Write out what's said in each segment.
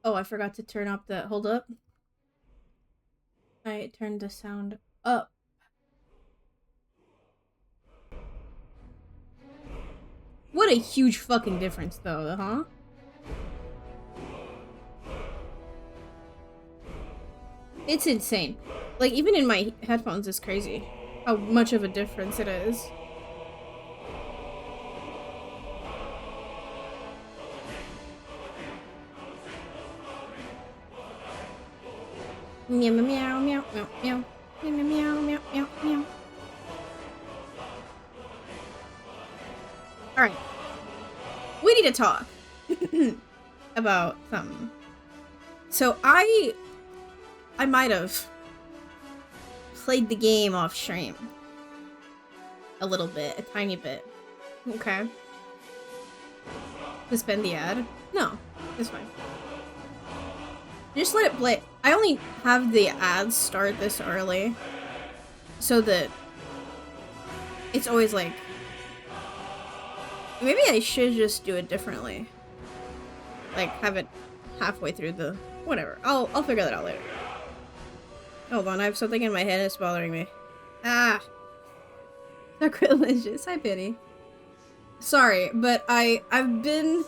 Oh, I forgot to turn up the... Hold up. I turned the sound up. What a huge fucking difference, though, huh? It's insane. Like, even in my headphones, it's crazy how much of a difference it is. Meow, meow, meow, meow, meow, meow, meow, meow, meow, meow, meow. Alright. We need to talk about something. So I might have played the game off stream. A little bit, a tiny bit. Okay. Suspend the ad? No, it's fine. Just let it play. I only have the ads start this early so that it's always like... Maybe I should just do it differently. Like, have it halfway through the... Whatever. I'll figure that out later. Hold on, I have something in my head that's bothering me. Ah! Sacrilegious. Hi, Pity. Sorry, but I've been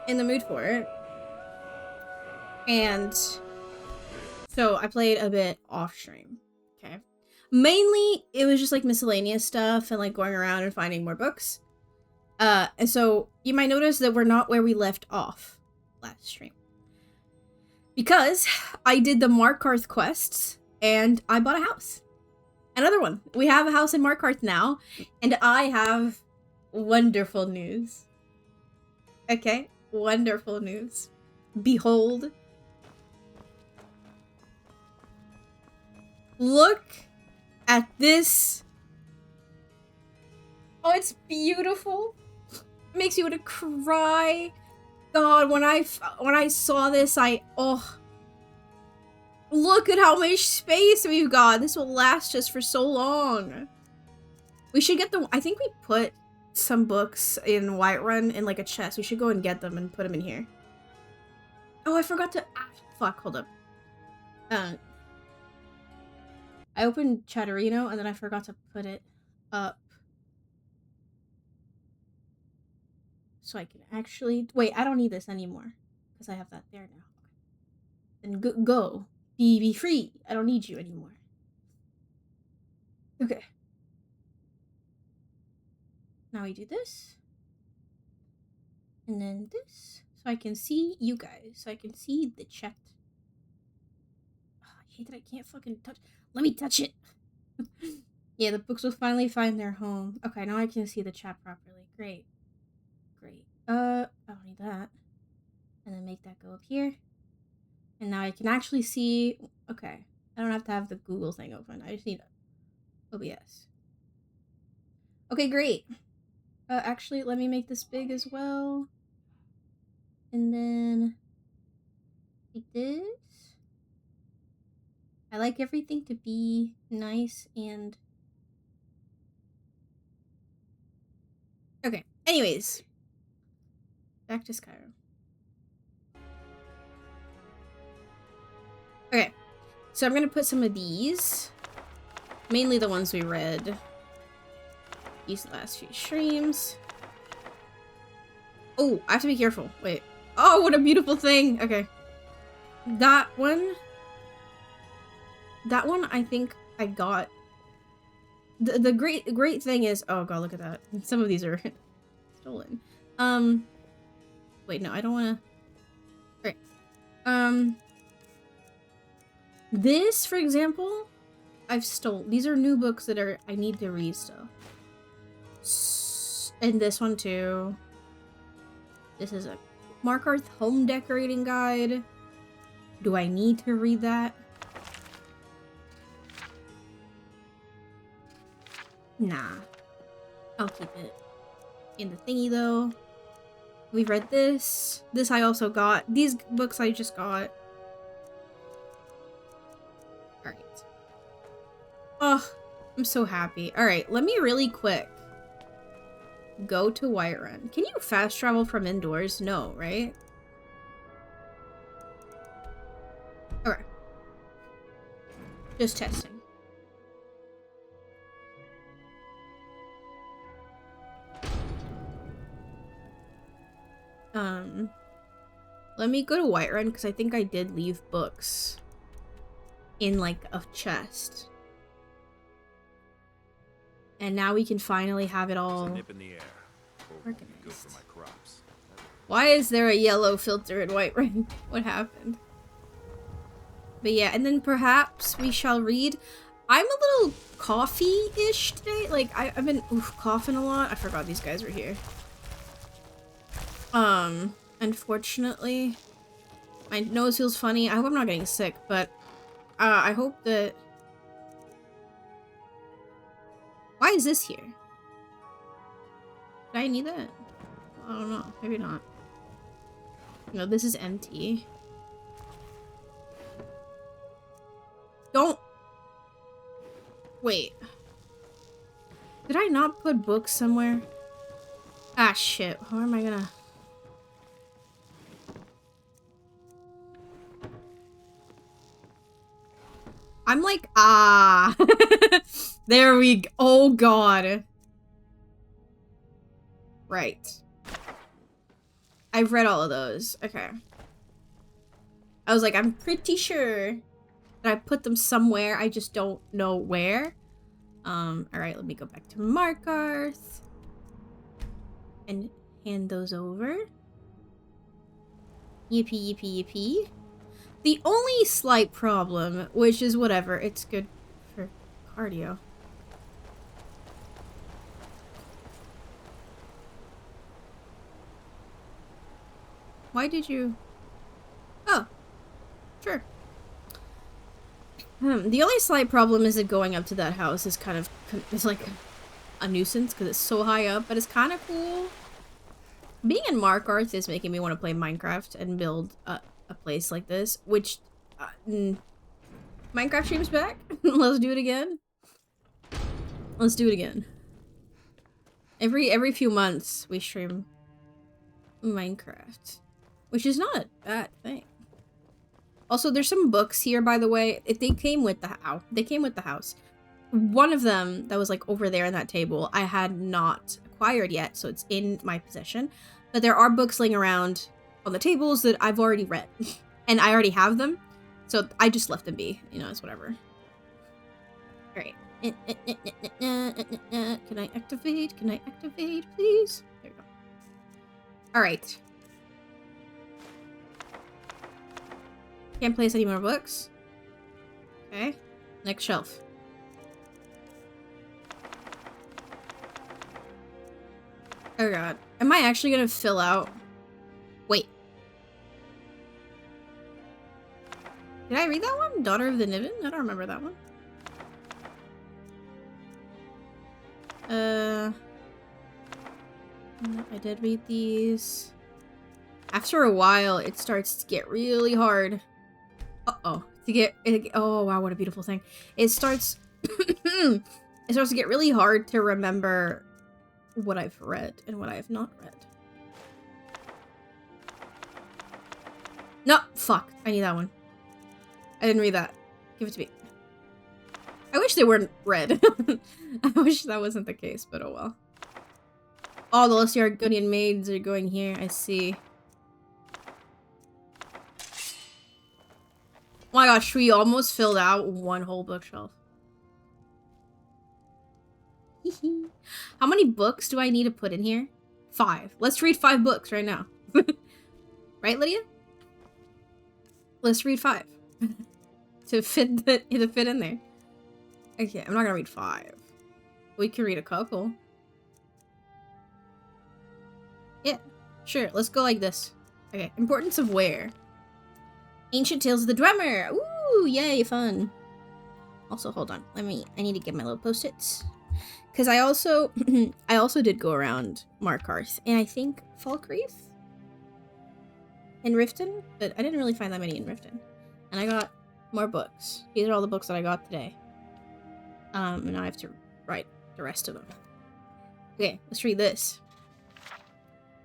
in the mood for it. And so I played a bit off stream. Okay. Mainly, it was just like miscellaneous stuff and like going around and finding more books. And so you might notice that we're not where we left off last stream. Because I did the Markarth quests and I bought a house. Another one. We have a house in Markarth now, and I have wonderful news. Okay? Wonderful news. Behold. Look at this. Oh, it's beautiful. It makes you want to cry. God, when I saw this, oh. Look at how much space we've got. This will last us for so long. We should get I think we put some books in Whiterun in like a chest. We should go and get them and put them in here. Oh, I forgot to... fuck, hold up. I opened Chatterino and then I forgot to put it up. So I can actually... Wait, I don't need this anymore. Because I have that there now. Then go. Be free. I don't need you anymore. Okay. Now we do this. And then this. So I can see you guys. So I can see the chat. Oh, I hate that I can't fucking touch. Let me touch it. Yeah, the books will finally find their home. Okay, now I can see the chat properly. Great. Great. I don't need that. And then make that go up here. And now I can actually see... Okay. I don't have to have the Google thing open. I just need OBS. Okay, great. Actually, let me make this big as well. And then... like this. I like everything to be nice and... Okay. Anyways. Back to Skyrim. Okay, so I'm gonna put some of these, mainly the ones we read these last few streams. Oh, I have to be careful. Wait. Oh, what a beautiful thing. Okay. That one I think I got. The great thing is, oh god, look at that. Some of these are stolen. Wait, no, I don't wanna. Alright. This, for example, I've stolen. These are new books that I need to read still. And this one too. This is a Markarth home decorating guide. Do I need to read that? Nah. I'll keep it in the thingy though. We've read this. This I also got. These books I just got. Alright. Oh, I'm so happy. Alright, let me really quick go to Whiterun. Can you fast travel from indoors? No, right? Just testing. Let me go to Whiterun, because I think I did leave books in, like, a chest. And now we can finally have it all organized. Why is there a yellow filter in Whiterun? What happened? But yeah, and then perhaps we shall read. I'm a little coffee-ish today. Like, I've been coughing a lot. I forgot these guys were here. Unfortunately, my nose feels funny. I hope I'm not getting sick, but I hope that... Why is this here? Did I need that? I don't know. Maybe not. No, this is empty. Don't... Wait. Did I not put books somewhere? Ah, shit. How am I gonna... I'm like, ah. There we go. Oh, God. Right. I've read all of those. Okay. I was like, I'm pretty sure that I put them somewhere. I just don't know where. Alright, let me go back to Markarth. And hand those over. Yippee, yippee, yippee. The only slight problem, which is whatever, it's good for cardio. Why did you... Oh, sure. The only slight problem is that going up to that house is kind of... It's like a nuisance because it's so high up, but it's kind of cool. Being in Markarth is making me want to play Minecraft and build a place like this, which... Minecraft streams back? Let's do it again. Let's do it again. Every few months we stream Minecraft, which is not a bad thing. Also, there's some books here, by the way. They came with the house. They came with the house. One of them that was like over there on that table, I had not acquired yet, so it's in my possession. But there are books laying around on the tables that I've already read, and I already have them, so I just left them be. You know, it's whatever. All right. Can I activate? Can I activate, please? There we go. All right. Can't place any more books. Okay. Next shelf. Oh god. Am I actually gonna fill out? Wait. Did I read that one? Daughter of the Niven? I don't remember that one. I did read these. After a while, it starts to get really hard. Uh-oh. Oh, wow, what a beautiful thing. It starts... it starts to get really hard to remember what I've read and what I have not read. No! Fuck. I need that one. I didn't read that. Give it to me. I wish they weren't red. I wish that wasn't the case, but oh well. Oh, the lusty Argonian maids are going here. I see. Oh my gosh, we almost filled out one whole bookshelf. How many books do I need to put in here? 5. Let's read 5 books right now. Right, Lydia? Let's read 5. to fit in there. Okay, I'm not gonna read 5. We can read a couple. Yeah, sure. Let's go like this. Okay, importance of where? Ancient Tales of the Dwemer. Ooh, yay, fun. Also, hold on. I need to get my little post-its. Because I also did go around Markarth, and I think Falkreath and Riften, but I didn't really find that many in Riften. And I got more books. These are all the books that I got today. And now I have to write the rest of them. Okay, let's read this.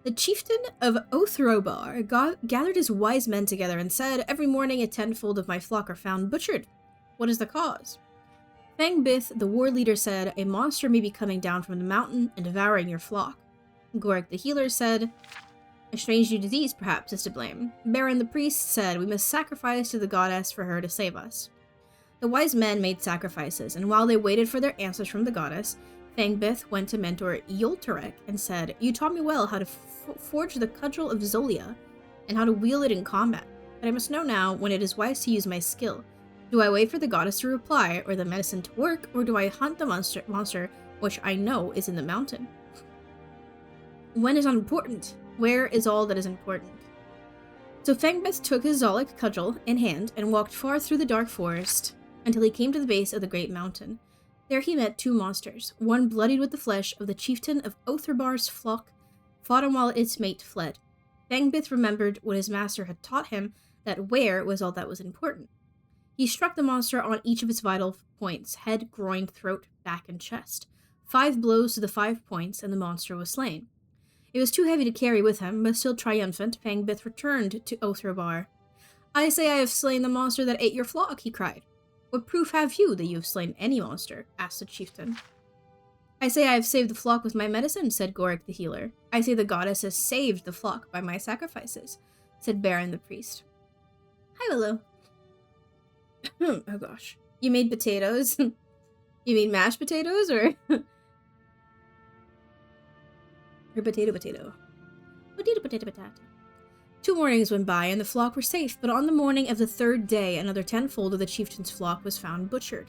The chieftain of Othrobar gathered his wise men together and said, "Every morning a tenfold of my flock are found butchered. What is the cause? Fangbith, the war leader, said, a monster may be coming down from the mountain and devouring your flock. Gorik the healer said, a strange new disease perhaps is to blame. Baron the priest said, we must sacrifice to the goddess for her to save us. The wise men made sacrifices, and while they waited for their answers from the goddess, Fangbith went to mentor Yoltarek and said, you taught me well how to forge the cudgel of Zolia, and how to wield it in combat, but I must know now when it is wise to use my skill. Do I wait for the goddess to reply, or the medicine to work, or do I hunt the monster which I know is in the mountain? When is unimportant? Where is all that is important? So Fangbith took his Zolic cudgel in hand and walked far through the dark forest until he came to the base of the great mountain. There he met two monsters, one bloodied with the flesh of the chieftain of Otherbar's flock, fought him while its mate fled. Fangbith remembered what his master had taught him, that where was all that was important. He struck the monster on each of its vital points, head, groin, throat, back, and chest. 5 blows to the 5 points, and the monster was slain. It was too heavy to carry with him, but still triumphant, Fangbith returned to Otherbar. I say I have slain the monster that ate your flock, he cried. What proof have you that you have slain any monster? Asked the chieftain. I say I have saved the flock with my medicine, said Gorik the healer. I say the goddess has saved the flock by my sacrifices, said Baron the priest. Hi, Willow. Oh gosh. You made potatoes? You mean mashed potatoes, or? Or potato? Potato, potato. 2 mornings went by, and the flock were safe, but on the morning of the 3rd day, another tenfold of the chieftain's flock was found butchered.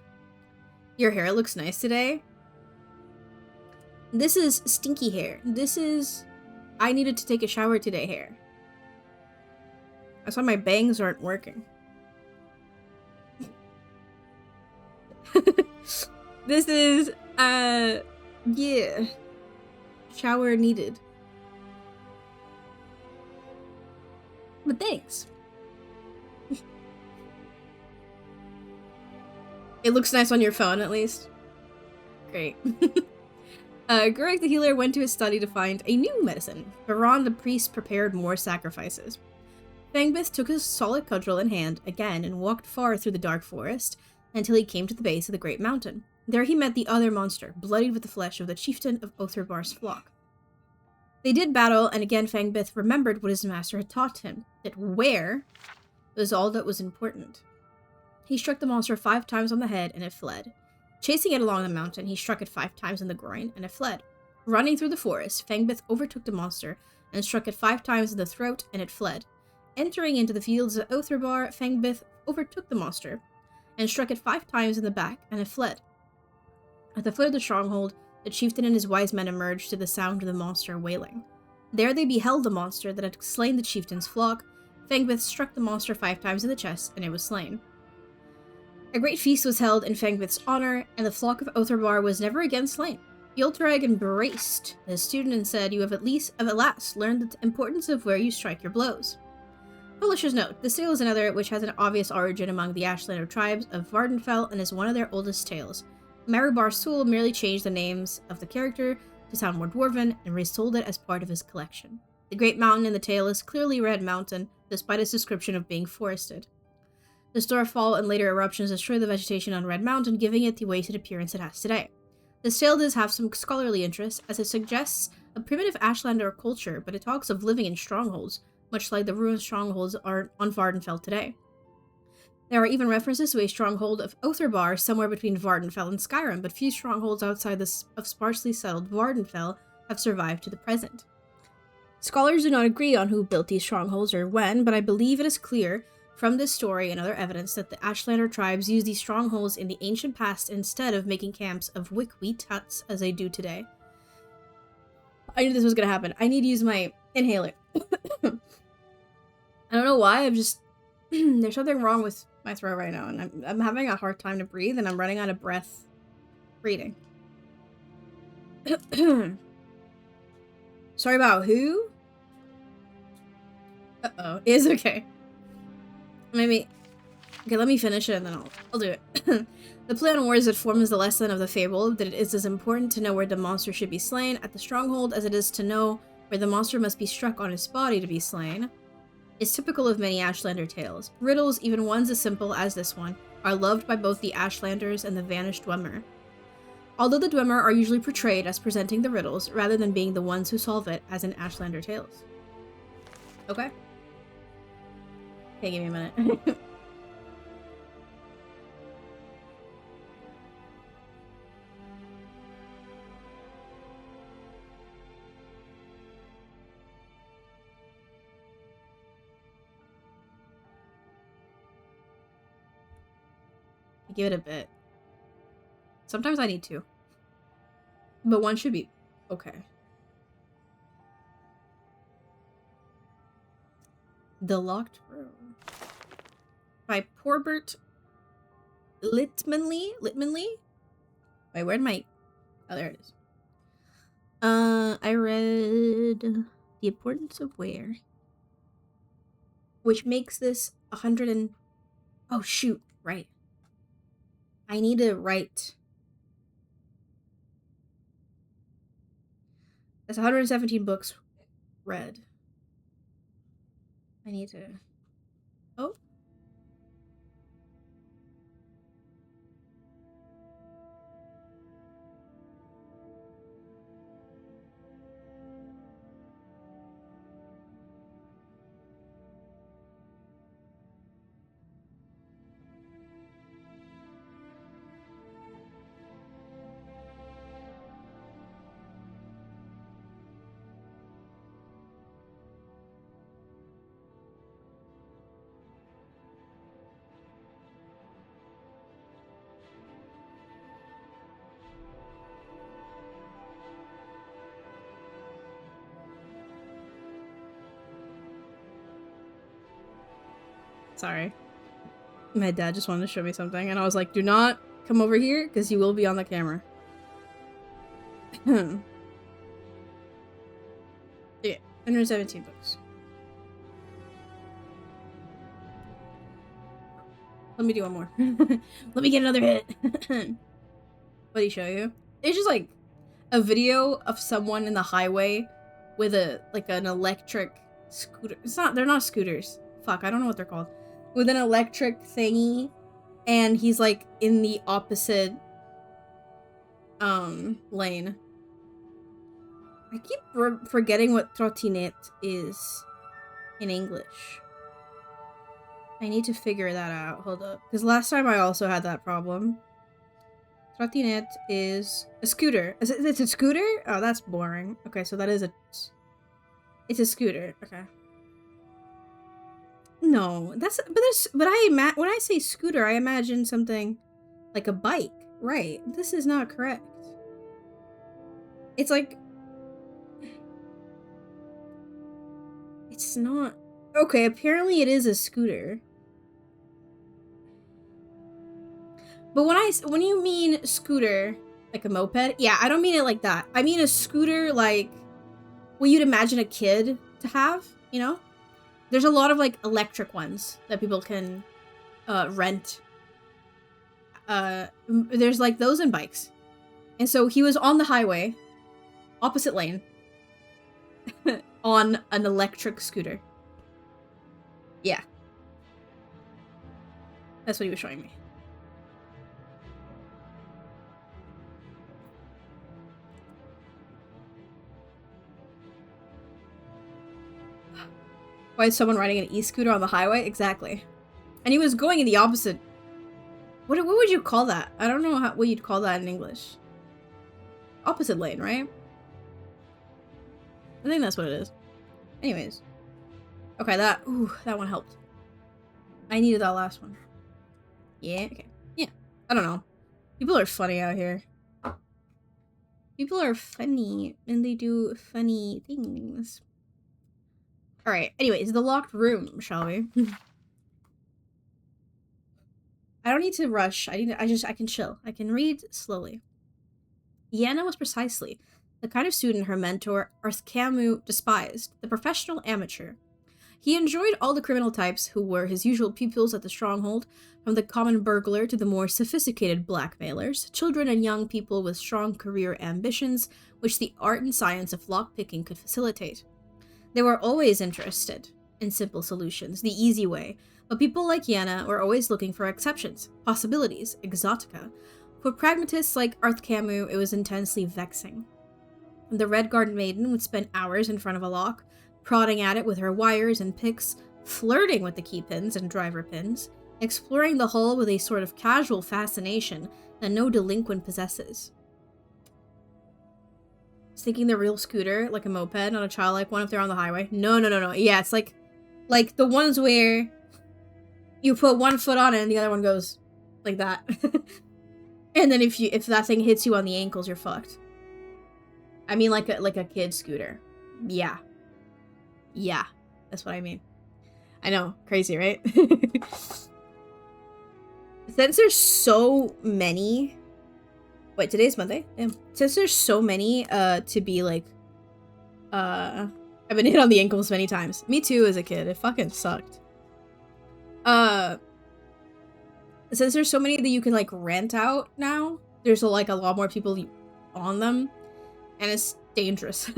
Your hair looks nice today. This is stinky hair. This is... I needed to take a shower today hair. That's why my bangs aren't working. This is, yeah. Shower needed. But thanks. It looks nice on your phone, at least. Great. Gorik the healer went to his study to find a new medicine. Baron the priest prepared more sacrifices. Fangbith took his solid cudgel in hand again and walked far through the dark forest until he came to the base of the great mountain. There he met the other monster, bloodied with the flesh of the chieftain of Otherbar's flock. They did battle, and again Fangbith remembered what his master had taught him, that where was all that was important. He struck the monster 5 times on the head, and it fled. Chasing it along the mountain, he struck it 5 times in the groin, and it fled. Running through the forest, Fangbith overtook the monster, and struck it 5 times in the throat, and it fled. Entering into the fields of Otherbar, Fangbith overtook the monster, and struck it 5 times in the back, and it fled. At the foot of the stronghold, the chieftain and his wise men emerged to the sound of the monster wailing. There they beheld the monster that had slain the chieftain's flock. Fangbith struck the monster 5 times in the chest, and it was slain. A great feast was held in Fangbith's honor, and the flock of Otherbar was never again slain. Yoltareg embraced his student and said, you have at last learned the importance of where you strike your blows. Publisher's note, this tale is another which has an obvious origin among the Ashlander tribes of Vardenfell and is one of their oldest tales. Marubar Sul merely changed the names of the character to sound more dwarven and resold it as part of his collection. The great mountain in the tale is clearly Red Mountain, despite its description of being forested. The starfall and later eruptions destroyed the vegetation on Red Mountain, giving it the wasted appearance it has today. This tale does have some scholarly interest, as it suggests a primitive Ashlander culture, but it talks of living in strongholds, much like the ruined strongholds are on Vardenfell today. There are even references to a stronghold of Otherbar somewhere between Vardenfell and Skyrim, but few strongholds outside of sparsely settled Vardenfell have survived to the present. Scholars do not agree on who built these strongholds or when, but I believe it is clear from this story and other evidence that the Ashlander tribes used these strongholds in the ancient past instead of making camps of wheat huts as they do today. I knew this was going to happen. I need to use my inhaler. I don't know why, there's something wrong with my throat right now, and I'm having a hard time to breathe, and I'm running out of breath breathing. Sorry about who? Uh-oh. It's okay. Maybe... Okay, let me finish it, and then I'll do it. The play on words that forms the lesson of the fable, that it is as important to know where the monster should be slain at the stronghold as it is to know where the monster must be struck on its body to be slain, is typical of many Ashlander tales. Riddles, even ones as simple as this one, are loved by both the Ashlanders and the vanished Dwemer. Although the Dwemer are usually portrayed as presenting the riddles rather than being the ones who solve it, as in Ashlander tales. Okay. Okay, give me a minute. Give it a bit. Sometimes I need to. But one should be okay. The Locked Room. By Porbert Littmanley? Wait, where'd my... Oh, there it is. I read The Importance of Wear, which makes this 100 and... Oh, shoot. Right. I need to write... That's 117 books read. I need to... Oh. Sorry. My dad just wanted to show me something, and I was like, do not come over here, because you will be on the camera. Yeah, 117 books. Let me do one more. Let me get another hit. What did he show you? It's just like a video of someone in the highway with an electric scooter. They're not scooters. Fuck, I don't know what they're called. With an electric thingy, and he's like in the opposite lane. I keep forgetting what trottinette is in English. I need to figure that out. Hold up. Because last time I also had that problem. Trottinette is a scooter. It's a scooter? Oh, that's boring. Okay, so that is it's a scooter. Okay. No, when I say scooter, I imagine something like a bike. Right. This is not correct. It's like... It's not... Okay, apparently it is a scooter. But when you mean scooter, like a moped, yeah, I don't mean it like that. I mean a scooter like what you'd imagine a kid to have, you know? There's a lot of like electric ones that people can rent. There's like those and bikes. And so he was on the highway, opposite lane, on an electric scooter. Yeah. That's what he was showing me. Why is someone riding an e-scooter on the highway? Exactly. And he was going in the opposite... What would you call that? I don't know what you'd call that in English. Opposite lane, right? I think that's what it is. Anyways. Okay, that one helped. I needed that last one. Yeah, okay. Yeah. I don't know. People are funny out here. People are funny, and they do funny things. Alright, anyways, the locked room, shall we? I don't need to rush. I can chill. I can read slowly. Yana was precisely the kind of student her mentor, Arth Camus, despised, the professional amateur. He enjoyed all the criminal types who were his usual pupils at the stronghold, from the common burglar to the more sophisticated blackmailers, children and young people with strong career ambitions, which the art and science of lockpicking could facilitate. They were always interested in simple solutions, the easy way, But people like Yana were always looking for exceptions, possibilities, exotica. For pragmatists like Arth Camus, it was intensely vexing. The Red Guard maiden would spend hours in front of a lock, prodding at it with her wires and picks, flirting with the key pins and driver pins, exploring the hull with a sort of casual fascination that no delinquent possesses. I was thinking the real scooter, like a moped, not a childlike one if they're on the highway. No. Yeah, it's like the ones where you put one foot on it and the other one goes like that. And then if that thing hits you on the ankles, you're fucked. I mean like a kid scooter. Yeah. Yeah. That's what I mean. I know. Crazy, right? Since there's so many... Wait, today's Monday? Damn. Since there's so many, to be like... I've been hit on the ankles many times. Me too as a kid. It fucking sucked. Since there's so many that you can, like, rent out now, there's, like, a lot more people on them. And it's dangerous.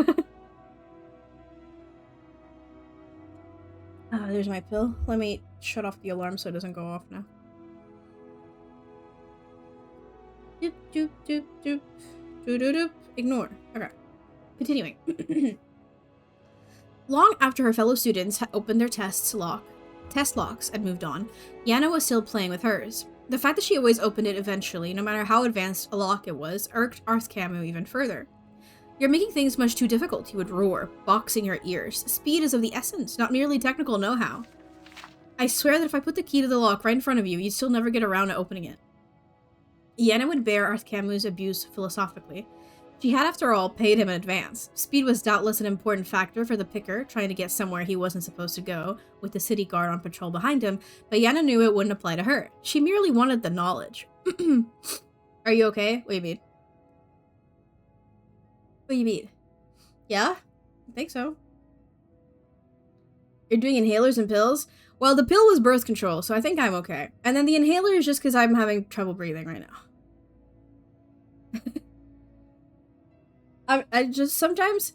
There's my pill. Let me shut off the alarm so it doesn't go off now. Doop, doop, doop, doop. Doop, doop, doop. Ignore. Okay. Continuing. Long after her fellow students had opened their test locks and moved on, Yana was still playing with hers. The fact that she always opened it eventually, no matter how advanced a lock it was, irked Arth Camus even further. "You're making things much too difficult," he would roar, boxing her ears. "Speed is of the essence, not merely technical know-how. I swear that if I put the key to the lock right in front of you, you'd still never get around to opening it." Yana would bear Arth Camus' abuse philosophically. She had, after all, paid him in advance. Speed was doubtless an important factor for the picker, trying to get somewhere he wasn't supposed to go, with the city guard on patrol behind him, but Yana knew it wouldn't apply to her. She merely wanted the knowledge. Are you okay? What do you mean? What do you mean? Yeah? I think so. You're doing inhalers and pills? Well, the pill was birth control, so I think I'm okay. And then the inhaler is just because I'm having trouble breathing right now. I just sometimes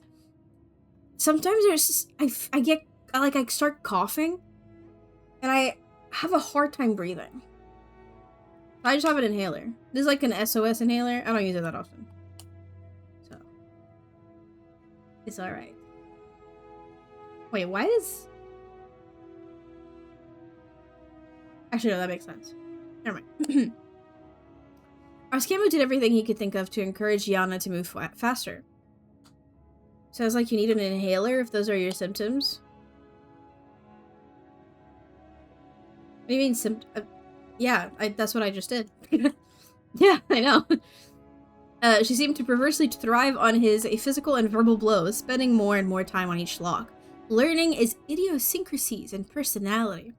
there's I start coughing and I have a hard time breathing. I just have an inhaler. This is like an SOS inhaler. I don't use it that often. So it's alright. Wait, why is... Actually, no, that makes sense. Never mind. Arth Camus did everything he could think of to encourage Yana to move faster. Sounds like you need an inhaler if those are your symptoms. What do you mean yeah, that's what I just did. Yeah, I know. She seemed to perversely thrive on his physical and verbal blows, spending more and more time on each lock, learning his idiosyncrasies and personality.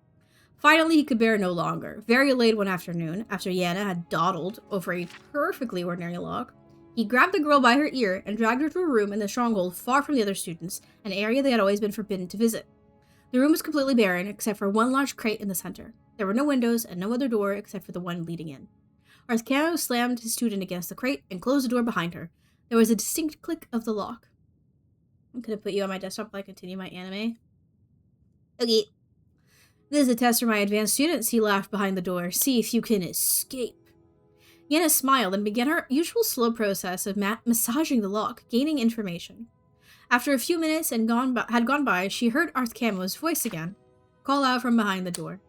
Finally, he could bear no longer. Very late one afternoon, after Yana had dawdled over a perfectly ordinary lock, he grabbed the girl by her ear and dragged her to a room in the stronghold far from the other students, an area they had always been forbidden to visit. The room was completely barren, except for one large crate in the center. There were no windows and no other door except for the one leading in. Arth Camus slammed his student against the crate and closed the door behind her. There was a distinct click of the lock. I'm gonna put you on my desktop while I continue my anime. Okay. "This is a test for my advanced students," he laughed behind the door. "See if you can escape." Yana smiled and began her usual slow process of massaging the lock, gaining information. After a few minutes had gone by, she heard Arth Camus' voice again, call out from behind the door.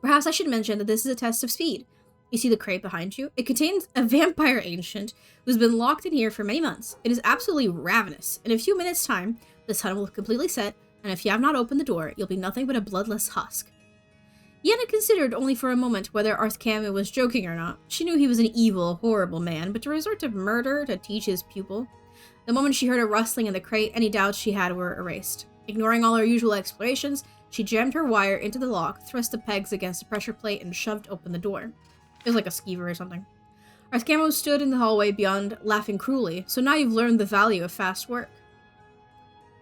"Perhaps I should mention that this is a test of speed. You see the crate behind you? It contains a vampire ancient who's been locked in here for many months. It is absolutely ravenous. In a few minutes' time, the sun will completely set, and if you have not opened the door, you'll be nothing but a bloodless husk." Yana considered only for a moment whether Arth Camus was joking or not. She knew he was an evil, horrible man, but to resort to murder to teach his pupil... The moment she heard a rustling in the crate, any doubts she had were erased. Ignoring all her usual explorations, she jammed her wire into the lock, thrust the pegs against the pressure plate, and shoved open the door. It was like a skeever or something. Arth Camus stood in the hallway beyond, laughing cruelly. "So now you've learned the value of fast work."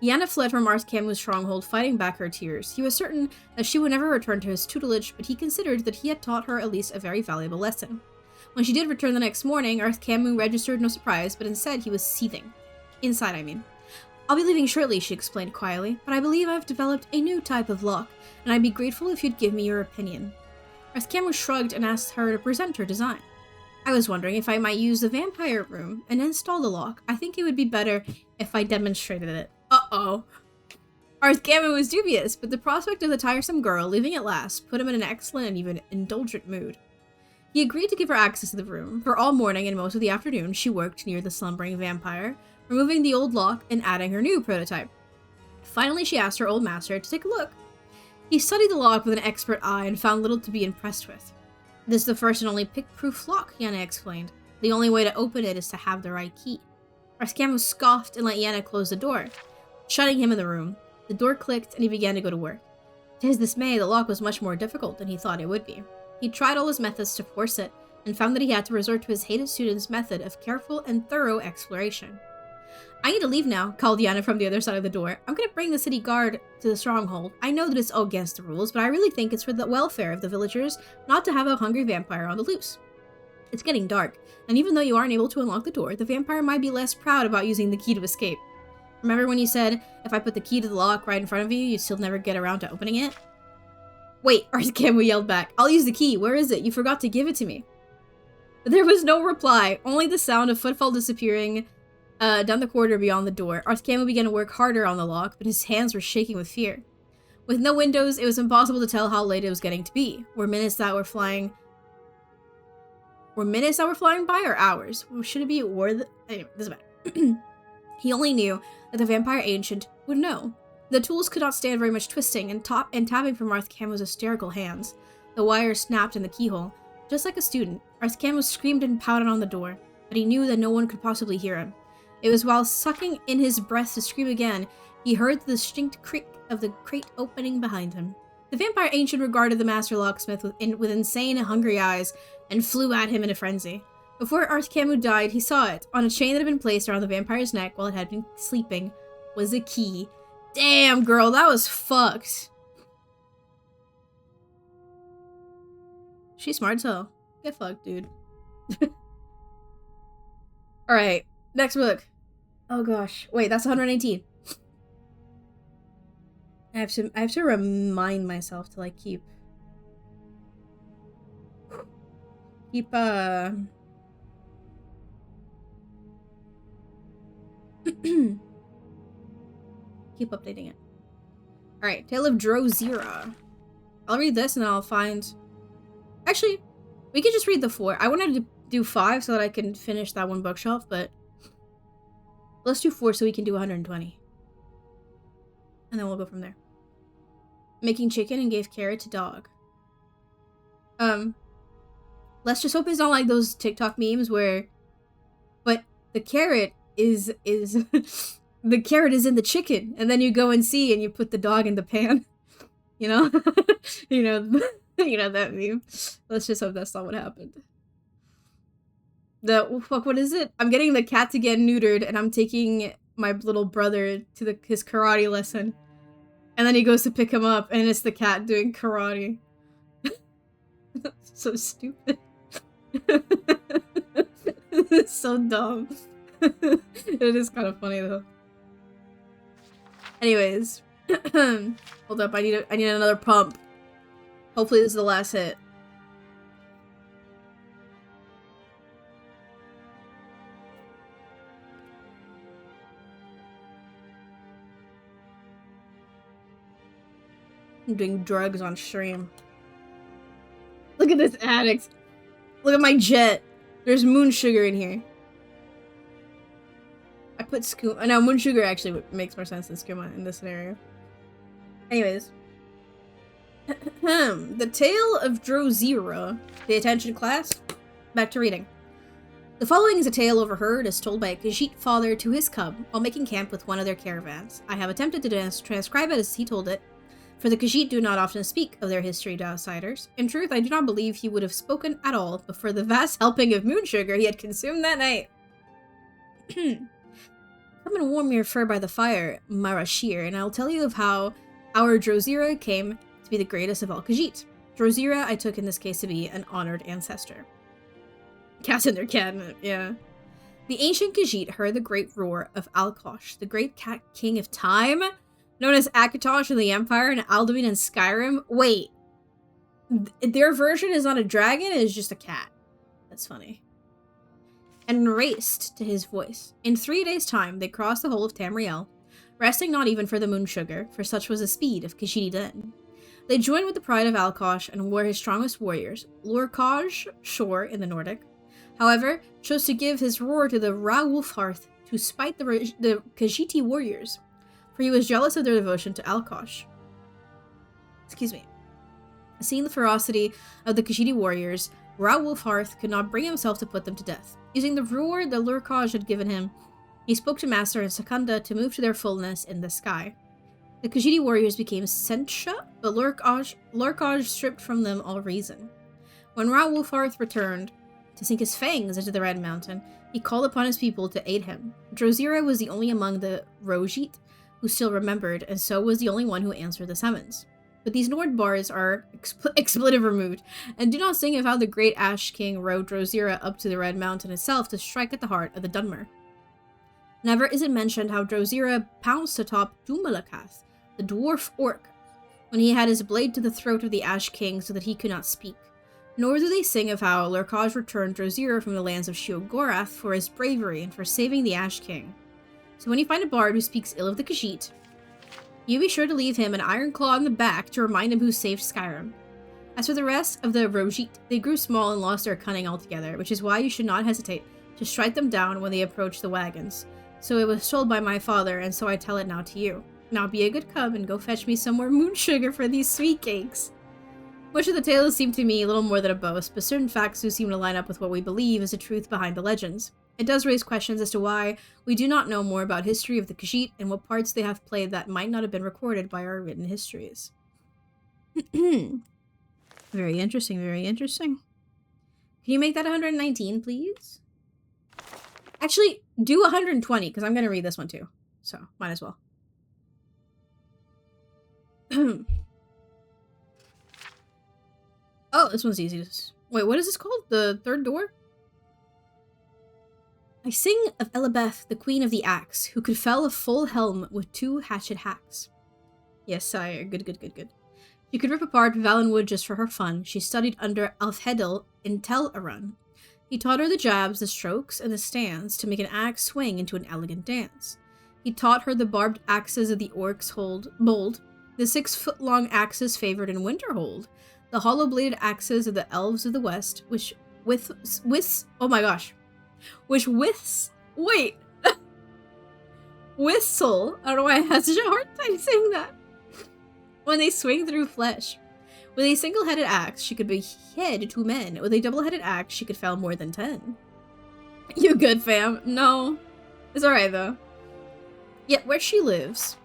Yana fled from Arth Camus' stronghold, fighting back her tears. He was certain that she would never return to his tutelage, but he considered that he had taught her at least a very valuable lesson. When she did return the next morning, Arth Camus registered no surprise, but instead he was seething. Inside, I mean. I'll be leaving shortly, she explained quietly, but I believe I've developed a new type of lock, and I'd be grateful if you'd give me your opinion. Arthcamu shrugged and asked her to present her design. I was wondering if I might use the vampire room and install the lock. I think it would be better if I demonstrated it. Uh-oh. Arthcamu was dubious, but the prospect of the tiresome girl leaving at last put him in an excellent and even indulgent mood. He agreed to give her access to the room. For all morning and most of the afternoon, she worked near the slumbering vampire, removing the old lock and adding her new prototype. Finally, she asked her old master to take a look. He studied the lock with an expert eye and found little to be impressed with. This is the first and only pick-proof lock, Yana explained. The only way to open it is to have the right key. Arthcamu scoffed and let Yana close the door, shutting him in the room. The door clicked and he began to go to work. To his dismay, the lock was much more difficult than he thought it would be. He tried all his methods to force it, and found that he had to resort to his hated student's method of careful and thorough exploration. I need to leave now, called Yana from the other side of the door. I'm gonna bring the city guard to the stronghold. I know that it's all against the rules, but I really think it's for the welfare of the villagers not to have a hungry vampire on the loose. It's getting dark, and even though you aren't able to unlock the door, the vampire might be less proud about using the key to escape. Remember when you said, if I put the key to the lock right in front of you, you'd still never get around to opening it? Wait, Arthcamu yelled back. I'll use the key. Where is it? You forgot to give it to me. There was no reply, only the sound of footfall disappearing down the corridor beyond the door. Arthcamu began to work harder on the lock, but his hands were shaking with fear. With no windows, it was impossible to tell how late it was getting to be. Were minutes that were flying by or hours? Well, should it be anyway, doesn't matter. He only knew that the vampire ancient would know. The tools could not stand very much twisting and tapping from Arthcamu's hysterical hands. The wire snapped in the keyhole. Just like a student, Arthcamu screamed and pounded on the door, but he knew that no one could possibly hear him. It was while sucking in his breath to scream again, he heard the distinct creak of the crate opening behind him. The vampire ancient regarded the master locksmith with insane, hungry eyes and flew at him in a frenzy. Before Arthcamu died, he saw it. On a chain that had been placed around the vampire's neck while it had been sleeping was a key. Damn, girl, that was fucked. She's smart as hell. Get fucked, dude. Alright, next book. Oh gosh. Wait, that's 118. I have to remind myself to, like, keep keep updating it. Alright, Tale of Drozira. I'll read this and then I'll find... Actually, we could just read the 4. I wanted to do 5 so that I can finish that one bookshelf, but... Let's do 4 so we can do 120. And then we'll go from there. Making chicken and gave carrot to dog. Let's just hope it's not like those TikTok memes where... But the carrot is... the carrot is in the chicken, and then you go and see and you put the dog in the pan. You know? you know that meme. Let's just hope that's not what happened. What is it? I'm getting the cat to get neutered, and I'm taking my little brother to his karate lesson. And then he goes to pick him up, and it's the cat doing karate. So stupid. It's so dumb. It is kind of funny, though. Anyways. Hold up, I need another pump. Hopefully this is the last hit. I'm doing drugs on stream. Look at this addict. Look at my jet. There's moon sugar in here. I put skooma. No, moon sugar actually makes more sense than skooma in this scenario. Anyways. The Tale of Drozira. Pay attention, class. Back to reading. The following is a tale overheard as told by a Khajiit father to his cub while making camp with one of their caravans. I have attempted to transcribe it as he told it, for the Khajiit do not often speak of their history to outsiders. In truth, I do not believe he would have spoken at all, but for the vast helping of moon sugar he had consumed that night. Come and warm your fur by the fire, Marashir, and I'll tell you of how our Drozira came to be the greatest of all Khajiit. Drozira I took in this case to be an honored ancestor. Cats in their cabinet, yeah. The ancient Khajiit heard the great roar of Alkosh, the great cat king of time, known as Akatosh in the Empire and Alduin in Skyrim. Wait, their version is not a dragon, it is just a cat. That's funny. And raced to his voice. In 3 days' time, they crossed the whole of Tamriel, resting not even for the moon sugar, for such was the speed of Khajiit then. They joined with the pride of Alkosh and were his strongest warriors. Lorkaj, Shore in the Nordic, however, chose to give his roar to the Ra-Wolfhearth to spite the Khajiiti warriors, for he was jealous of their devotion to Alkosh. Excuse me. Seeing the ferocity of the Khajiiti warriors, Ra-Wolfhearth could not bring himself to put them to death. Using the roar that Lorkaj had given him, he spoke to Master and Secunda to move to their fullness in the sky. The Khajiiti warriors became Sentia, but Lorkaj stripped from them all reason. When Ra-Wolfhearth returned to sink his fangs into the Red Mountain, he called upon his people to aid him. Drozira was the only among the Rojit who still remembered, and so was the only one who answered the summons. But these Nord bars are expletive removed, and do not sing of how the great Ash King rode Drozira up to the Red Mountain itself to strike at the heart of the Dunmer. Never is it mentioned how Drozira pounced atop Dumalakath, the dwarf orc, when he had his blade to the throat of the Ash King so that he could not speak. Nor do they sing of how Lorkaj returned Drozira from the lands of Sheogorath for his bravery and for saving the Ash King. So when you find a bard who speaks ill of the Khajiit, you be sure to leave him an iron claw on the back to remind him who saved Skyrim. As for the rest of the Rojit, they grew small and lost their cunning altogether, which is why you should not hesitate to strike them down when they approach the wagons. So it was told by my father, and so I tell it now to you. Now be a good cub and go fetch me some more moon sugar for these sweet cakes. Much of the tales seem to me a little more than a boast, but certain facts do seem to line up with what we believe is the truth behind the legends. It does raise questions as to why we do not know more about history of the Khajiit and what parts they have played that might not have been recorded by our written histories. Very interesting, very interesting. Can you make that 119, please? Actually, do 120, because I'm going to read this one too. So, might as well. Oh, this one's easy. Wait, what is this called? The third door? I sing of Elabeth, the queen of the axe, who could fell a full helm with 2 hatchet hacks. Yes, sire. Good, good, good, good. She could rip apart Valenwood just for her fun. She studied under Alfhedel in Tel Aran. He taught her the jabs, the strokes, and the stands to make an axe swing into an elegant dance. He taught her the barbed axes of the orcs bold, the 6-foot-long axes favored in Winterhold, the hollow-bladed axes of the elves of the west, which oh my gosh. Whistle. I don't know why I had such a hard time saying that. When they swing through flesh. With a single-headed axe, she could behead 2 men. With a double-headed axe, she could fell more than 10. You good, fam? No. It's alright, though. Yet where she lives,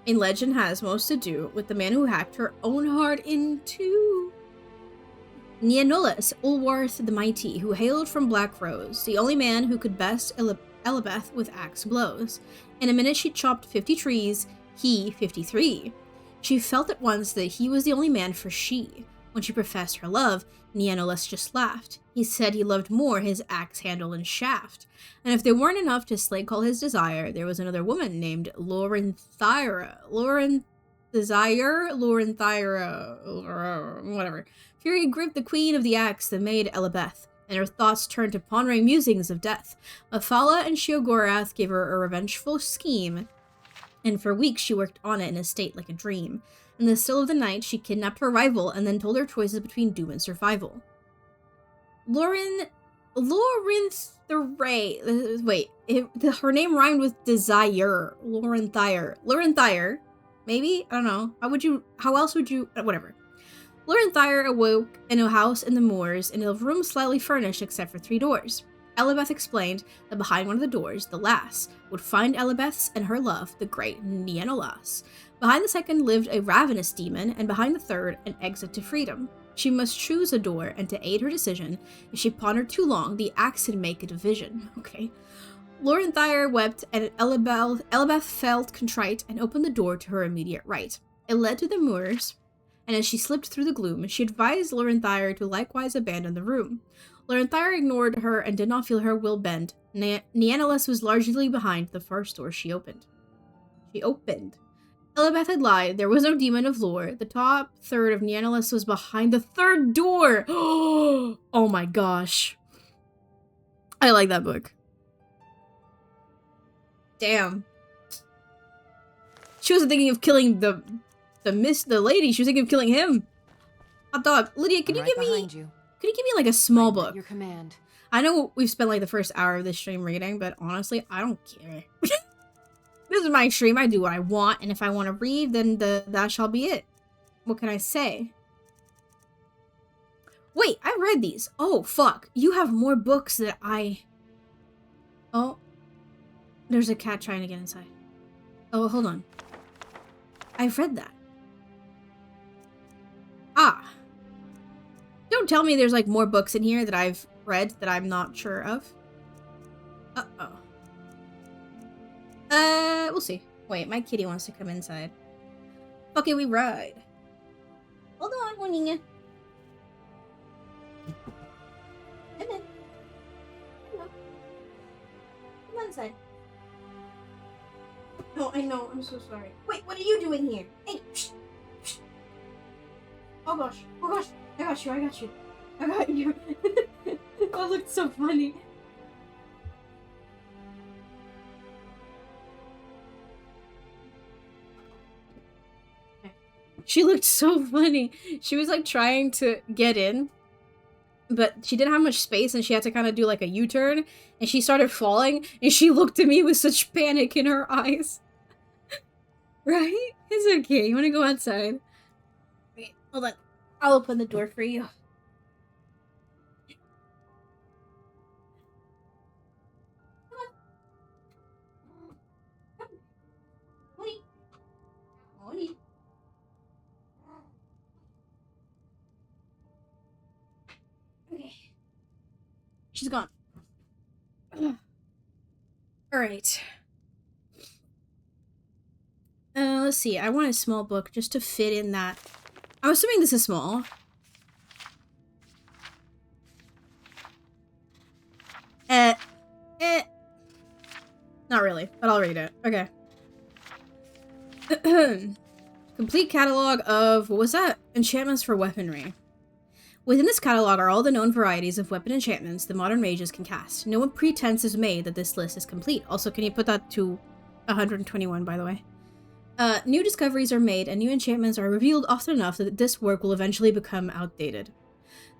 a legend has most to do with the man who hacked her own heart in 2. Nianolas Ulwarth the Mighty, who hailed from Black Rose, the only man who could best Elabeth with axe blows. In a minute she chopped 50 trees, he 53. She felt at once that he was the only man for she. When she professed her love, Nianolas just laughed. He said he loved more his axe handle and shaft. And if they weren't enough to slay all his desire, there was another woman named Laurenthira, whatever. Fury gripped the queen of the axe that made Elabeth, and her thoughts turned to pondering musings of death. Mephala and Sheogorath gave her a revengeful scheme, and for weeks she worked on it in a state like a dream. In the still of the night, she kidnapped her rival and then told her choices between doom and survival. Her name rhymed with desire. Laurenthire. Maybe? I don't know. How else would you, whatever. Laurenthire awoke in a house in the moors, in a room slightly furnished except for 3 doors. Elabeth explained that behind one of the doors, the lass would find Elabeth's and her love, the great Nianolas. Behind the second lived a ravenous demon, and behind the third, an exit to freedom. She must choose a door, and to aid her decision, if she pondered too long, the axe would make a division. Okay. Laurenthire wept, and Elabeth felt contrite and opened the door to her immediate right. It led to the moors, and as she slipped through the gloom, she advised Laurenthire to likewise abandon the room. Laurenthire ignored her and did not feel her will bend. Neanalus was largely behind the first door she opened. Elizabeth had lied. There was no demon of lore. The top third of Neanalus was behind the third door. Oh my gosh. I like that book. Damn. She wasn't thinking of killing the lady. She was thinking of killing him. Hot dog. Lydia, could you give me like a small book? Your command. I know we've spent like the first hour of this stream reading, but honestly, I don't care. This is my stream. I do what I want, and if I want to read, then that shall be it. What can I say? Wait, I read these. Oh, fuck. You have more books that I... Oh. There's a cat trying to get inside. Oh, hold on. I've read that. Ah. Don't tell me there's like more books in here that I've read that I'm not sure of. Uh-oh. We'll see. Wait, my kitty wants to come inside. Okay, we ride. Hold on, Juanina. Come in. Come on inside. Oh, I know. I'm so sorry. Wait, what are you doing here? Hey, shh. Shh. Oh gosh. Oh gosh. I got you. I got you. I got you. That looked so funny. She looked so funny. She was like trying to get in, but she didn't have much space and she had to kind of do like a U-turn, and she started falling and she looked at me with such panic in her eyes. Right? It's okay. You want to go outside? Wait, hold on. I'll open the door for you. Come on. Come. Honey. Honey. Okay. She's gone. Alright. Let's see. I want a small book just to fit in that. I'm assuming this is small. Not really, but I'll read it. Okay. Complete catalog of, what was that? Enchantments for weaponry. Within this catalog are all the known varieties of weapon enchantments the modern mages can cast. No pretense is made that this list is complete. Also, can you put that to 121, by the way? New discoveries are made and new enchantments are revealed often enough that this work will eventually become outdated.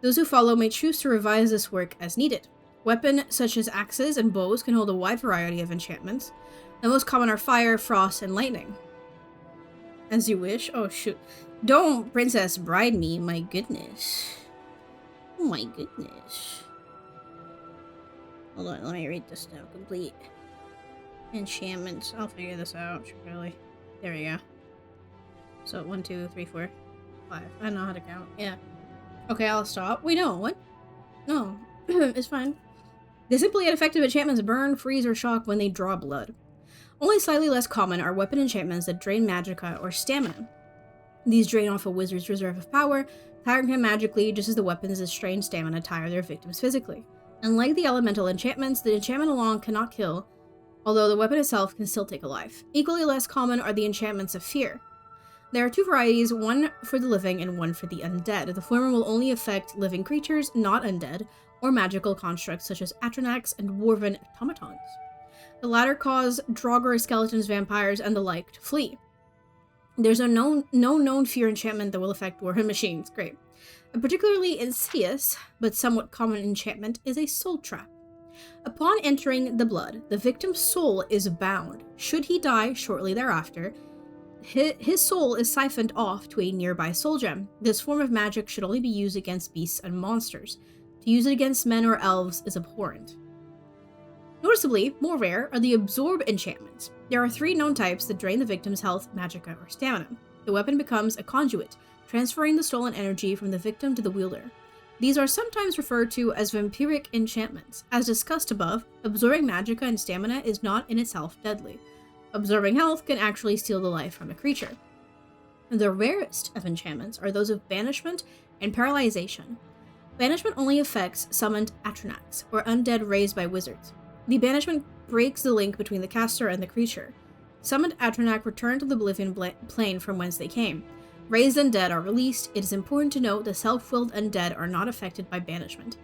Those who follow may choose to revise this work as needed. Weapons such as axes and bows can hold a wide variety of enchantments. The most common are fire, frost, and lightning. As you wish. Oh shoot. Don't Princess Bride me, my goodness. Oh my goodness. Hold on, let me read this now. Complete enchantments. I'll figure this out, surely. There we go. So 1, 2, 3, 4, 5. I know how to count. Yeah. Okay, I'll stop. Wait, no, what? No. It's fine. They simply add effective enchantments burn, freeze, or shock when they draw blood. Only slightly less common are weapon enchantments that drain magicka or stamina. These drain off a wizard's reserve of power, tiring him magically just as the weapons that strain stamina tire their victims physically. Unlike the elemental enchantments, the enchantment alone cannot kill, although the weapon itself can still take a life. Equally less common are the enchantments of fear. There are two varieties, one for the living and one for the undead. The former will only affect living creatures, not undead, or magical constructs such as atronachs and dwarven automatons. The latter cause draugr, skeletons, vampires, and the like to flee. There's no known fear enchantment that will affect dwarven machines. Great. A particularly insidious, but somewhat common enchantment is a soul trap. Upon entering the blood, the victim's soul is bound. Should he die shortly thereafter, his soul is siphoned off to a nearby soul gem. This form of magic should only be used against beasts and monsters. To use it against men or elves is abhorrent. Noticeably, more rare are the absorb enchantments. There are 3 known types that drain the victim's health, magicka, or stamina. The weapon becomes a conduit, transferring the stolen energy from the victim to the wielder. These are sometimes referred to as vampiric enchantments. As discussed above, absorbing magicka and stamina is not in itself deadly. Absorbing health can actually steal the life from a creature. The rarest of enchantments are those of banishment and paralyzation. Banishment only affects summoned atronachs, or undead raised by wizards. The banishment breaks the link between the caster and the creature. Summoned Atronak return to the Oblivion plane from whence they came. Raised undead are released. It is important to note the self-willed undead are not affected by banishment.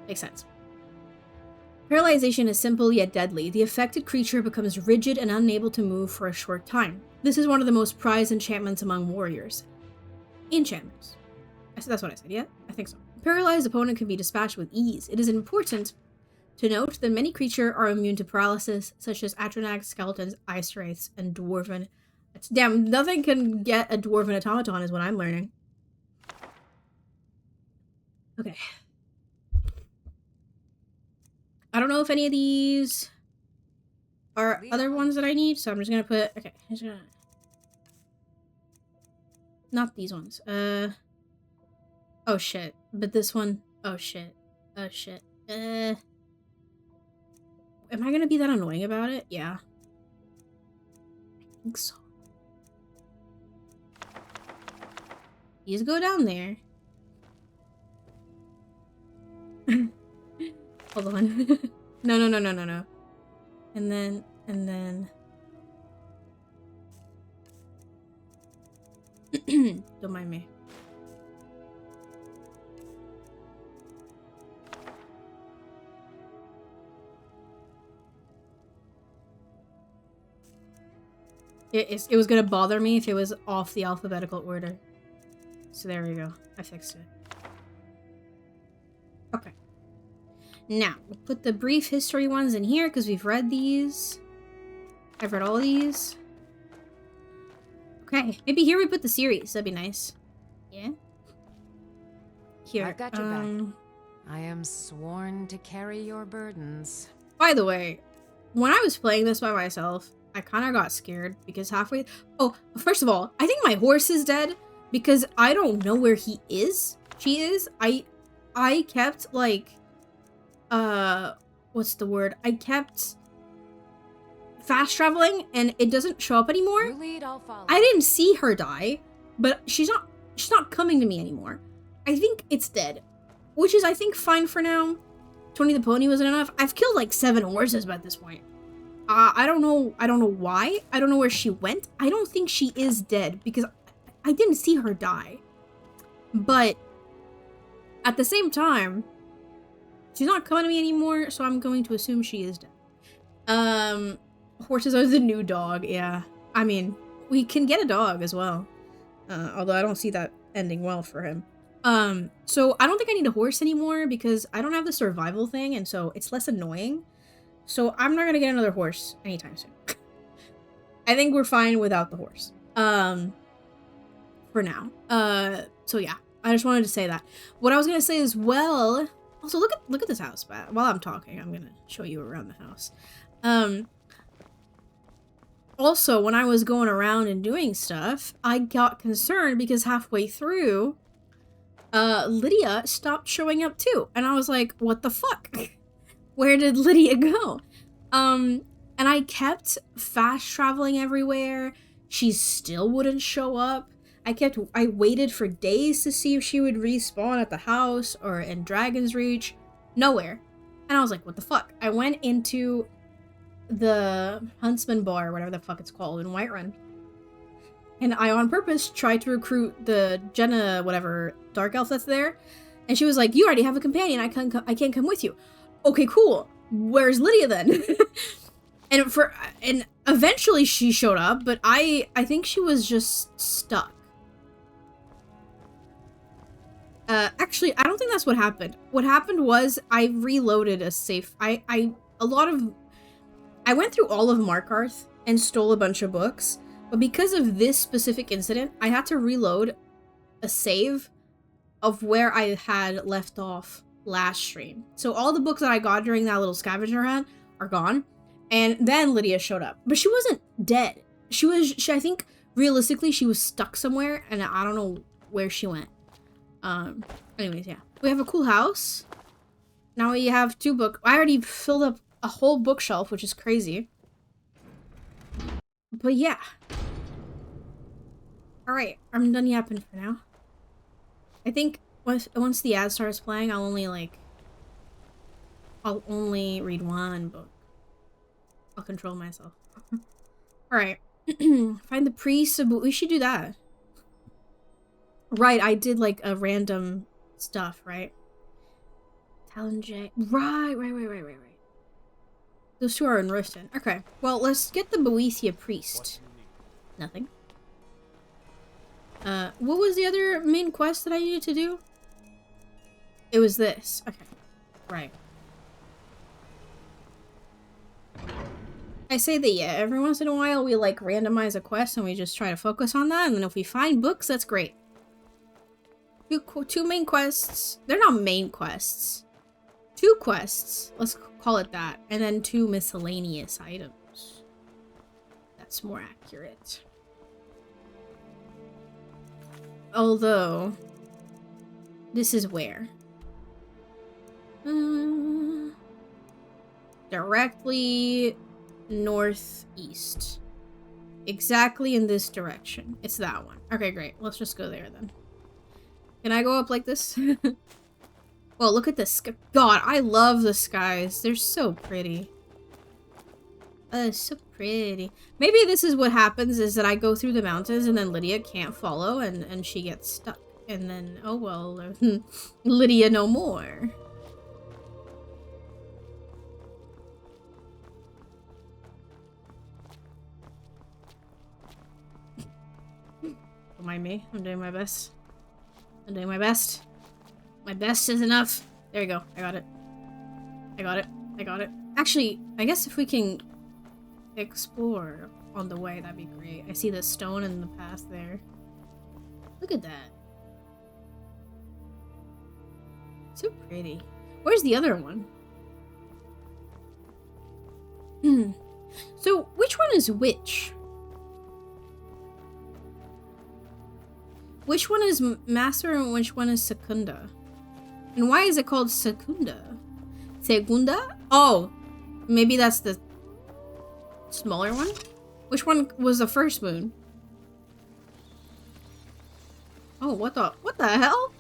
Makes sense. Paralyzation is simple yet deadly. The affected creature becomes rigid and unable to move for a short time. This is one of the most prized enchantments among warriors. Enchantments. That's what I said, yeah? I think so. Paralyzed opponent can be dispatched with ease. It is important to note that many creatures are immune to paralysis, such as Atronax, skeletons, ice wraiths, and dwarven. Damn, nothing can get a dwarven automaton is what I'm learning. Okay. I don't know if any of these are other ones that I need, so I'm just gonna put... Okay, not these ones. Oh shit. But this one... Oh shit. Oh shit. Am I gonna be that annoying about it? Yeah. I think so. These go down there. Hold on. No. And then... Don't mind me. It was gonna bother me if it was off the alphabetical order. So there we go. I fixed it. Okay. Now, we'll put the brief history ones in here because we've read these. I've read all these. Okay. Maybe here we put the series. That'd be nice. Yeah? Here. I've got your back. I am sworn to carry your burdens. By the way, when I was playing this by myself, I kind of got scared because halfway... Oh, first of all, I think my horse is dead because I don't know where he is. She is. I kept, like... What's the word? I kept fast traveling and it doesn't show up anymore. You lead, I'll follow. I didn't see her die, but she's not coming to me anymore. I think it's dead, which is, I think, fine for now. Tony the Pony wasn't enough. I've killed like 7 horses by this point. I don't know why. I don't know where she went. I don't think she is dead because I didn't see her die. But at the same time, she's not coming to me anymore, so I'm going to assume she is dead. Horses are the new dog, yeah. I mean, we can get a dog as well. Although I don't see that ending well for him. So I don't think I need a horse anymore because I don't have the survival thing, and so it's less annoying. So I'm not gonna get another horse anytime soon. I think we're fine without the horse. For now. So yeah, I just wanted to say that. What I was gonna say as well. Also, look at this house. While I'm talking, I'm gonna show you around the house. Also, when I was going around and doing stuff, I got concerned because halfway through, Lydia stopped showing up too, and I was like, "What the fuck? Where did Lydia go?" And I kept fast traveling everywhere. She still wouldn't show up. I waited for days to see if she would respawn at the house or in Dragon's Reach. Nowhere. And I was like, what the fuck? I went into the Huntsman Bar, whatever the fuck it's called, in Whiterun. And I, on purpose, tried to recruit the Jenna, whatever, dark elf that's there. And she was like, you already have a companion. I can't come with you. Okay, cool. Where's Lydia then? and eventually she showed up, but I think she was just stuck. Actually, I don't think that's what happened. What happened was I reloaded a safe. I went through all of Markarth and stole a bunch of books, but because of this specific incident, I had to reload a save of where I had left off last stream. So all the books that I got during that little scavenger hunt are gone. And then Lydia showed up, but she wasn't dead. I think realistically she was stuck somewhere, and I don't know where she went. Anyways, yeah. We have a cool house. Now we have 2 books. I already filled up a whole bookshelf, which is crazy. But yeah. Alright, I'm done yapping for now. I think once the ad starts playing, I'll only, like, I'll only read one book. I'll control myself. Alright. Find the priest. We should do that. Right, I did like a random stuff, right? Talon J. Right. Those two are in Riften. Okay, well, let's get the Boethia priest. Nothing. What was the other main quest that I needed to do? It was this. Okay. Right. I say that, yeah, every once in a while we, like, randomize a quest and we just try to focus on that, and then if we find books, that's great. Two main quests. They're not main quests. 2 quests. Let's call it that. And then 2 miscellaneous items. That's more accurate. Although, this is where? Directly northeast. Exactly in this direction. It's that one. Okay, great. Let's just go there then. Can I go up like this? Well, look at this. God, I love the skies. They're so pretty. So pretty. Maybe this is what happens, is that I go through the mountains and then Lydia can't follow and she gets stuck. And then, oh well, Lydia no more. Don't mind me. I'm doing my best. I'm doing my best. My best is enough. There you go. I got it. I got it. I got it. Actually, I guess if we can explore on the way, that'd be great. I see the stone in the path there. Look at that. So pretty. Where's the other one? So, which one is which? Which one is Master and which one is Secunda? And why is it called Secunda? Segunda? Oh, maybe that's the smaller one? Which one was the first moon? Oh, what the hell?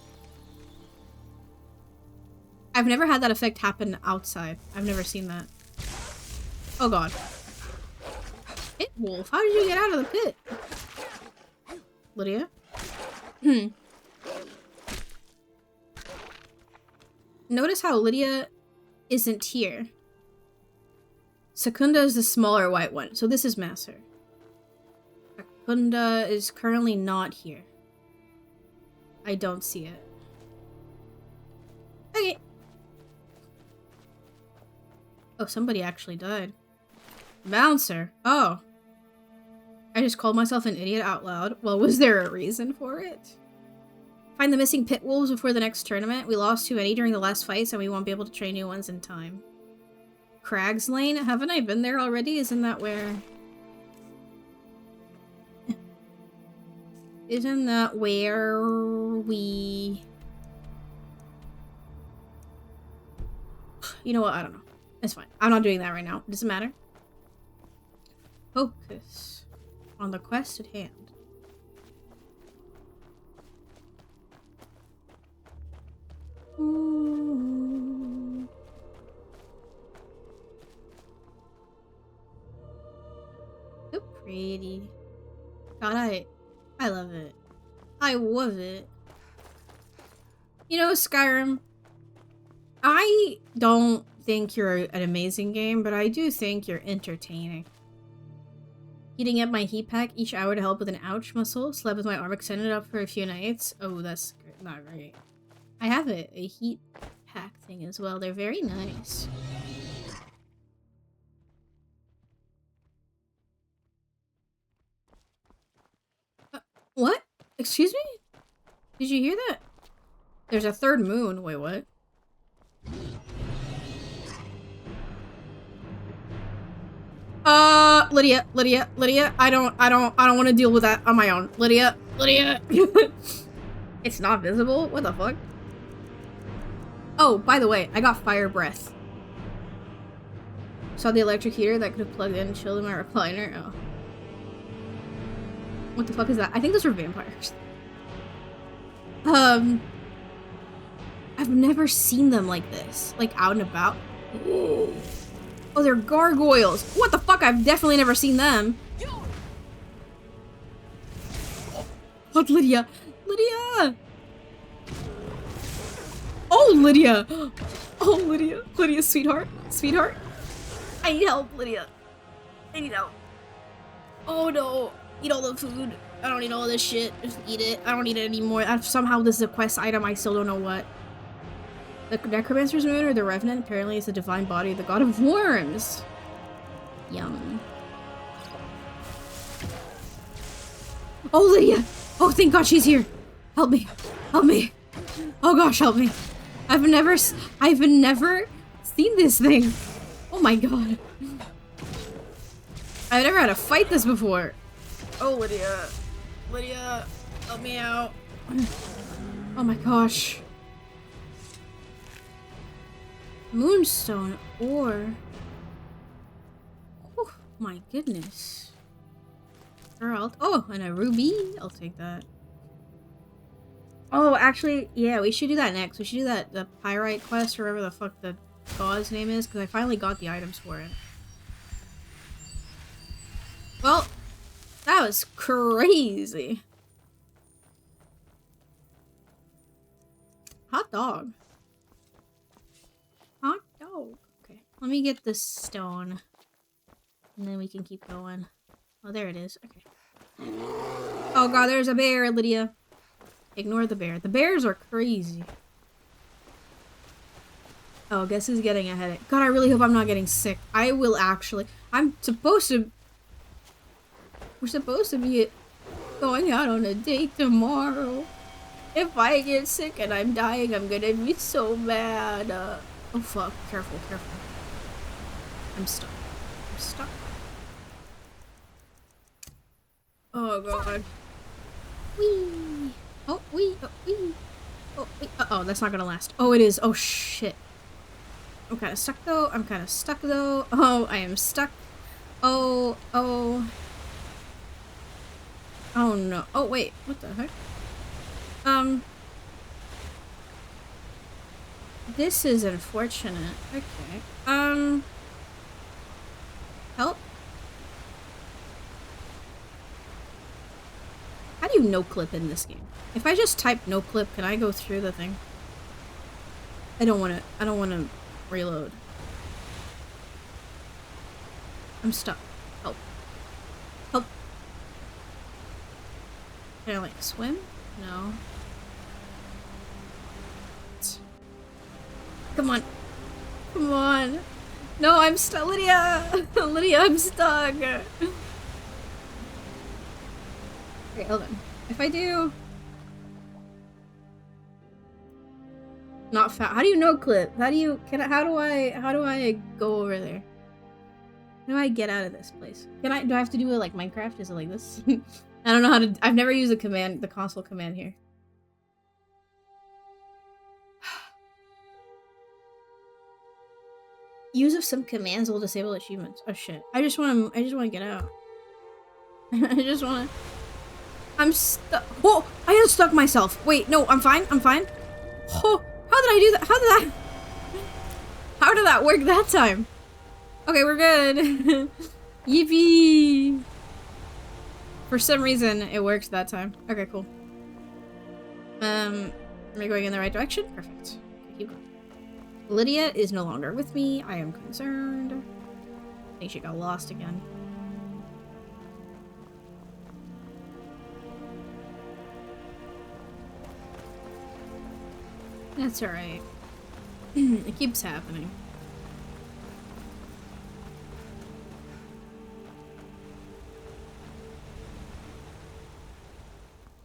I've never had that effect happen outside. I've never seen that. Oh god. Pit wolf, how did you get out of the pit? Lydia? Notice how Lydia isn't here. Secunda is the smaller white one, so this is Master. Secunda is currently not here. I don't see it. Okay. Oh, somebody actually died. Bouncer. Oh. I just called myself an idiot out loud. Well, was there a reason for it? Find the missing pit wolves before the next tournament. We lost too many during the last fights, and we won't be able to train new ones in time. Crags Lane? Haven't I been there already? Isn't that where... Isn't that where we... You know what? I don't know. It's fine. I'm not doing that right now. It doesn't matter. Focus on the quest at hand. Ooh. So pretty. God, I love it. I love it. You know, Skyrim, I don't think you're an amazing game, but I do think you're entertaining. Heating up my heat pack each hour to help with an ouch muscle. Slept with my arm extended up for a few nights. Oh, that's not great. I have a heat pack thing as well. They're very nice. What? Excuse me? Did you hear that? There's a third moon. Wait, what? Lydia, I don't want to deal with that on my own. Lydia. It's not visible? What the fuck? Oh, by the way, I got fire breath. Saw the electric heater that could have plugged in and chilled in my recliner. Oh. What the fuck is that? I think those are vampires. I've never seen them like this. Like, out and about. Oh, they're gargoyles. What the fuck? I've definitely never seen them. Oh, Lydia. Lydia! Oh, Lydia! Oh, Lydia. Lydia, sweetheart. Sweetheart. I need help, Lydia. I need help. Oh, no. Eat all the food. I don't need all this shit. Just eat it. I don't need it anymore. Somehow this is a quest item. I still don't know what. The Necromancer's Moon or the Revenant apparently is the divine body of the god of worms. Yum. Oh, Lydia! Oh, thank God she's here. Help me. Help me. Oh gosh, help me. I've never seen this thing. Oh my God. I've never had to fight this before. Oh, Lydia. Lydia, help me out. Oh my gosh. Moonstone ore. Oh my goodness. Girl, oh, and a ruby. I'll take that. Oh, actually, yeah, we should do that next. We should do the pyrite quest, or whatever the fuck the god's name is, because I finally got the items for it. Well, that was crazy. Hot dog. Hot dog. Okay, let me get this stone, and then we can keep going. Oh, there it is. Okay. Oh God, there's a bear, Lydia. Ignore the bear. The bears are crazy. Oh, guess who's getting a headache? God, I really hope I'm not getting sick. I will actually. We're supposed to be going out on a date tomorrow. If I get sick and I'm dying, I'm gonna be so mad. Oh fuck. Careful, careful. I'm stuck. I'm stuck. Oh God. Whee! Oh, wee! Oh, wee! Oh, wait. Uh-oh, that's not gonna last. Oh, it is. Oh, shit. I'm kind of stuck, though. I'm kind of stuck, though. Oh, I am stuck. Oh, oh. Oh, no. Oh, wait. What the heck? This is unfortunate. Okay. Help? How do you no-clip in this game? If I just type no-clip, can I go through the thing? I don't wanna reload. I'm stuck. Help. Help. Can I, like, swim? No. Come on. Come on. No, I'm stuck. Lydia! Lydia, I'm stuck! Okay, hold on. If I do... Not fast. How do you no-clip? How do I go over there? How do I get out of this place? Do I have to do it like Minecraft? Is it like this? I don't know how to... I've never used the console command here. Use of some commands will disable achievements. Oh shit. I just wanna get out. I'm stuck. Oh! I unstuck myself. Wait, no, I'm fine. I'm fine. Oh! How did I do that? How did that work that time? Okay, we're good. Yippee! For some reason, it worked that time. Okay, cool. Am I going in the right direction? Perfect. Okay, keep going. Lydia is no longer with me. I am concerned. I think she got lost again. That's alright. It keeps happening.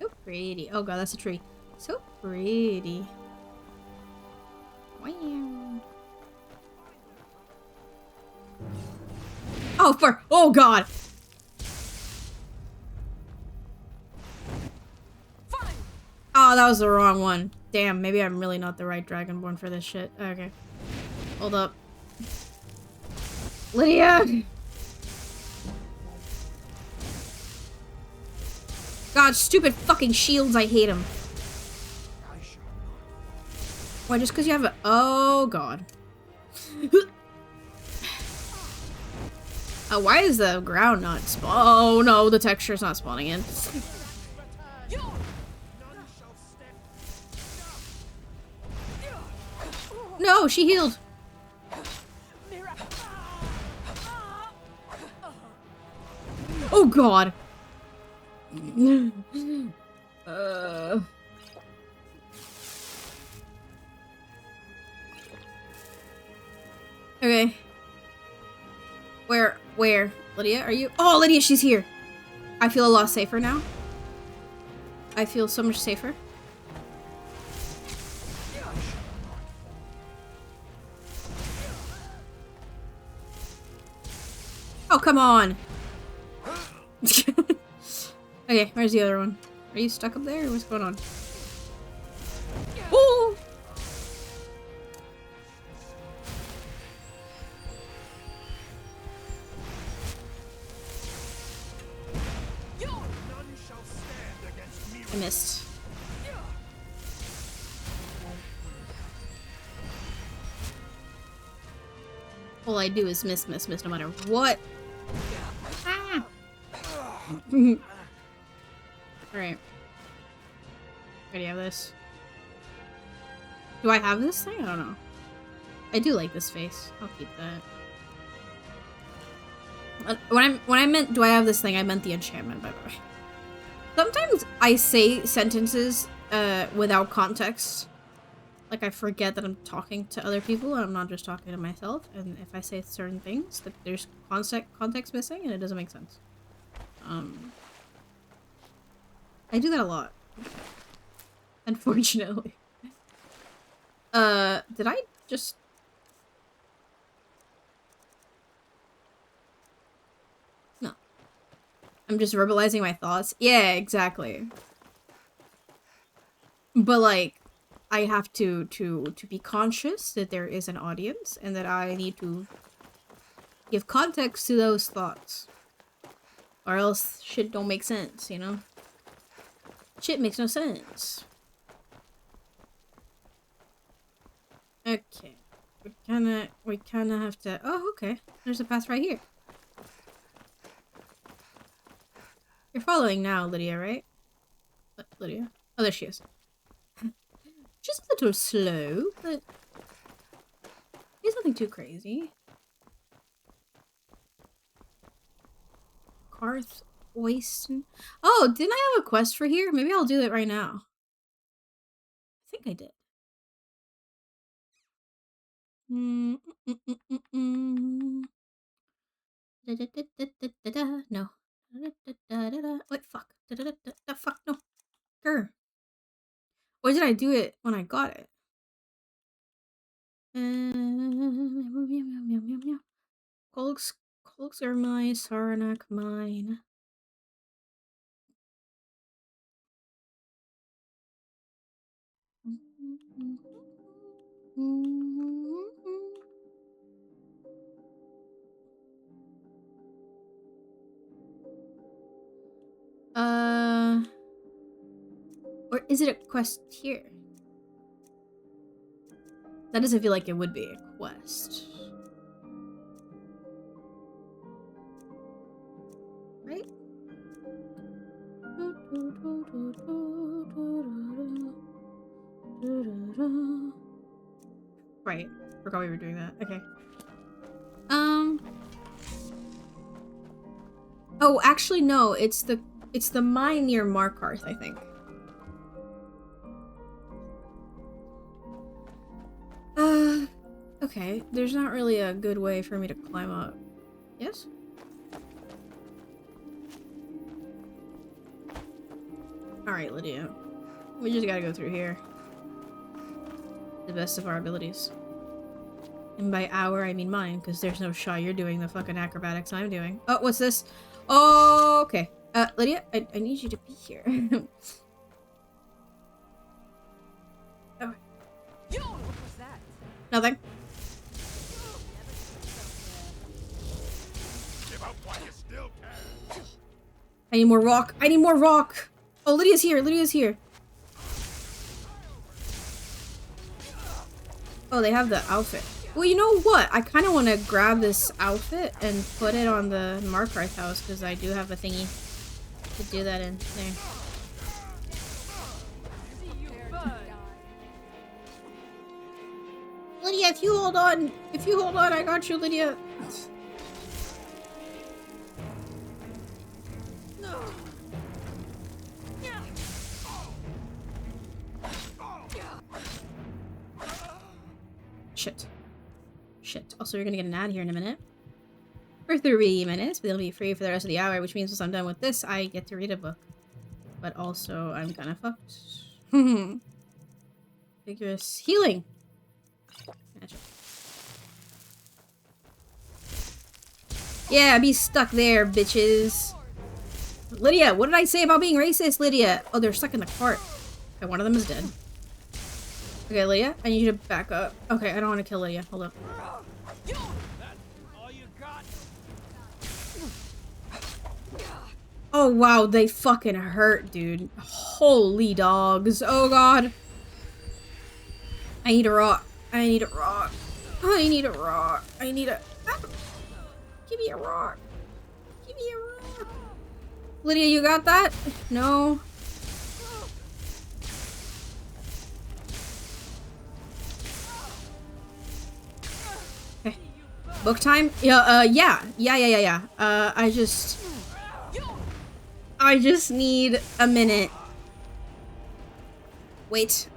So pretty. Oh God, that's a tree. So pretty. Wow. Oh God. Oh, that was the wrong one. Damn, maybe I'm really not the right Dragonborn for this shit. Okay. Hold up. Lydia! God, stupid fucking shields, I hate them. Why, just because you have a... Oh, God. Why is the ground not spawn? Oh no, the texture's not spawning in. No, she healed. Oh god. Okay. Where? Lydia, are you? Oh, Lydia, she's here. I feel a lot safer now. I feel so much safer. Oh, come on. Okay, where's the other one? Are you stuck up there or what's going on? Oh! I missed. All I do is miss no matter what. Ah! Alright. Already have this. Do I have this thing? I don't know. I do like this face. I'll keep that. When I meant do I have this thing, I meant the enchantment, by the way. Sometimes I say sentences without context. Like I forget that I'm talking to other people and I'm not just talking to myself. And if I say certain things, that there's context missing and it doesn't make sense. I do that a lot. Unfortunately. Did I just... No. I'm just verbalizing my thoughts. Yeah, exactly. But like, I have to be conscious that there is an audience and that I need to give context to those thoughts. Or else shit don't make sense, you know? Shit makes no sense. Okay. We kinda have to... Oh, okay. There's a path right here. You're following now, Lydia, right? Lydia? Oh, there she is. She's a little slow, but... It's nothing too crazy. Karth Oyston. Oh, didn't I have a quest for here? Maybe I'll do it right now. I think I did. No. Wait, fuck. Fuck, no. Grr. Or did I do it when I got it? Colks are mine, Saranac mine. Or is it a quest here? That doesn't feel like it would be a quest. Right? Right. Forgot we were doing that. Okay. Oh, actually no, it's the mine near Markarth, I think. Okay. There's not really a good way for me to climb up. Yes? Alright, Lydia. We just gotta go through here. The best of our abilities. And by our, I mean mine, because there's no shot you're doing the fucking acrobatics I'm doing. Oh, what's this? Oh, okay. Lydia, I need you to be here. Oh. What was that? Nothing. I need more rock. I need more rock. Oh, Lydia's here. Lydia's here. Oh, they have the outfit. Well, you know what? I kind of want to grab this outfit and put it on the Markarth house because I do have a thingy to do that in there. Lydia, if you hold on, I got you, Lydia. Shit. Shit. Also, you're gonna get an ad here in a minute. For 3 minutes, but it'll be free for the rest of the hour, which means once I'm done with this, I get to read a book. But also, I'm kinda fucked. Vigorous healing. Magic. Yeah, be stuck there, bitches. Lydia, what did I say about being racist, Lydia? Oh, they're stuck in the cart. Okay, one of them is dead. Okay, Lydia, I need you to back up. Okay, I don't want to kill Lydia. Hold up. Oh, wow, they fucking hurt, dude. Holy dogs. Oh, God. I need a rock. I need a rock. I need a rock. I need a... Ah! Give me a rock. Give me a rock. Lydia, you got that? No. Okay. Book time? Yeah, yeah. I just need a minute. Wait,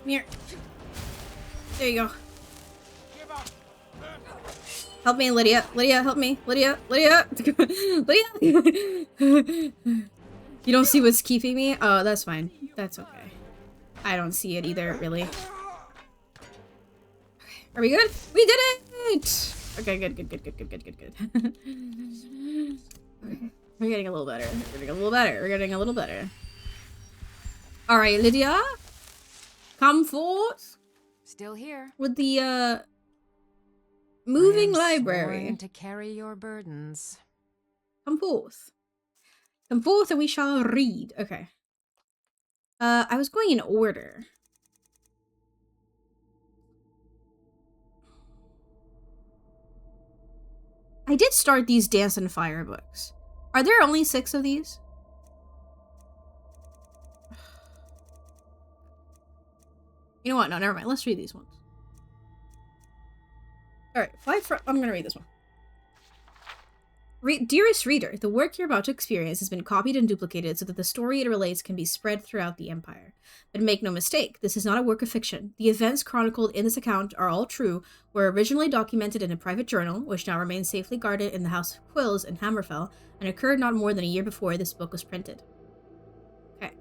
Come here. There you go. Help me, Lydia. Lydia, help me. Lydia. Lydia. Lydia. You don't see what's keeping me? Oh, that's fine. That's okay. I don't see it either, really. Are we good? We did it! Okay, good. Okay. We're getting a little better. We're getting a little better. Alright, Lydia. Come forth. Still here. With the, moving library. Sworn to carry your burdens. Come forth. Come forth and we shall read. Okay. I was going in order. I did start these Dance and Fire books. Are there only 6 of these? You know what? No, never mind. Let's read these ones. Alright, I'm gonna read this one. Dearest reader, the work you're about to experience has been copied and duplicated so that the story it relates can be spread throughout the Empire. But make no mistake, this is not a work of fiction. The events chronicled in this account are all true, were originally documented in a private journal, which now remains safely guarded in the House of Quills in Hammerfell, and occurred not more than a year before this book was printed. Okay.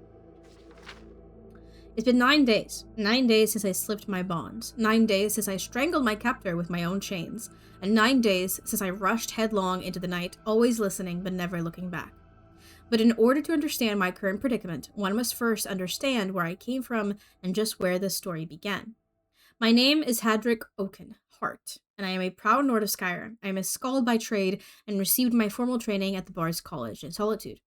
It's been 9 days. 9 days since I slipped my bonds. 9 days since I strangled my captor with my own chains. And 9 days since I rushed headlong into the night, always listening but never looking back. But in order to understand my current predicament, one must first understand where I came from and just where this story began. My name is Hadric Oaken, Hart, and I am a proud Lord of Skyrim. I am a skald by trade and received my formal training at the Bard's College in Solitude.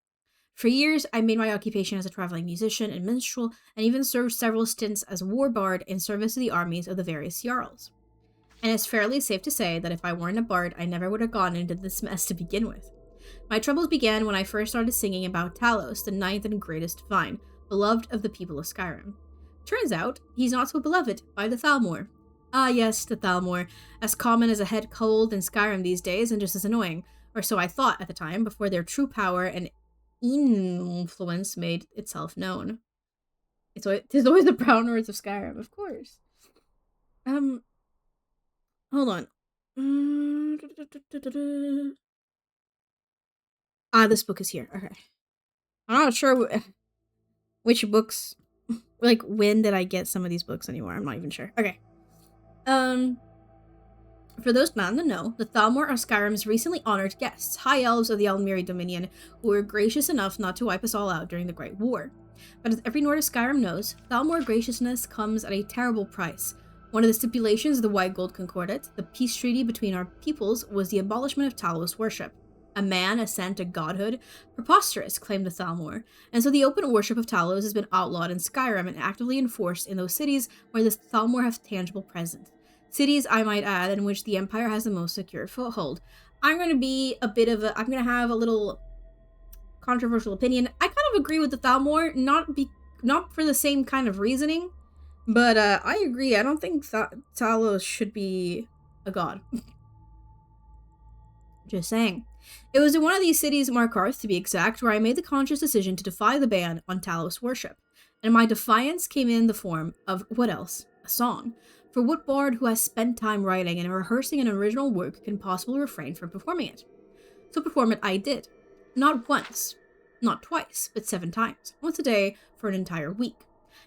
For years, I made my occupation as a traveling musician and minstrel, and even served several stints as war bard in service to the armies of the various Jarls. And it's fairly safe to say that if I weren't a bard, I never would have gone into this mess to begin with. My troubles began when I first started singing about Talos, the 9th and greatest vine, beloved of the people of Skyrim. Turns out, he's not so beloved by the Thalmor. Ah yes, the Thalmor, as common as a head cold in Skyrim these days and just as annoying, or so I thought at the time, before their true power and influence made itself known. It's always the brown words of Skyrim, of course. Hold on. Ah, this book is here. Okay. I'm not sure which books, like, when did I get some of these books anymore? I'm not even sure. Okay. For those not in the know, the Thalmor are Skyrim's recently honored guests, high elves of the Elmiri Dominion, who were gracious enough not to wipe us all out during the Great War. But as every Nord of Skyrim knows, Thalmor graciousness comes at a terrible price. One of the stipulations of the White Gold Concordat, the peace treaty between our peoples, was the abolishment of Talos worship. A man ascend to godhood? Preposterous, claimed the Thalmor. And so the open worship of Talos has been outlawed in Skyrim and actively enforced in those cities where the Thalmor have tangible presence. Cities, I might add, in which the Empire has the most secure foothold. I'm going to have a little controversial opinion. I kind of agree with the Thalmor, not for the same kind of reasoning, but I agree. I don't think Talos should be a god. Just saying. It was in one of these cities, Markarth to be exact, where I made the conscious decision to defy the ban on Talos worship. And my defiance came in the form of, what else? A song. For what bard who has spent time writing and rehearsing an original work can possibly refrain from performing it? So perform it I did. Not once, not twice, but 7 times. Once a day for an entire week.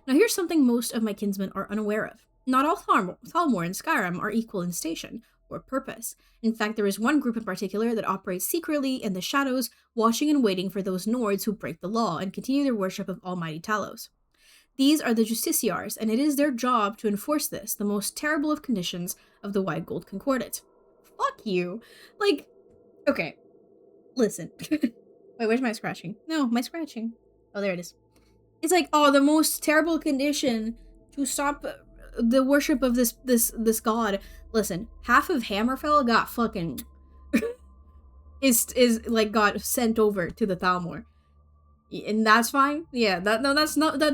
Now here's something most of my kinsmen are unaware of. Not all Thalmor and Skyrim are equal in station or purpose. In fact, there is one group in particular that operates secretly in the shadows, watching and waiting for those Nords who break the law and continue their worship of almighty Talos. These are the Justiciars, and it is their job to enforce this, the most terrible of conditions of the White Gold Concordat. Fuck you. Like, okay, listen. Wait, where's my scratching? No, my scratching. Oh, there it is. It's like, oh, the most terrible condition to stop the worship of this god. Listen, half of Hammerfell got fucking is like got sent over to the Thalmor, and that's fine. Yeah, that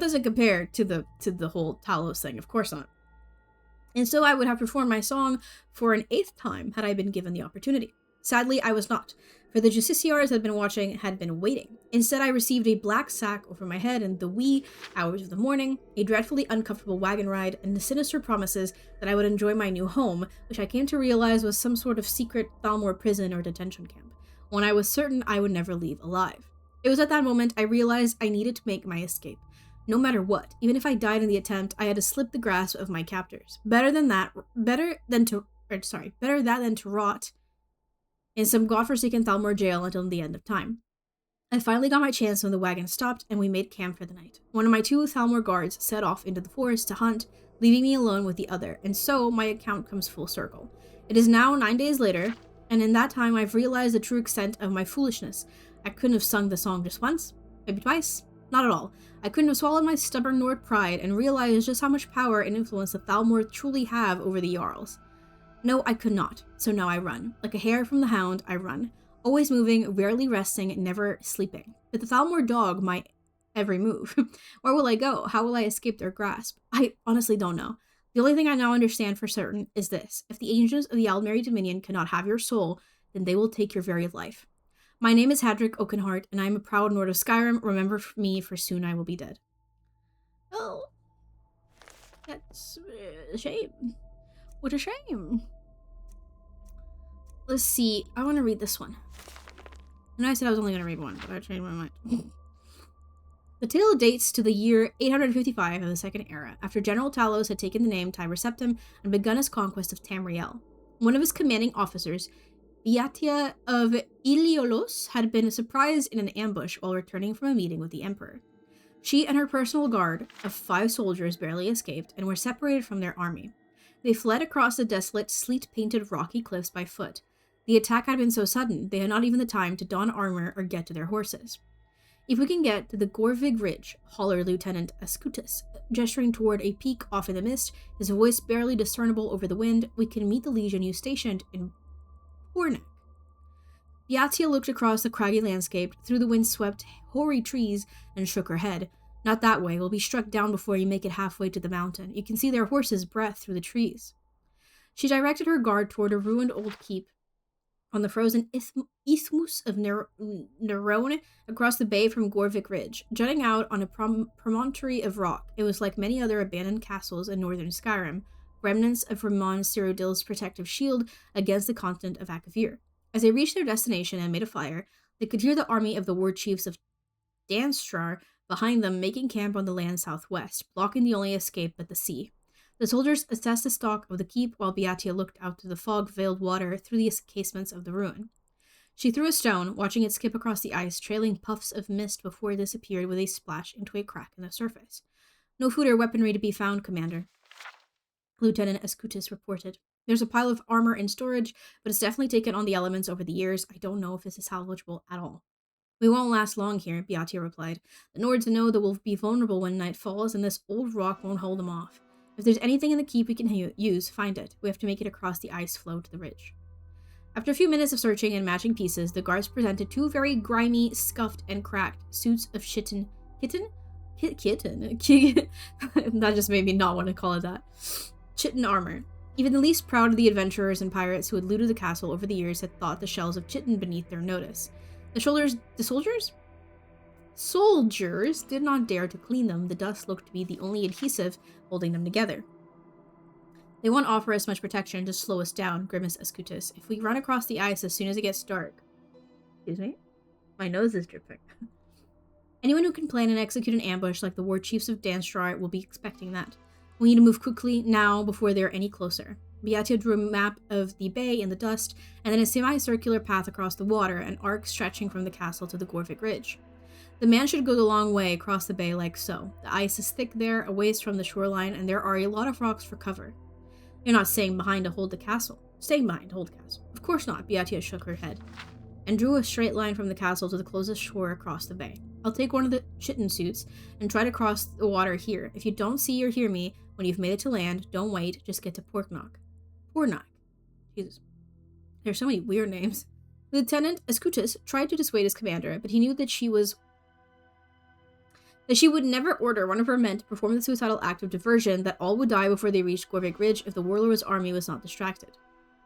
doesn't compare to the whole Talos thing. Of course not. And so I would have performed my song for an 8th time had I been given the opportunity. Sadly, I was not, for the Justiciars had been waiting. Instead, I received a black sack over my head in the wee hours of the morning, a dreadfully uncomfortable wagon ride, and the sinister promises that I would enjoy my new home, which I came to realize was some sort of secret Thalmor prison or detention camp, one I was certain I would never leave alive. It was at that moment I realized I needed to make my escape. No matter what, even if I died in the attempt, I had to slip the grasp of my captors. Better that than to rot in some godforsaken Thalmor jail until the end of time. I finally got my chance when the wagon stopped and we made camp for the night. One of my 2 Thalmor guards set off into the forest to hunt, leaving me alone with the other, and so my account comes full circle. It is now 9 days later, and in that time I've realized the true extent of my foolishness. I couldn't have sung the song just once, maybe twice, not at all. I couldn't have swallowed my stubborn Nord pride and realized just how much power and influence the Thalmor truly have over the Jarls. No, I could not, so now I run. Like a hare from the hound, I run. Always moving, rarely resting, never sleeping. But the Thalmor dog my every move. Where will I go? How will I escape their grasp? I honestly don't know. The only thing I now understand for certain is this. If the ancients of the Aldmeri Dominion cannot have your soul, then they will take your very life. My name is Hadric Oakenheart, and I am a proud Nord of Skyrim. Remember me, for soon I will be dead. Oh, that's a shame. What a shame. Let's see. I want to read this one. And I said I was only going to read one, but I changed my mind. The tale dates to the year 855 of the Second Era, after General Talos had taken the name Tiber Septim and begun his conquest of Tamriel. One of his commanding officers, Beatia of Iliolos, had been surprised in an ambush while returning from a meeting with the Emperor. She and her personal guard of 5 soldiers barely escaped and were separated from their army. They fled across the desolate, sleet-painted rocky cliffs by foot. The attack had been so sudden, they had not even the time to don armor or get to their horses. If we can get to the Gorvig Ridge, hollered Lieutenant Ascutus, gesturing toward a peak off in the mist, his voice barely discernible over the wind, we can meet the legion you stationed in Pornak. Beatia looked across the craggy landscape, through the wind-swept, hoary trees, and shook her head. Not that way, we'll be struck down before you make it halfway to the mountain. You can see their horses' breath through the trees. She directed her guard toward a ruined old keep on the frozen isthmus of Nerone across the bay from Gorvik Ridge, jutting out on a promontory of rock. It was like many other abandoned castles in northern Skyrim, remnants of Ramon Cyrodiil's protective shield against the continent of Akavir. As they reached their destination and made a fire, they could hear the army of the war chiefs of Danstrar behind them making camp on the land southwest, blocking the only escape but the sea. The soldiers assessed the stock of the keep while Beatia looked out to the fog-veiled water through the casements of the ruin. She threw a stone, watching it skip across the ice, trailing puffs of mist before it disappeared with a splash into a crack in the surface. No food or weaponry to be found, Commander, Lieutenant Ascutus reported. There's a pile of armor in storage, but it's definitely taken on the elements over the years. I don't know if this is salvageable at all. We won't last long here, Beatia replied. The Nords know that we'll be vulnerable when night falls, and this old rock won't hold them off. If there's anything in the keep we can use, find it. We have to make it across the ice floe to the ridge. After a few minutes of searching and matching pieces, the guards presented two very grimy, scuffed, and cracked suits of kitten? That just made me not want to call it that. Chitin armor. Even the least proud of the adventurers and pirates who had looted the castle over the years had thought the shells of chitin beneath their notice. The soldiers did not dare to clean them. The dust looked to be the only adhesive holding them together. They won't offer us much protection to slow us down, grimaced Escutus. If we run across the ice as soon as it gets dark. Excuse me? My nose is dripping. Anyone who can plan and execute an ambush like the war chiefs of Danstrart will be expecting that. We need to move quickly now before they're any closer. Beatia drew a map of the bay in the dust, and then a semicircular path across the water, an arc stretching from the castle to the Gorvik Ridge. The man should go the long way across the bay like so. The ice is thick there, a ways from the shoreline, and there are a lot of rocks for cover. You're not staying behind to hold the castle. Staying behind to hold the castle. Of course not, Beatia shook her head, and drew a straight line from the castle to the closest shore across the bay. I'll take one of the chitin suits and try to cross the water here. If you don't see or hear me when you've made it to land, don't wait, just get to Porknock. Porknock. Jesus. There's so many weird names. Lieutenant Escutus tried to dissuade his commander, but he knew that she would never order one of her men to perform the suicidal act of diversion, that all would die before they reached Gorvik Ridge if the warlord's army was not distracted.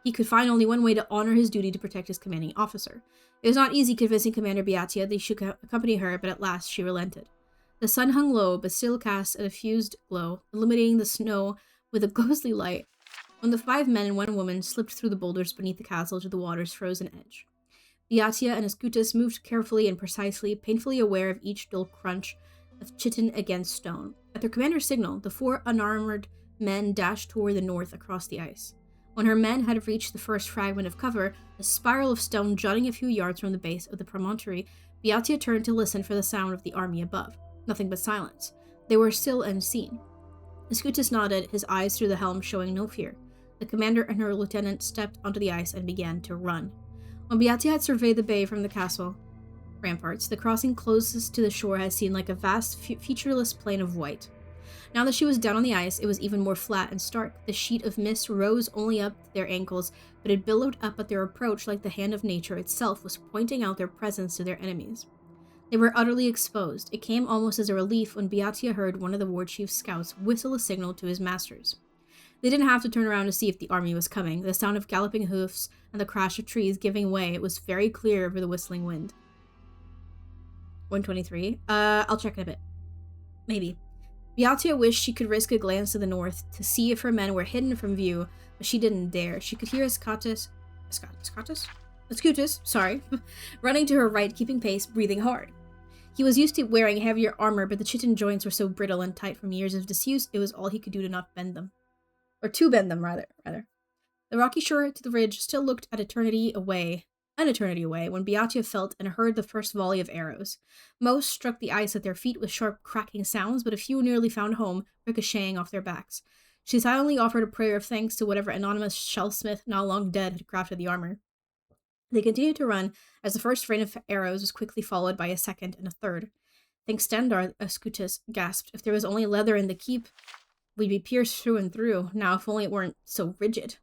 He could find only one way to honor his duty to protect his commanding officer. It was not easy convincing Commander Beatia that he should accompany her, but at last she relented. The sun hung low, but still cast a diffused glow, illuminating the snow with a ghostly light, when the 5 men and 1 woman slipped through the boulders beneath the castle to the water's frozen edge. Beatia and Escutus moved carefully and precisely, painfully aware of each dull crunch of chitin against stone. At their commander's signal, the 4 unarmored men dashed toward the north across the ice. When her men had reached the first fragment of cover, a spiral of stone jutting a few yards from the base of the promontory, Beatia turned to listen for the sound of the army above. Nothing but silence. They were still unseen. Escutus nodded, his eyes through the helm showing no fear. The commander and her lieutenant stepped onto the ice and began to run. When Beatia had surveyed the bay from the castle ramparts, the crossing closest to the shore had seemed like a vast, featureless plain of white. Now that she was down on the ice, it was even more flat and stark. The sheet of mist rose only up to their ankles, but it billowed up at their approach like the hand of nature itself was pointing out their presence to their enemies. They were utterly exposed. It came almost as a relief when Beatia heard one of the war chief's scouts whistle a signal to his masters. They didn't have to turn around to see if the army was coming. The sound of galloping hoofs and the crash of trees giving way, it was very clear over the whistling wind. 123. I'll check in a bit. Maybe. Beatia wished she could risk a glance to the north to see if her men were hidden from view, but she didn't dare. She could hear Escutus, running to her right, keeping pace, breathing hard. He was used to wearing heavier armor, but the chitin joints were so brittle and tight from years of disuse, it was all he could do to not bend them. Or to bend them, rather. The rocky shore to the ridge still looked an eternity away, when Beatia felt and heard the first volley of arrows. Most struck the ice at their feet with sharp cracking sounds, but a few nearly found home, ricocheting off their backs. She silently offered a prayer of thanks to whatever anonymous shellsmith, now long dead, had crafted the armor. They continued to run, as the first rain of arrows was quickly followed by a second and a third. Thanks, Stendar, Escutus gasped. If there was only leather in the keep, we'd be pierced through and through. Now, if only it weren't so rigid.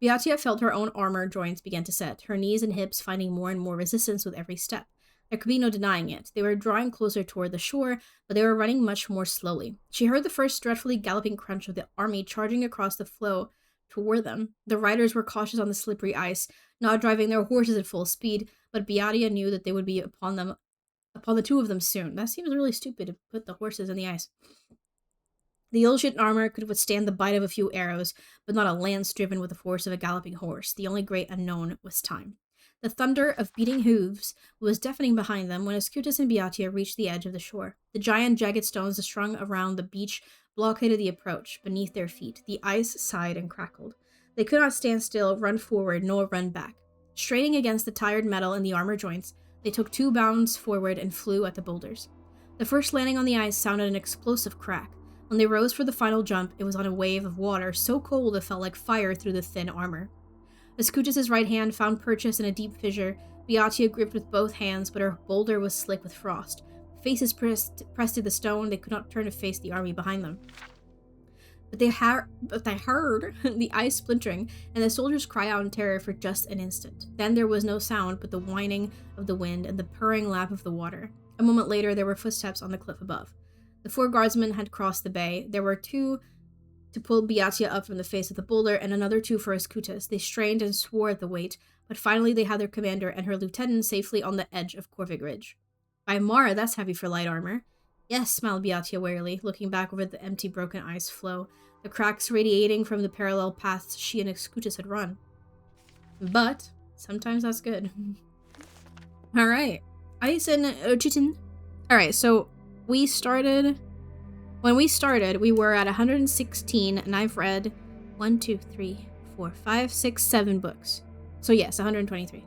Beatia felt her own armor joints begin to set, her knees and hips finding more and more resistance with every step. There could be no denying it. They were drawing closer toward the shore, but they were running much more slowly. She heard the first dreadfully galloping crunch of the army charging across the floe toward them. The riders were cautious on the slippery ice, not driving their horses at full speed, but Beatia knew that they would be upon the 2 of them soon. That seems really stupid to put the horses in the ice. The ill-shit armor could withstand the bite of a few arrows, but not a lance driven with the force of a galloping horse. The only great unknown was time. The thunder of beating hooves was deafening behind them when Escutus and Beatia reached the edge of the shore. The giant, jagged stones strung around the beach blockaded the approach beneath their feet. The ice sighed and crackled. They could not stand still, run forward, nor run back. Straining against the tired metal in the armor joints, they took 2 bounds forward and flew at the boulders. The first landing on the ice sounded an explosive crack. When they rose for the final jump, it was on a wave of water so cold it felt like fire through the thin armor. Escuchas' right hand found purchase in a deep fissure. Beatia gripped with both hands, but her boulder was slick with frost. Faces pressed to the stone, they could not turn to face the army behind them. But they heard the ice splintering, and the soldiers cry out in terror for just an instant. Then there was no sound but the whining of the wind and the purring lap of the water. A moment later, there were footsteps on the cliff above. The 4 guardsmen had crossed the bay. There were 2 to pull Beatia up from the face of the boulder, and another 2 for Escutas. They strained and swore at the weight, but finally they had their commander and her lieutenant safely on the edge of Corvig Ridge. By Mara, that's heavy for light armor. Yes, smiled Beatia wearily, looking back over the empty, broken ice floe, the cracks radiating from the parallel paths she and Escutas had run. But sometimes that's good. Alright. Ice and Ochitin. Alright, so we started... When we started, we were at 116, and I've read 1, 2, 3, 4, 5, 6, 7 books. So yes, 123.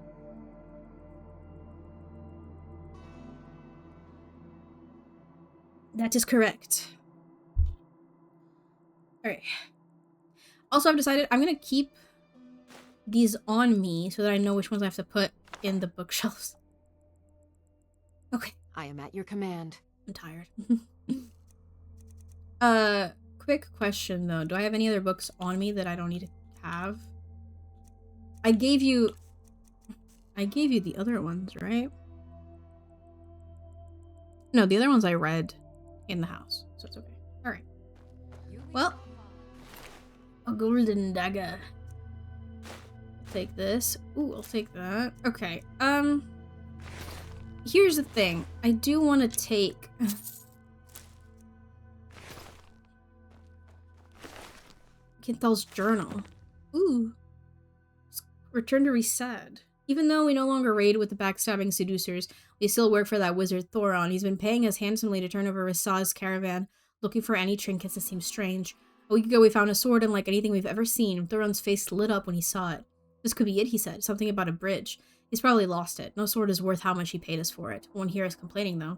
That is correct. Alright. Also, I've decided I'm going to keep these on me so that I know which ones I have to put in the bookshelves. Okay. I am at your command. I'm tired. Quick question though. Do I have any other books on me that I don't need to have? I gave you the other ones, right? No, the other ones I read in the house, so it's okay. Alright. Well, a golden dagger. Take this. Ooh, I'll take that. Okay, here's the thing. I do want to take... Kinthal's journal. Ooh. Return to Reset. Even though we no longer raid with the backstabbing seducers, we still work for that wizard Thoron. He's been paying us handsomely to turn over Rissa's caravan, looking for any trinkets that seem strange. A week ago we found a sword unlike anything we've ever seen. Thoron's face lit up when he saw it. This could be it, he said. Something about a bridge. He's probably lost it. No sword is worth how much he paid us for it. Won't hear us complaining, though.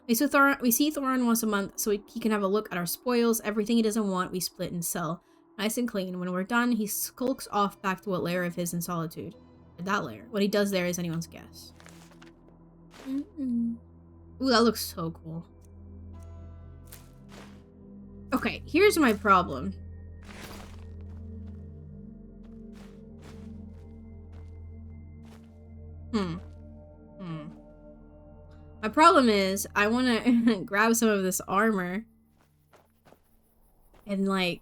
We see Thoron once a month, so he can have a look at our spoils. Everything he doesn't want, we split and sell. Nice and clean. When we're done, he skulks off back to what lair of his in solitude. That lair. What he does there is anyone's guess. Ooh, that looks so cool. Okay, here's my problem. My problem is, I want to grab some of this armor and, like,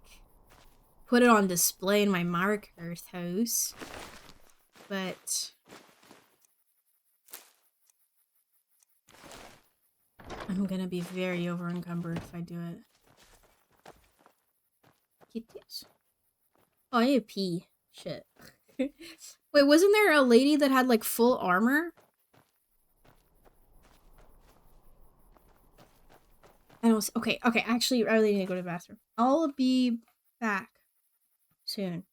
put it on display in my marker's house. But I'm gonna be very over-encumbered if I do it. Get this. Oh, I need to pee. Shit. Wait, wasn't there a lady that had, like, full armor? I don't... Okay, actually, I really need to go to the bathroom. I'll be back soon.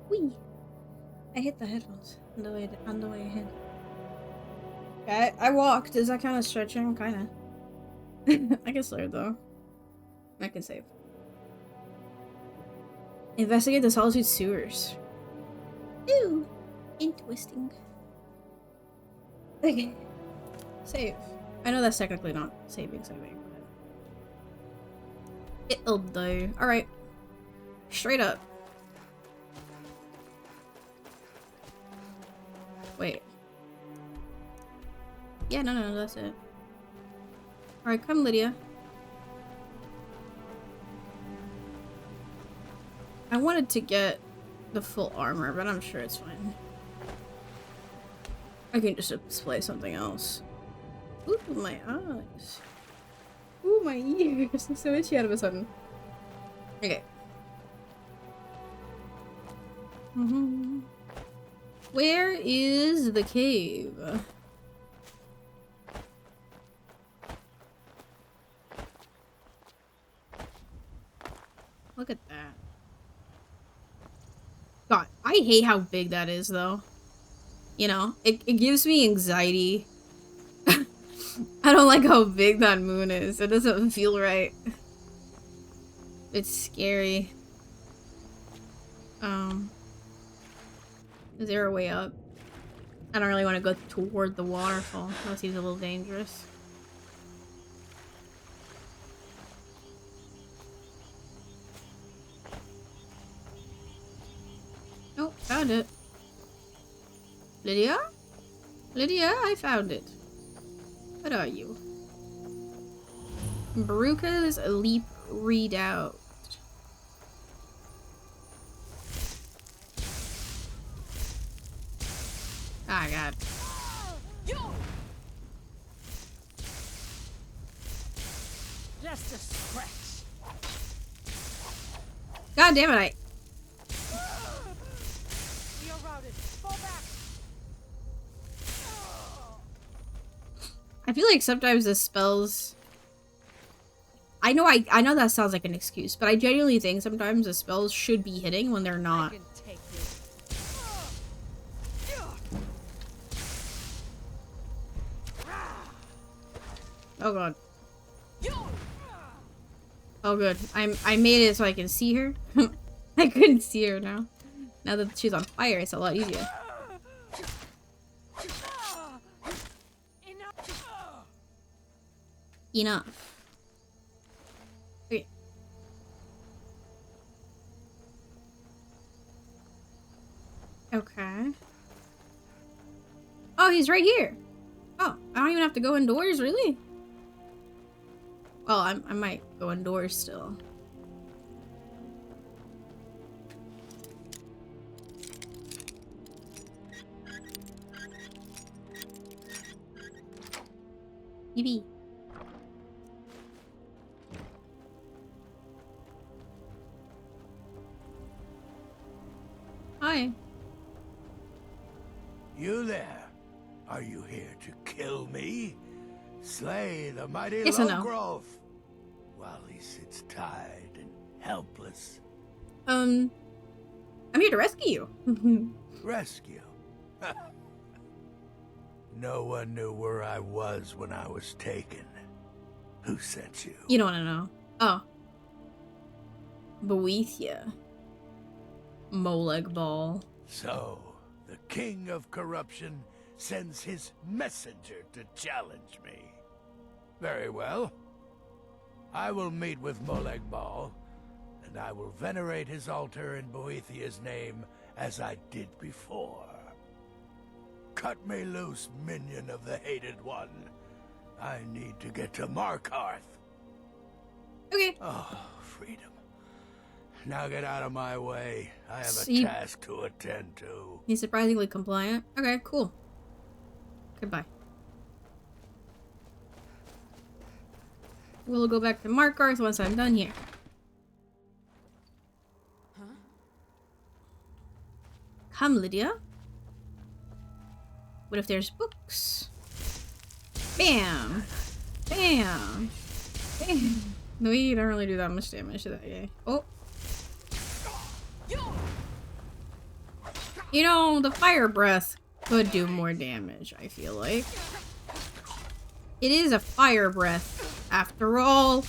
Whee! I hit the headphones on the way ahead. Okay, I walked. Is that kind of stretching? Kind of. I can slow though. I can save. Investigate the Solitude sewers. Ooh, interesting. Okay. Save. I know that's technically not saving, but it'll do. Alright. Straight up. Wait. Yeah, no, that's it. Alright, come, Lydia. I wanted to get the full armor, but I'm sure it's fine. I can just display something else. Ooh, my eyes. Ooh, my ears. I'm so itchy all of a sudden. Okay. Where is the cave? Look at that. God, I hate how big that is, though. You know, it gives me anxiety. I don't like how big that moon is. It doesn't feel right. It's scary. Is there a way up? I don't really want to go toward the waterfall. That seems a little dangerous. Oh, found it. Lydia? Lydia, I found it. What are you? Baruka's Leap Redoubt. Ah, God. Just a scratch. God damn it, We are routed. Fall back. I feel like sometimes the spells... I know that sounds like an excuse, but I genuinely think sometimes the spells should be hitting when they're not. I can take this. Oh god. Oh good. I made it so I can see her. I couldn't see her now. Now that she's on fire, it's a lot easier. Enough. Okay. Okay. Oh, he's right here. Oh, I don't even have to go indoors, really? Well, I might go indoors still. Yippee. Hi. You there? Are you here to kill me? Slay the mighty Yes or no? Logrove while he sits tied and helpless. I'm here to rescue you. Rescue? No one knew where I was when I was taken. Who sent you? You don't want to know. Oh. Boethia. Moleg Ball. So, the king of corruption sends his messenger to challenge me. Very well. I will meet with Moleg Ball, and I will venerate his altar in Boethia's name as I did before. Cut me loose, minion of the Hated One. I need to get to Markarth. Okay. Oh, freedom. Now get out of my way. I have a See- task to attend to. He's surprisingly compliant. Okay, cool. Goodbye. We'll go back to Markarth once I'm done here. Huh? Come, Lydia. What if there's books? Bam! Bam! Bam! No, we don't really do that much damage to that guy. Oh! You know, the fire breath could do more damage, I feel like. It is a fire breath, after all.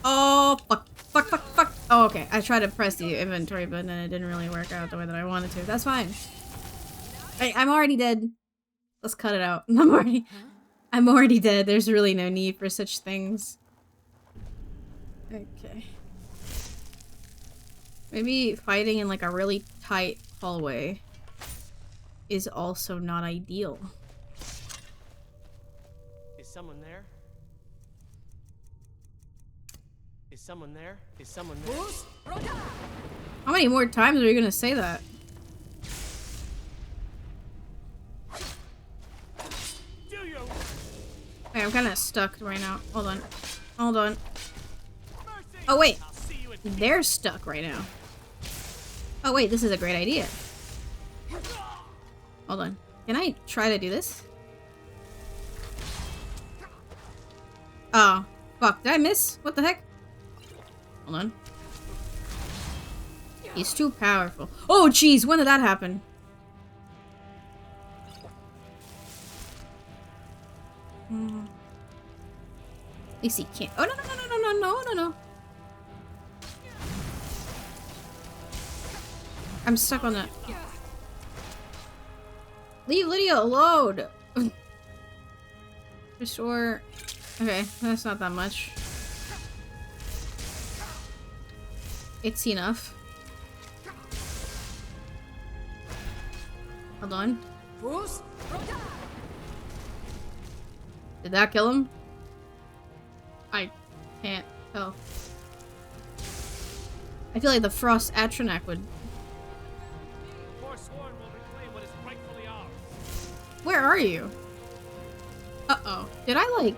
Oh, fuck. Fuck, fuck, fuck. Oh, okay. I tried to press the inventory button and it didn't really work out the way that I wanted to. That's fine. I'm already dead. Let's cut it out. I'm already dead. There's really no need for such things. Okay. Maybe fighting in like a really tight hallway is also not ideal. Is someone there? Is someone there? Is someone there? How many more times are you gonna say that? Okay, I'm kind of stuck right now. Hold on. Hold on. Oh, wait. They're stuck right now. Oh, wait. This is a great idea. Hold on. Can I try to do this? Oh. Fuck. Did I miss? What the heck? Hold on. He's too powerful. Oh, jeez. When did that happen? At least he can't. Oh, no, no, no, no, no, no, no, no. I'm stuck on that. Leave Lydia alone. Restore. Okay, that's not that much. It's enough. Hold on. Did that kill him? I can't tell. I feel like the Frost Atronak would. Forsworn will reclaim what is rightfully ours. Where are you? Uh-oh. Did I like...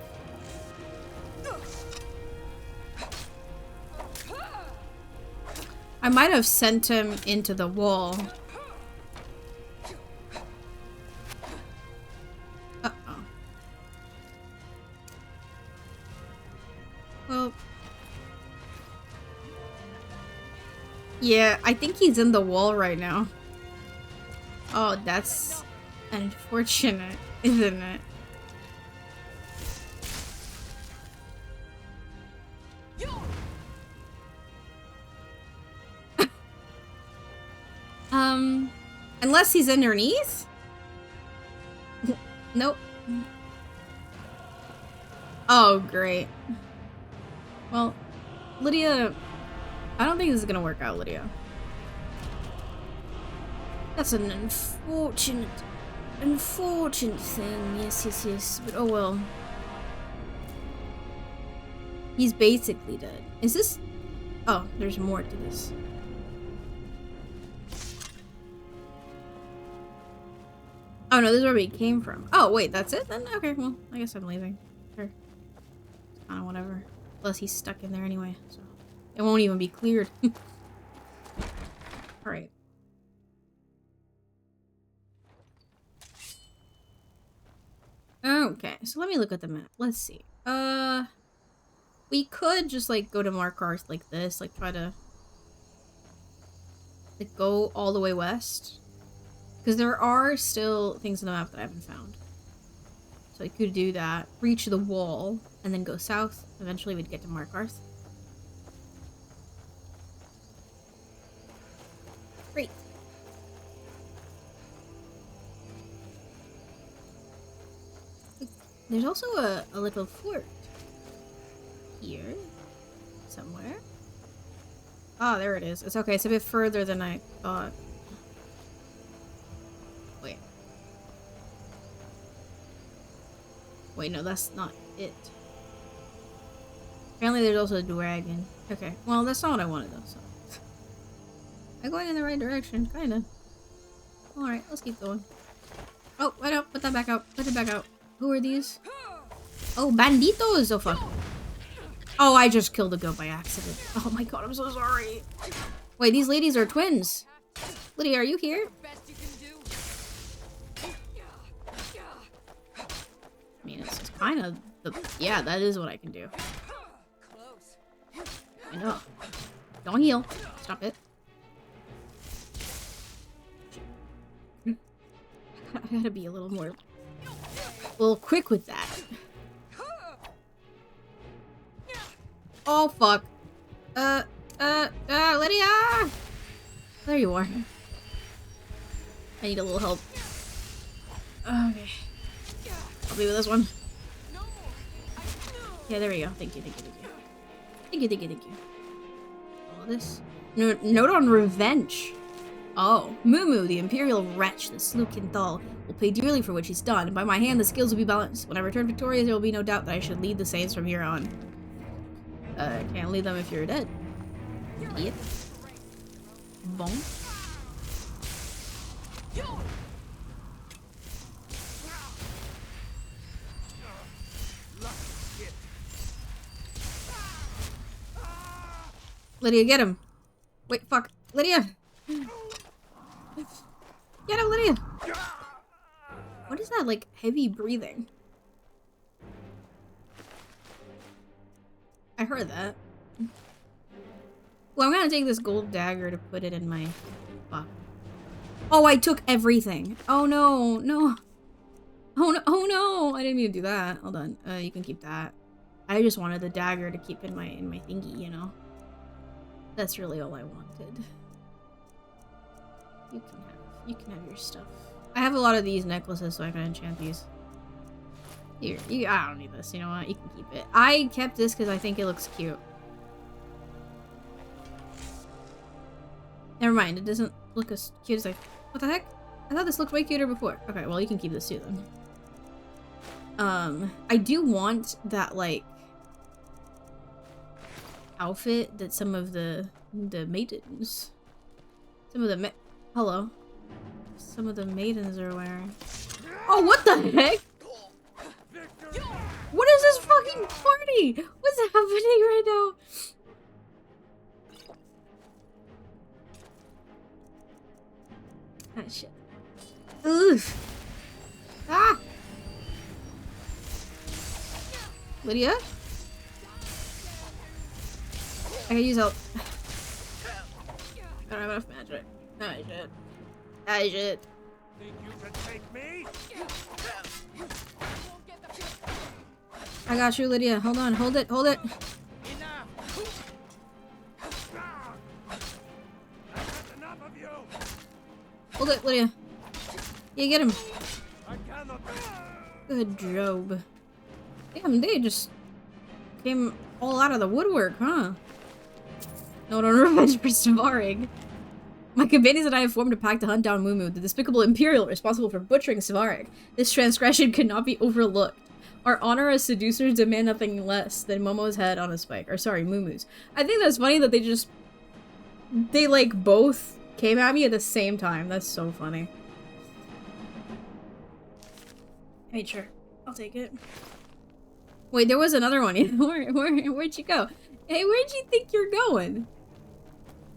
I might have sent him into the wall. Uh-oh. Well... Yeah, I think he's in the wall right now. Oh, that's unfortunate, isn't it? Unless he's underneath? Nope. Oh, great. Well, Lydia... I don't think this is gonna work out, Lydia. That's an unfortunate thing. Yes, yes, yes. But oh well. He's basically dead. Is this... Oh, there's more to this. Oh no, this is where we came from. Oh wait, that's it then? Okay, well, I guess I'm leaving. Sure. Kinda whatever. Plus he's stuck in there anyway, so... It won't even be cleared. Alright. Okay, so let me look at the map. Let's see. We could just, like, go to Markarth like this. Like, try to... like, go all the way west. Because there are still things on the map that I haven't found. So I could do that. Reach the wall. And then go south. Eventually we'd get to Markarth. Great. There's also a little fort here somewhere. Ah, there it is. It's okay. It's a bit further than I thought. Wait. Wait, no, that's not it. Apparently there's also a dragon. Okay. Well, that's not what I wanted though, so. I'm going in the right direction, kinda. Alright, let's keep going. Oh, wait up, put that back out. Put it back out. Who are these? Oh, banditos! Oh, fuck. Oh, I just killed a goat by accident. Oh my god, I'm so sorry. Wait, these ladies are twins. Lydia, are you here? I mean, it's kind of the... Yeah, that is what I can do. I know. Don't heal. Stop it. I gotta be a little quick with that. Oh, fuck. Lydia! There you are. I need a little help. Okay. I'll be with this one. Yeah, there we go. Thank you. All this. Note on revenge. Oh, Momo, the imperial wretch that slew Kinthal, will pay dearly for what she's done. By my hand, the skills will be balanced. When I return victorious, there will be no doubt that I should lead the Saints from here on. Can't lead them if you're dead. Idiot. Bon. Lydia, get him. Wait, fuck. Lydia! Get him, Lydia! What is that, like, heavy breathing? I heard that. Well, I'm gonna take this gold dagger to put it in my... Fuck. Oh, I took everything! Oh no, no! Oh no! I didn't mean to do that. Hold on. You can keep that. I just wanted the dagger to keep in my thingy, you know? That's really all I wanted. You can have your stuff. I have a lot of these necklaces, so I can enchant these. Here, I don't need this. You know what? You can keep it. I kept this because I think it looks cute. Never mind. It doesn't look as cute as What the heck? I thought this looked way cuter before. Okay, well, you can keep this too then. I do want that, like, outfit that some of the maidens, some of the maidens are wearing. Oh, what the heck? What is this fucking party? What's happening right now? Ah, shit. Ugh. Ah! Lydia? I can use help. I don't have enough magic. I should. Think you can take me? I got you, Lydia. Hold on. Hold it. Hold it. Hold it, Lydia. Yeah, get him. Good job. Damn, they just came all out of the woodwork, huh? No, revenge for Svarig. My companions and I have formed a pact to hunt down Momo, the despicable Imperial responsible for butchering Svarig. This transgression could not be overlooked. Our honor as seducers demand nothing less than Momo's head on a spike. Or sorry, Mumu's. I think that's funny that they like both came at me at the same time. That's so funny. Hey, sure. I'll take it. Wait, there was another one. Where'd you go? Hey, where'd you think you're going?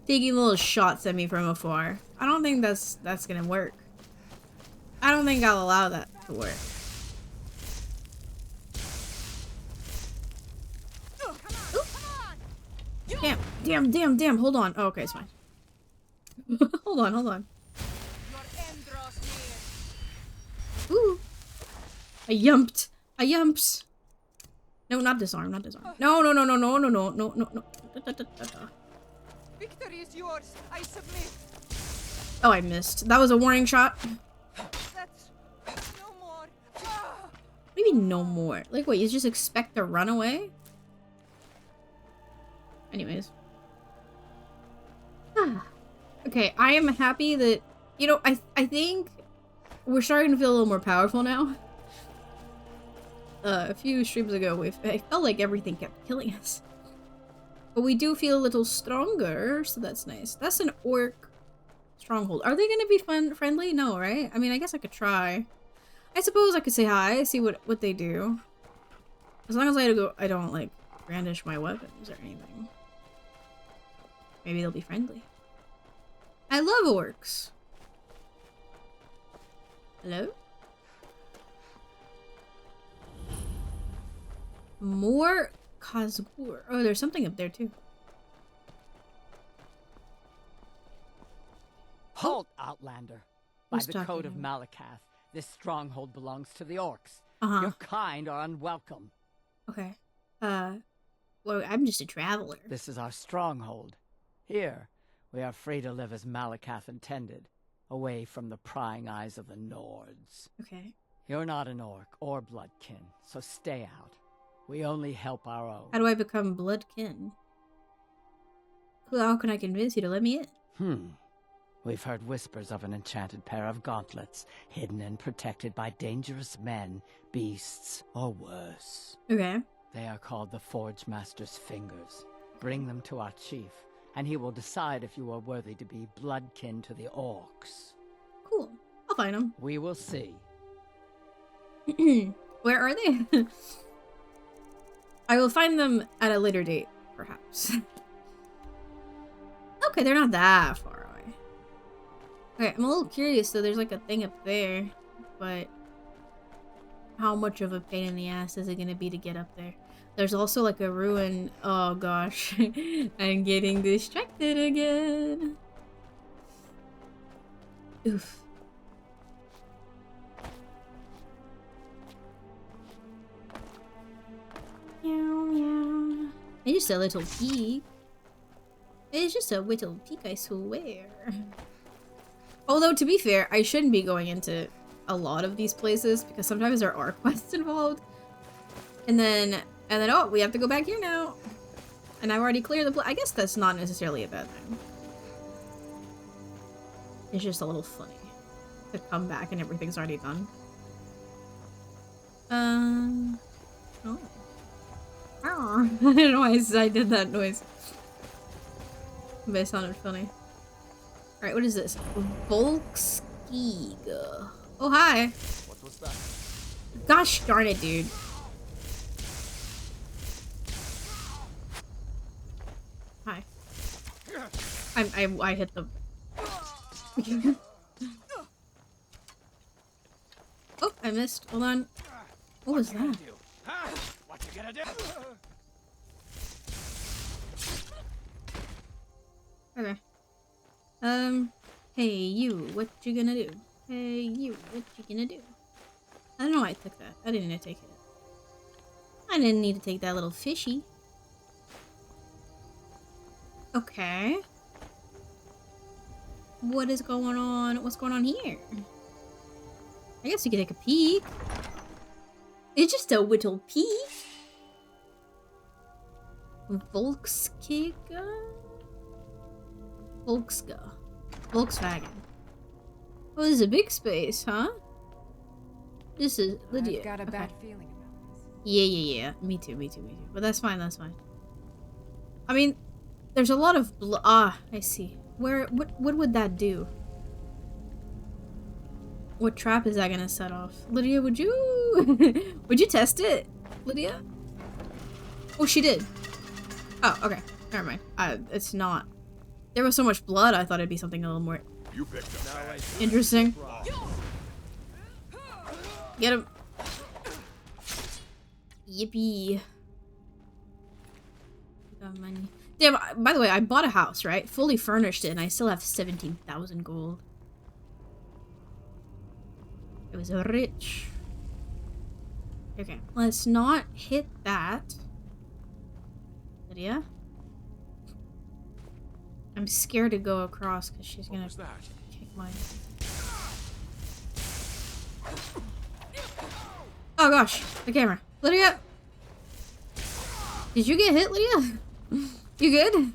Taking little shots at me from afar. I don't think that's gonna work. I don't think I'll allow that to work. Damn. Hold on. Oh, okay, it's fine. hold on. Ooh. I yumped. No, not disarm. No. Victory is yours. I submit. Oh, I missed. That was a warning shot. That's no more. What do you mean no more? Like, what, you just expect to run away? Anyways. Okay, I am happy that, you know, I think we're starting to feel a little more powerful now. A few streams ago, I felt like everything kept killing us. But we do feel a little stronger, so that's nice. That's an orc stronghold. Are they gonna be friendly? No, right? I mean, I guess I could try. I suppose I could say hi, see what they do. As long as I don't like brandish my weapons or anything. Maybe they'll be friendly. I love orcs. Hello? More Khazgur. Oh, there's something up there too. Halt, Outlander. By Who's the code talking of to me? Malakath, this stronghold belongs to the orcs. Uh-huh. Your kind are unwelcome. Okay. Well, I'm just a traveler. This is our stronghold. Here, we are free to live as Malakath intended, away from the prying eyes of the Nords. Okay. You're not an orc or bloodkin, so stay out. We only help our own. How do I become bloodkin? How can I convince you to let me in? We've heard whispers of an enchanted pair of gauntlets, hidden and protected by dangerous men, beasts, or worse. Okay. They are called the Forge Master's Fingers. Bring them to our chief, and he will decide if you are worthy to be bloodkin to the orcs. Cool. I'll find them. We will see. Where are they? I will find them at a later date, perhaps. Okay, they're not that far away. Okay, I'm a little curious though. There's like a thing up there, but how much of a pain in the ass is it gonna be to get up there? There's also like a ruin. Oh gosh, I'm getting distracted again. Oof. Meow, meow. It's just a little peek. It's just a little peek, I swear. Although, to be fair, I shouldn't be going into a lot of these places because sometimes there are quests involved. And then, oh, we have to go back here now. And I've already cleared the place. I guess that's not necessarily a bad thing. It's just a little funny to come back and everything's already done. Oh. I don't know why I did that noise. But it sounded funny. Alright, what is this? Volkskig. Oh, hi. What was that? Gosh darn it, dude. Hi. I hit them. Oh, I missed. Hold on. What was that? What you gonna do? Okay. Hey you, what you gonna do? Hey you, what you gonna do? I don't know why I took that. I didn't need to take it. I didn't need to take that little fishy. Okay. What is going on? What's going on here? I guess you could take a peek. It's just a little peek. Volkskig? Volkswagen. Oh, this is a big space, huh? This is Lydia. I've got a Okay. bad feeling about this. Yeah. Me too. But that's fine, I mean, there's a lot of I see. What would that do? What trap is that gonna set off? Lydia, would you... would you test it? Lydia? Oh, she did. Oh, okay. Never mind. It's not. There was so much blood, I thought it'd be something a little more You picked up. interesting. Get him. Yippee. Got money. Damn, by the way, I bought a house, right? Fully furnished it, and I still have 17,000 gold. It was rich. Okay, let's not hit that. Lydia? I'm scared to go across because she's gonna kick my... Oh gosh, the camera. Lydia! Did you get hit, Lydia? You good?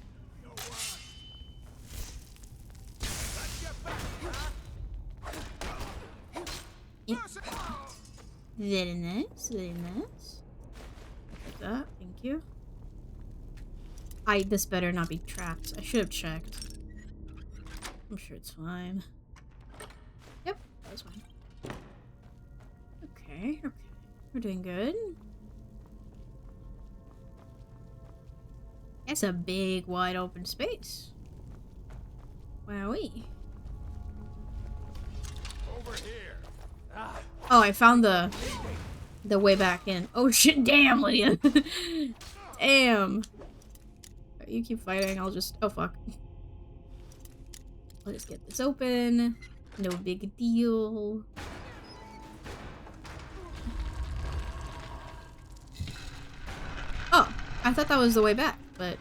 Yeah. Very nice, very nice. Like that, thank you. This better not be trapped. I should have checked. I'm sure it's fine. Yep, that was fine. Okay. We're doing good. It's a big, wide open space. Wowee. Over here. Oh, I found the way back in. Oh shit, damn, Lydia. Damn. You keep fighting, I'll just... Oh, fuck. I'll just get this open. No big deal. Oh, I thought that was the way back, but...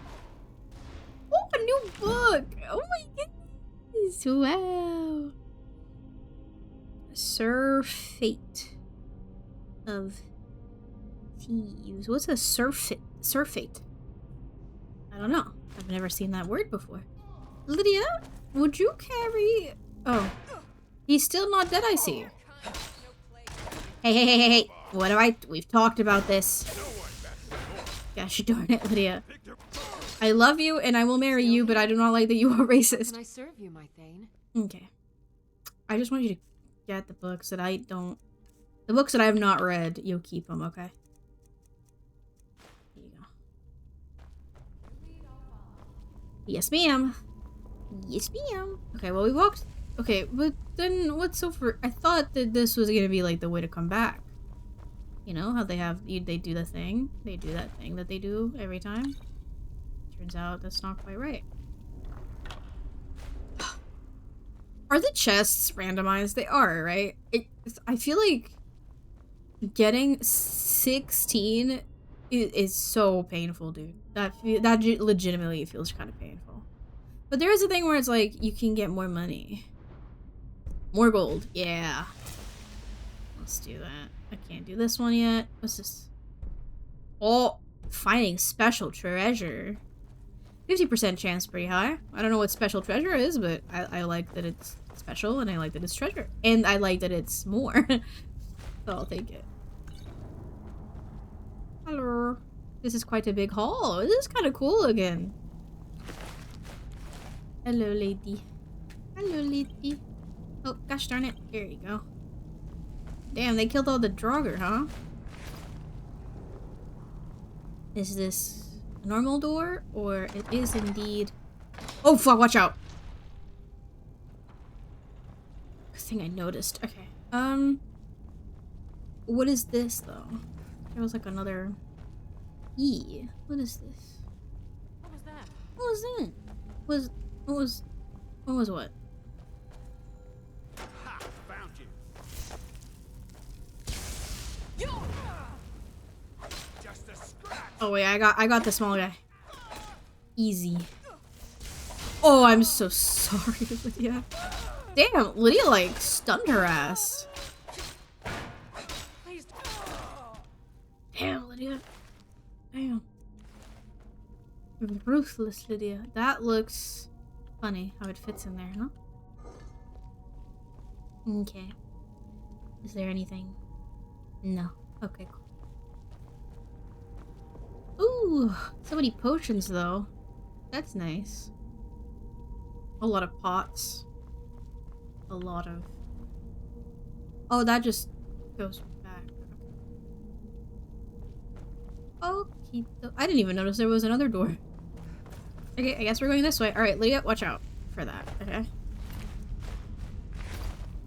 Oh, a new book! Oh my goodness! Wow! Sir Fate of Thieves. What's a surfeit? Surfeit? I don't know. I've never seen that word before. Lydia, would you carry... Oh. He's still not dead, I see. Hey. What have I... We've talked about this. Gosh darn it, Lydia. I love you and I will marry you, but I do not like that you are racist. Can I serve you, my Thane? Okay. I just want you to get the books that I don't... The books that I have not read, you'll keep them, okay? Here you go. Yes, ma'am. Yes, ma'am. Okay, well, we walked... Okay, but then what's so for... I thought that this was gonna be, like, the way to come back. You know, how they have... They do the thing. They do that thing that they do every time. Turns out that's not quite right. Are the chests randomized? They are, right? I feel like getting 16 is so painful, dude. That legitimately feels kind of painful. But there is a thing where it's like, you can get more money. More gold. Yeah. Let's do that. I can't do this one yet. What's this? Oh, finding special treasure. 50% chance, pretty high. I don't know what special treasure is, but I like that it's special, and I like that it's treasure. And I like that it's more. So I'll take it. Hello. This is quite a big hall. This is kind of cool again. Hello, lady. Hello, lady. Oh, gosh darn it. Here you go. Damn, they killed all the Draugr, huh? Is this a normal door? Or it is indeed... Oh, fuck, watch out! I think I noticed. Okay. What is this, though? There was like another... E. What is this? What was that? What was that? What was what? Ha! Found you. Just a scratch. Oh wait, I got the small guy. Easy. Oh, I'm so sorry, Lydia. Damn, Lydia like stunned her ass. Please. Damn, Lydia. Damn. Ruthless, Lydia. That looks funny how it fits in there, huh? Okay. Is there anything? No. Okay, cool. Ooh, so many potions though. That's nice. A lot of pots. A lot of... Oh, that just goes back. Okay. I didn't even notice there was another door. Okay, I guess we're going this way. Alright, Lydia, watch out for that, okay?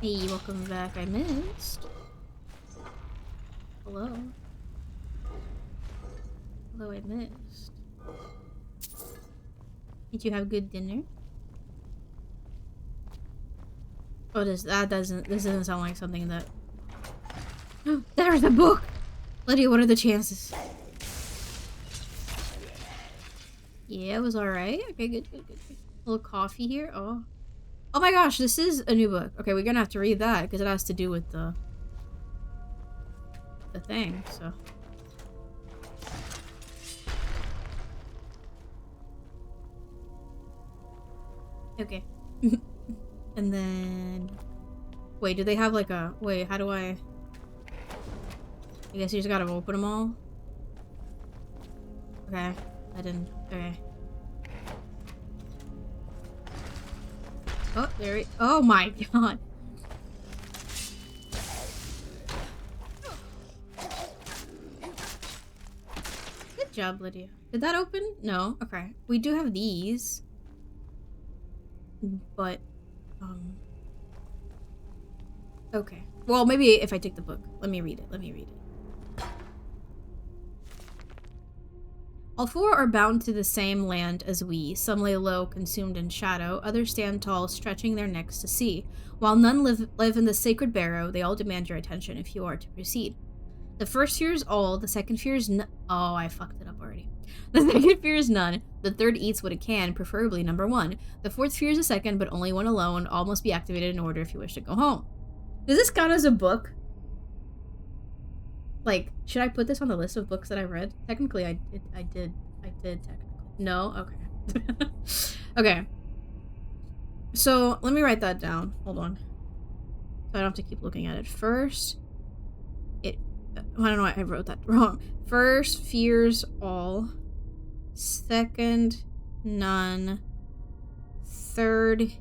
Hey, welcome back. I missed. Hello. Hello, I missed. Did you have good dinner? Oh, this doesn't sound like something that... There's the book! Lydia, what are the chances? Yeah, it was alright. Okay, good. A little coffee here. Oh. Oh my gosh, this is a new book. Okay, we're gonna have to read that because it has to do with the thing, so. Okay. And then... Wait, do they have like a... Wait, how do I guess you just gotta open them all? Okay. I didn't... Okay. Oh, there it... Oh my god. Good job, Lydia. Did that open? No? Okay. We do have these. But, okay. Well, maybe if I take the book. Let me read it. All four are bound to the same land as we. Some lay low, consumed in shadow. Others stand tall, stretching their necks to see. While none live in the sacred barrow, they all demand your attention if you are to proceed. The first fear is all, the second fear is none. Oh, I fucked it up already. The second fear is none. The third eats what it can, preferably number one. The fourth fear is a second, but only one alone. All must be activated in order if you wish to go home. Does this count as a book? Like, should I put this on the list of books that I read? Technically, I did technically. No? Okay. Okay. So, let me write that down. Hold on. So I don't have to keep looking at it. First, I don't know why I wrote that wrong. First, fears all. Second, none. Third,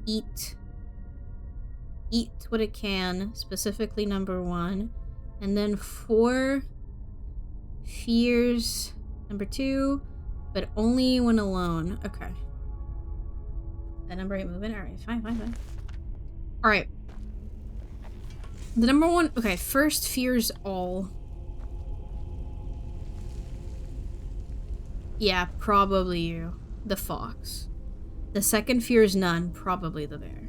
eat what it can, specifically number one. And then 4 fears number 2, but only when alone. Okay. That number ain't moving. Alright, fine. Alright. The number one, okay, first fears all. Yeah, probably you. The fox. The second fears none, probably the bear.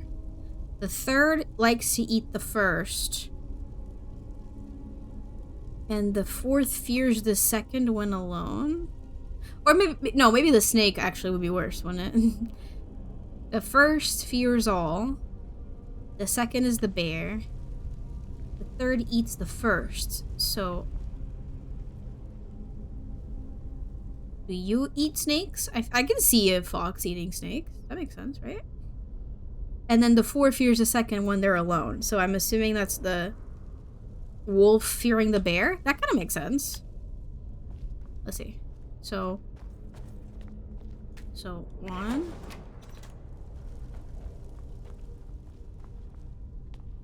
The third likes to eat the first. And the fourth fears the second when alone? Or maybe the snake actually would be worse, wouldn't it? The first fears all. The second is the bear. The third eats the first. So, do you eat snakes? I can see a fox eating snakes. That makes sense, right? And then the 4 fears the second when they're alone. So I'm assuming that's the wolf fearing the bear? That kind of makes sense. Let's see. So 1,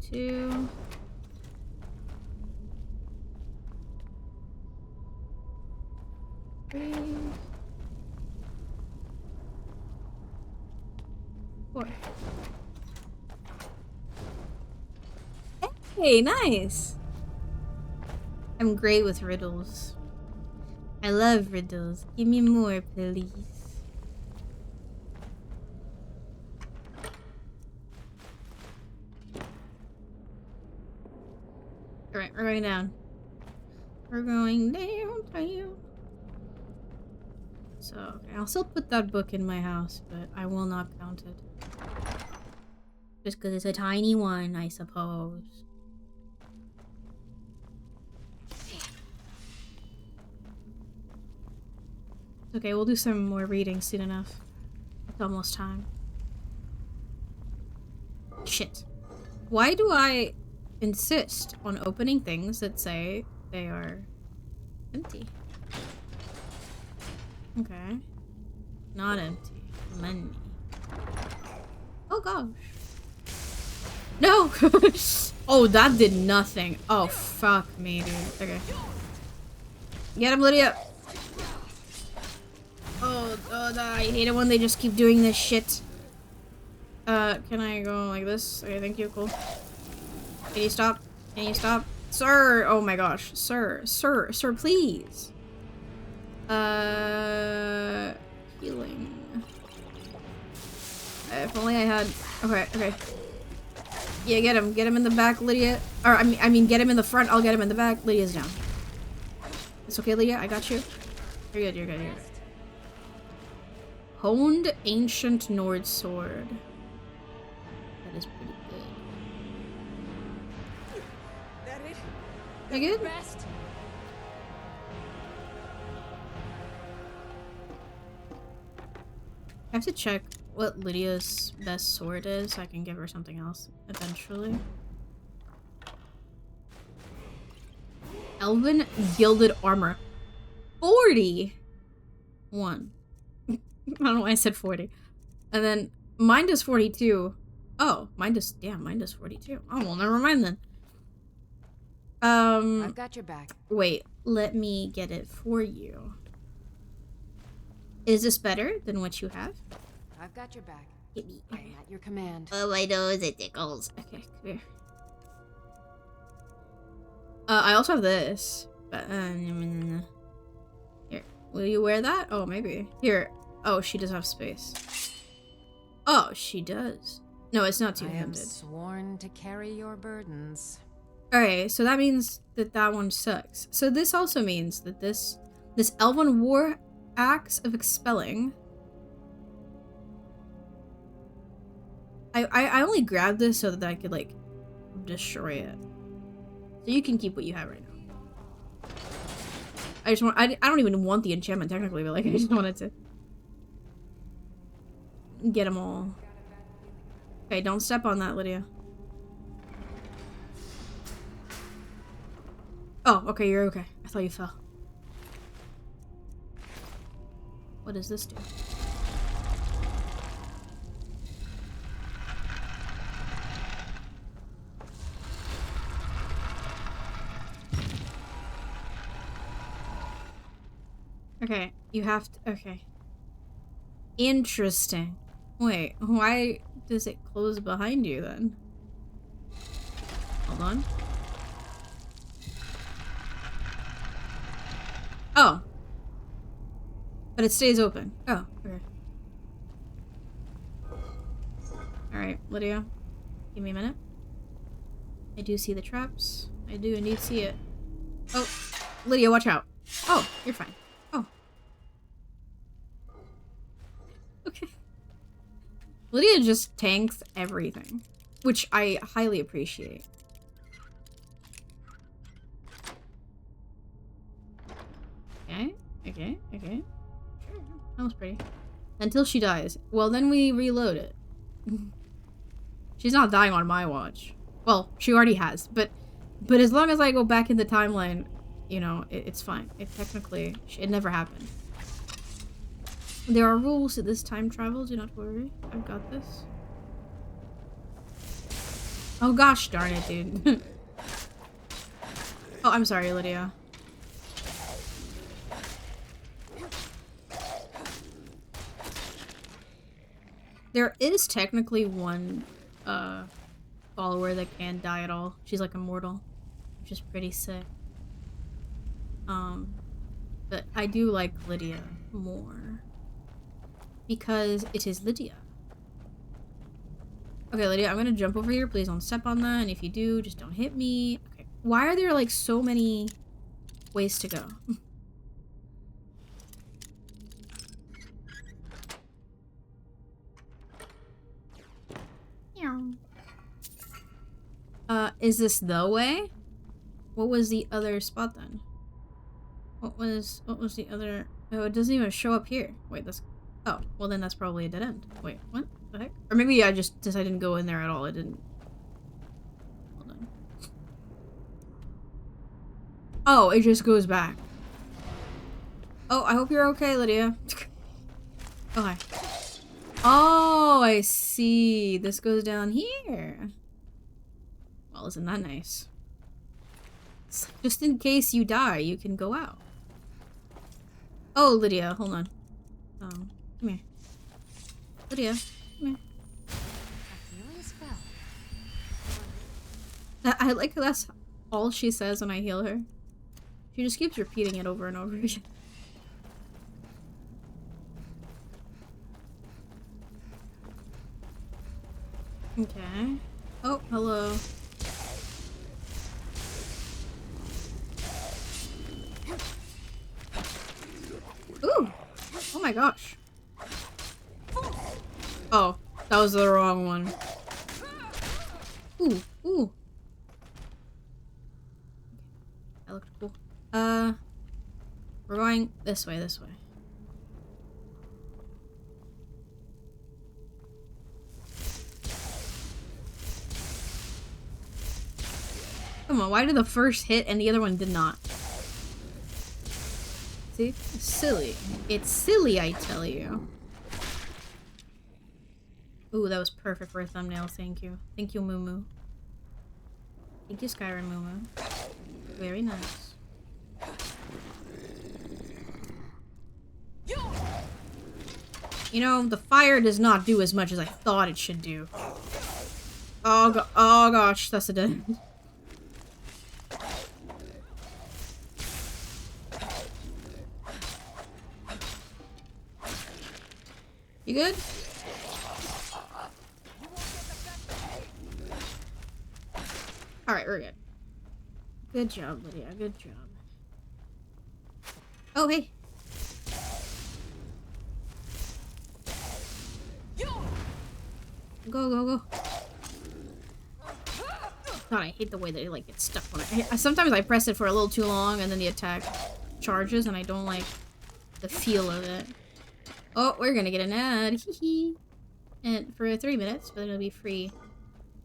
2, 3, 4. Hey, nice! I'm great with riddles. I love riddles. Give me more, please. Alright, we're going down. We're going down. So, okay, I'll still put that book in my house, but I will not count it. Just because it's a tiny one, I suppose. Okay, we'll do some more reading soon enough. It's almost time. Shit. Why do I insist on opening things that say they are empty? Okay. Not empty. Money. Oh gosh. No! Oh, that did nothing. Oh, fuck me, dude. Okay. Get him, Lydia! Oh, I hate it when they just keep doing this shit. Can I go like this? Okay, thank you, cool. Can you stop? Can you stop? Sir! Oh my gosh. Sir, please. Healing. If only I had... Okay. Yeah, get him. Get him in the back, Lydia. Or, I mean, get him in the front. I'll get him in the back. Lydia's down. It's okay, Lydia. I got you. You're good. Honed Ancient Nord Sword. That is pretty good. That it? You good? Best. I have to check what Lydia's best sword is so I can give her something else eventually. Elven Gilded Armor. 41. I don't know why I said 40. And then mine does 42. Oh, mine does 42. Oh, well, never mind then. I've got your back. Wait, let me get it for you. Is this better than what you have? I've got your back. Hit me. I am at your command. Oh, my nose, it tickles. Okay, come here. I also have this. But, here. Will you wear that? Oh, maybe. Here. Oh, she does have space. Oh, she does. No, it's not I am two-handed. sworn to carry your burdens. Alright, so that means that that one sucks. So this also means that this Elven War Axe of Expelling... I only grabbed this so that I could, like, destroy it. So you can keep what you have right now. I just want... I don't even want the enchantment, technically, but, like, I just wanted to... get them all. Okay, don't step on that, Lydia. Oh, okay, you're okay. I thought you fell. What does this do? Okay, you have to... Okay. Interesting. Wait, why does it close behind you then? Hold on. Oh. But it stays open. Oh, okay. Alright, Lydia. Give me a minute. I do see the traps. I do indeed see it. Oh, Lydia, watch out. Oh, you're fine. Oh. Okay. Lydia just tanks everything, which I highly appreciate. Okay, okay, okay. Sure, that was pretty. Until she dies. Well, then we reload it. She's not dying on my watch. Well, she already has, but as long as I go back in the timeline, you know, it's fine. It technically, it never happened. There are rules to this time travel, do not worry. I've got this. Oh gosh darn it, dude. Oh, I'm sorry, Lydia. There is technically one follower that can't die at all. She's like immortal, which is pretty sick. But I do like Lydia more because it is Lydia. Okay, Lydia, I'm gonna jump over here. Please don't step on that, and if you do, just don't hit me. Okay. Why are there like so many ways to go? Is this the way? What was the other spot then? What was the other... Oh, it doesn't even show up here. Wait, that's... Oh, well then that's probably a dead end. Wait, what the heck? Or maybe I just didn't go in there at all. It didn't... Hold on. Oh, it just goes back. Oh, I hope you're okay, Lydia. Oh, hi. Oh, I see. This goes down here. Well, isn't that nice? It's like, just in case you die, you can go out. Oh, Lydia, hold on. Come here. Lydia, come here. I like how that's all she says when I heal her. She just keeps repeating it over and over again. Okay. Oh, hello. Ooh! Oh my gosh. Oh, that was the wrong one. Ooh, ooh. That looked cool. We're going this way, this way. Come on, why did the first hit and the other one did not? See? It's silly. It's silly, I tell you. Ooh, that was perfect for a thumbnail. Thank you. Thank you, Momo. Thank you, Skyrim Momo. Very nice. You know, the fire does not do as much as I thought it should do. Oh, oh gosh, that's a dead end. You good? Alright, we're good. Good job, Lydia. Good job. Oh, hey. Go, go, go. God, I hate the way that it, like, gets stuck when sometimes I press it for a little too long and then the attack charges and I don't like the feel of it. Oh, we're gonna get an ad. Hee And for 3 minutes, but it'll be free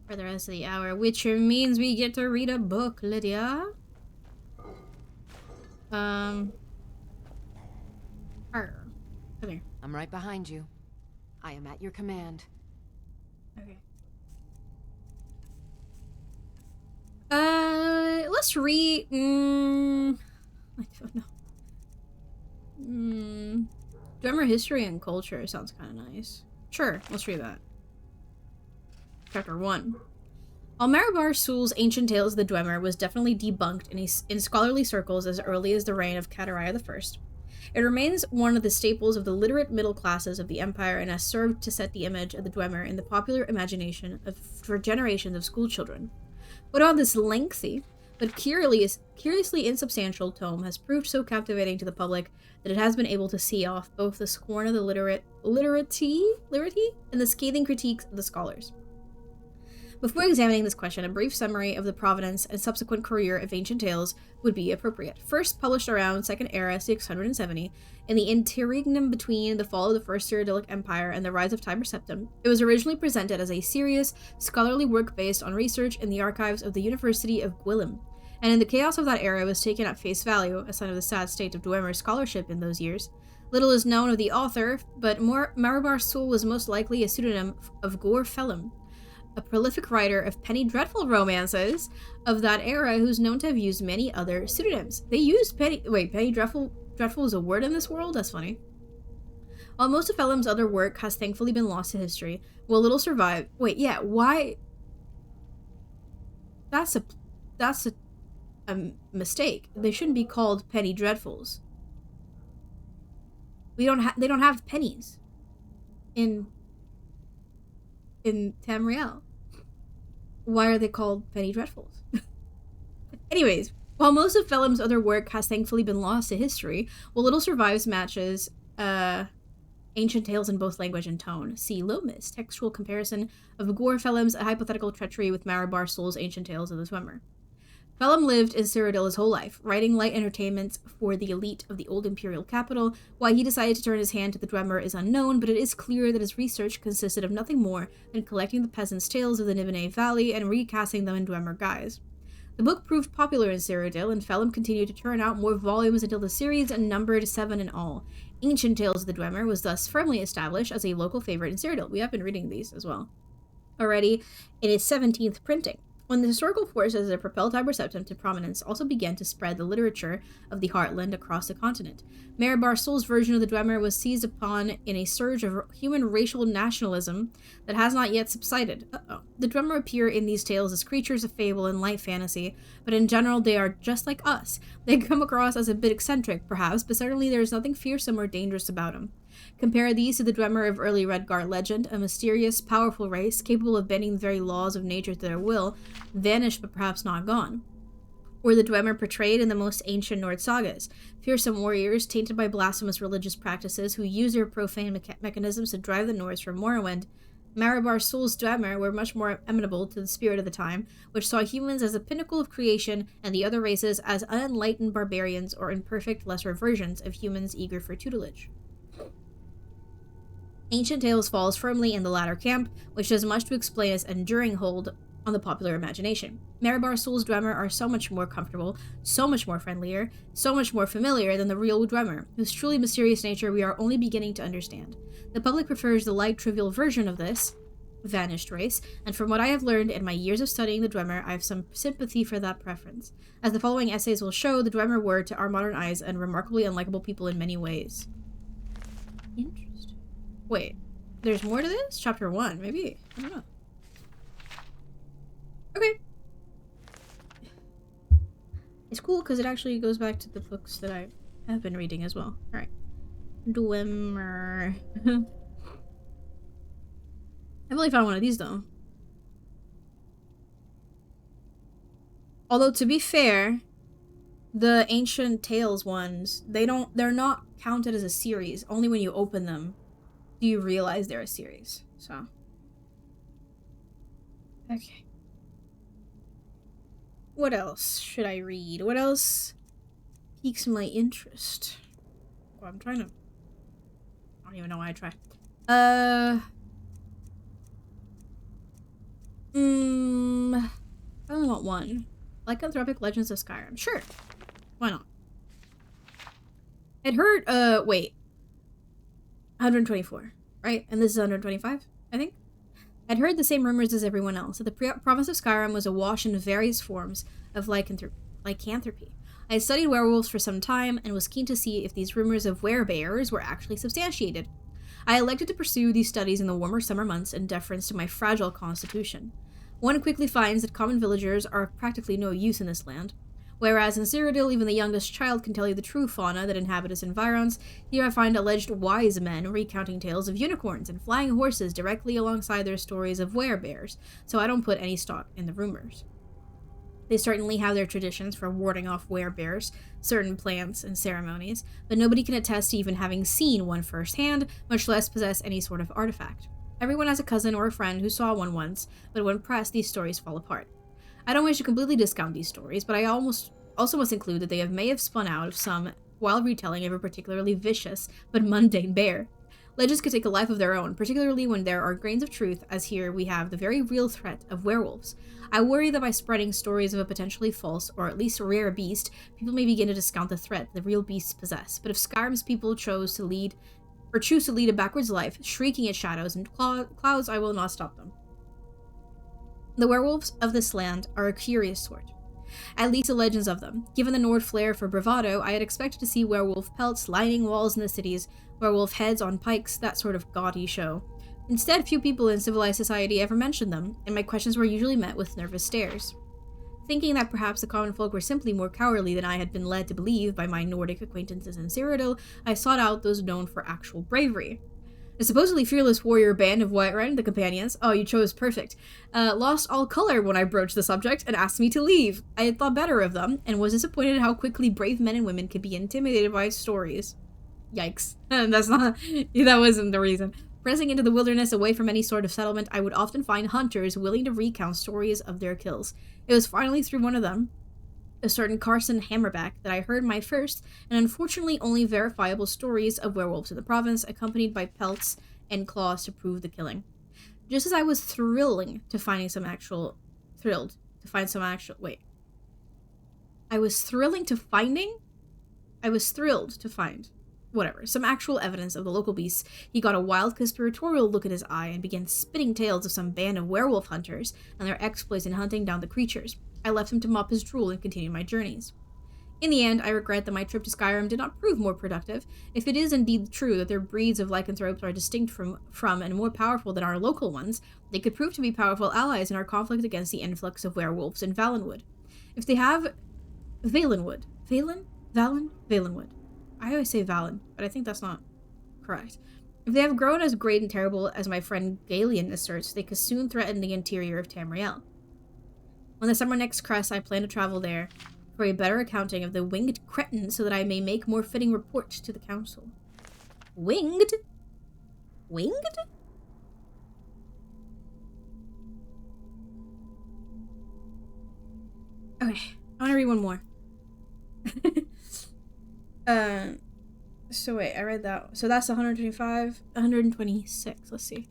for the rest of the hour, which means we get to read a book, Lydia. Arr. Come here. I'm right behind you. I am at your command. Okay. Let's read. I don't know. Dwemer history and culture sounds kind of nice. Sure, let's read that. Chapter 1. While Maribar Sul's ancient tales of the Dwemer was definitely debunked in scholarly circles as early as the reign of Catariah I, it remains one of the staples of the literate middle classes of the Empire and has served to set the image of the Dwemer in the popular imagination for generations of schoolchildren. What about this lengthy, but curiously insubstantial tome has proved so captivating to the public that it has been able to see off both the scorn of the literati and the scathing critiques of the scholars. Before examining this question, a brief summary of the provenance and subsequent career of Ancient Tales would be appropriate. First published around Second Era 670, in the interregnum between the fall of the First Cyrodiilic Empire and the rise of Tiber Septim, it was originally presented as a serious, scholarly work based on research in the archives of the University of Gwilym, and in the chaos of that era was taken at face value, a sign of the sad state of Dwemer scholarship in those years. Little is known of the author, but Maribar Sul was most likely a pseudonym of Gore Phelim, a prolific writer of penny dreadful romances of that era who's known to have used many other pseudonyms. They used penny dreadful is a word in this world? That's funny. While most of Phelim's other work has thankfully been lost to history, will little survive. Wait, yeah, why? That's a mistake. They shouldn't be called penny dreadfuls. They don't have pennies in Tamriel. Why are they called penny dreadfuls? Anyways, while most of Phelim's other work has thankfully been lost to history, what little survives matches ancient tales in both language and tone. See Lomis, textual comparison of Gore Phelim's hypothetical treachery with Maribar Sul's ancient tales of the Dwemer. Phelim lived in Cyrodiil his whole life, writing light entertainments for the elite of the old imperial capital. Why he decided to turn his hand to the Dwemer is unknown, but it is clear that his research consisted of nothing more than collecting the peasants' tales of the Nibene Valley and recasting them in Dwemer guise. The book proved popular in Cyrodiil, and Phelim continued to turn out more volumes until the series numbered 7 in all. Ancient Tales of the Dwemer was thus firmly established as a local favorite in Cyrodiil. We have been reading these as well already in its 17th printing. When the historical forces that propelled Tiber Septim to prominence also began to spread the literature of the Heartland across the continent, Maribar Sul's version of the Dwemer was seized upon in a surge of human racial nationalism that has not yet subsided. The Dwemer appear in these tales as creatures of fable and light fantasy, but in general they are just like us. They come across as a bit eccentric, perhaps, but certainly there is nothing fearsome or dangerous about them. Compare these to the Dwemer of early Redguard legend, a mysterious, powerful race capable of bending the very laws of nature to their will, vanished but perhaps not gone. Or the Dwemer portrayed in the most ancient Nord sagas, fearsome warriors tainted by blasphemous religious practices who use their profane mechanisms to drive the Nords from Morrowind. Maribar Sul's Dwemer were much more amenable to the spirit of the time, which saw humans as the pinnacle of creation and the other races as unenlightened barbarians or imperfect lesser versions of humans eager for tutelage. Ancient Tales falls firmly in the latter camp, which does much to explain its enduring hold on the popular imagination. Maribar Sul's Dwemer are so much more comfortable, so much more friendlier, so much more familiar than the real Dwemer, whose truly mysterious nature we are only beginning to understand. The public prefers the light, trivial version of this vanished race, and from what I have learned in my years of studying the Dwemer, I have some sympathy for that preference. As the following essays will show, the Dwemer were, to our modern eyes, and remarkably unlikable people in many ways. Interesting. Wait, there's more to this? Chapter 1, maybe? I don't know. Okay. It's cool because it actually goes back to the books that I have been reading as well. Alright. Dwemer. I've only found one of these though. Although to be fair, the Ancient Tales ones, they're not counted as a series. Only when you open them do you realize they're a series. So. Okay. What else should I read? What else piques my interest? Oh, I'm trying to... I don't even know why I try. I only want one. Lycanthropic Legends of Skyrim. Sure. Why not? I'd heard, wait. 124, right? And this is 125, I think? I'd heard the same rumors as everyone else, that the province of Skyrim was awash in various forms of lycanthropy. I had studied werewolves for some time, and was keen to see if these rumors of werebears were actually substantiated. I elected to pursue these studies in the warmer summer months in deference to my fragile constitution. One quickly finds that common villagers are of practically no use in this land. Whereas in Cyrodiil, even the youngest child can tell you the true fauna that inhabit its environs, here I find alleged wise men recounting tales of unicorns and flying horses directly alongside their stories of werebears, so I don't put any stock in the rumors. They certainly have their traditions for warding off werebears, certain plants and ceremonies, but nobody can attest to even having seen one firsthand, much less possess any sort of artifact. Everyone has a cousin or a friend who saw one once, but when pressed, these stories fall apart. I don't wish to completely discount these stories, but I also must include that they may have spun out of some wild retelling of a particularly vicious but mundane bear. Legends could take a life of their own, particularly when there are grains of truth, as here we have the very real threat of werewolves. I worry that by spreading stories of a potentially false, or at least rare beast, people may begin to discount the threat the real beasts possess. But if Skyrim's people choose to lead a backwards life, shrieking at shadows and clouds, I will not stop them. The werewolves of this land are a curious sort. At least the legends of them. Given the Nord flair for bravado, I had expected to see werewolf pelts lining walls in the cities, werewolf heads on pikes, that sort of gaudy show. Instead, few people in civilized society ever mentioned them, and my questions were usually met with nervous stares. Thinking that perhaps the common folk were simply more cowardly than I had been led to believe by my Nordic acquaintances in Cyrodiil, I sought out those known for actual bravery. The supposedly fearless warrior band of Whiterun, the Companions, oh, you chose perfect, lost all color when I broached the subject and asked me to leave. I had thought better of them, and was disappointed how quickly brave men and women could be intimidated by stories. Yikes. That wasn't the reason. Pressing into the wilderness away from any sort of settlement, I would often find hunters willing to recount stories of their kills. It was finally through one of them, a certain Carson Hammerback, that I heard my first, and unfortunately only verifiable stories of werewolves in the province, accompanied by pelts and claws to prove the killing. Just as I was thrilled to find some actual evidence of the local beasts, he got a wild conspiratorial look in his eye and began spitting tales of some band of werewolf hunters and their exploits in hunting down the creatures. I left him to mop his drool and continue my journeys. In the end, I regret that my trip to Skyrim did not prove more productive. If it is indeed true that their breeds of lycanthropes are distinct from and more powerful than our local ones, they could prove to be powerful allies in our conflict against the influx of werewolves in Valenwood. If they have... Valenwood. Valenwood. I always say Valen, but I think that's not correct. If they have grown as great and terrible as my friend Galen asserts, they could soon threaten the interior of Tamriel. When the summer next crests, I plan to travel there for a better accounting of the winged cretin so that I may make more fitting report to the council. Winged? Winged? Okay, I want to read one more. So wait, I read that. So that's 125, 126. Let's see.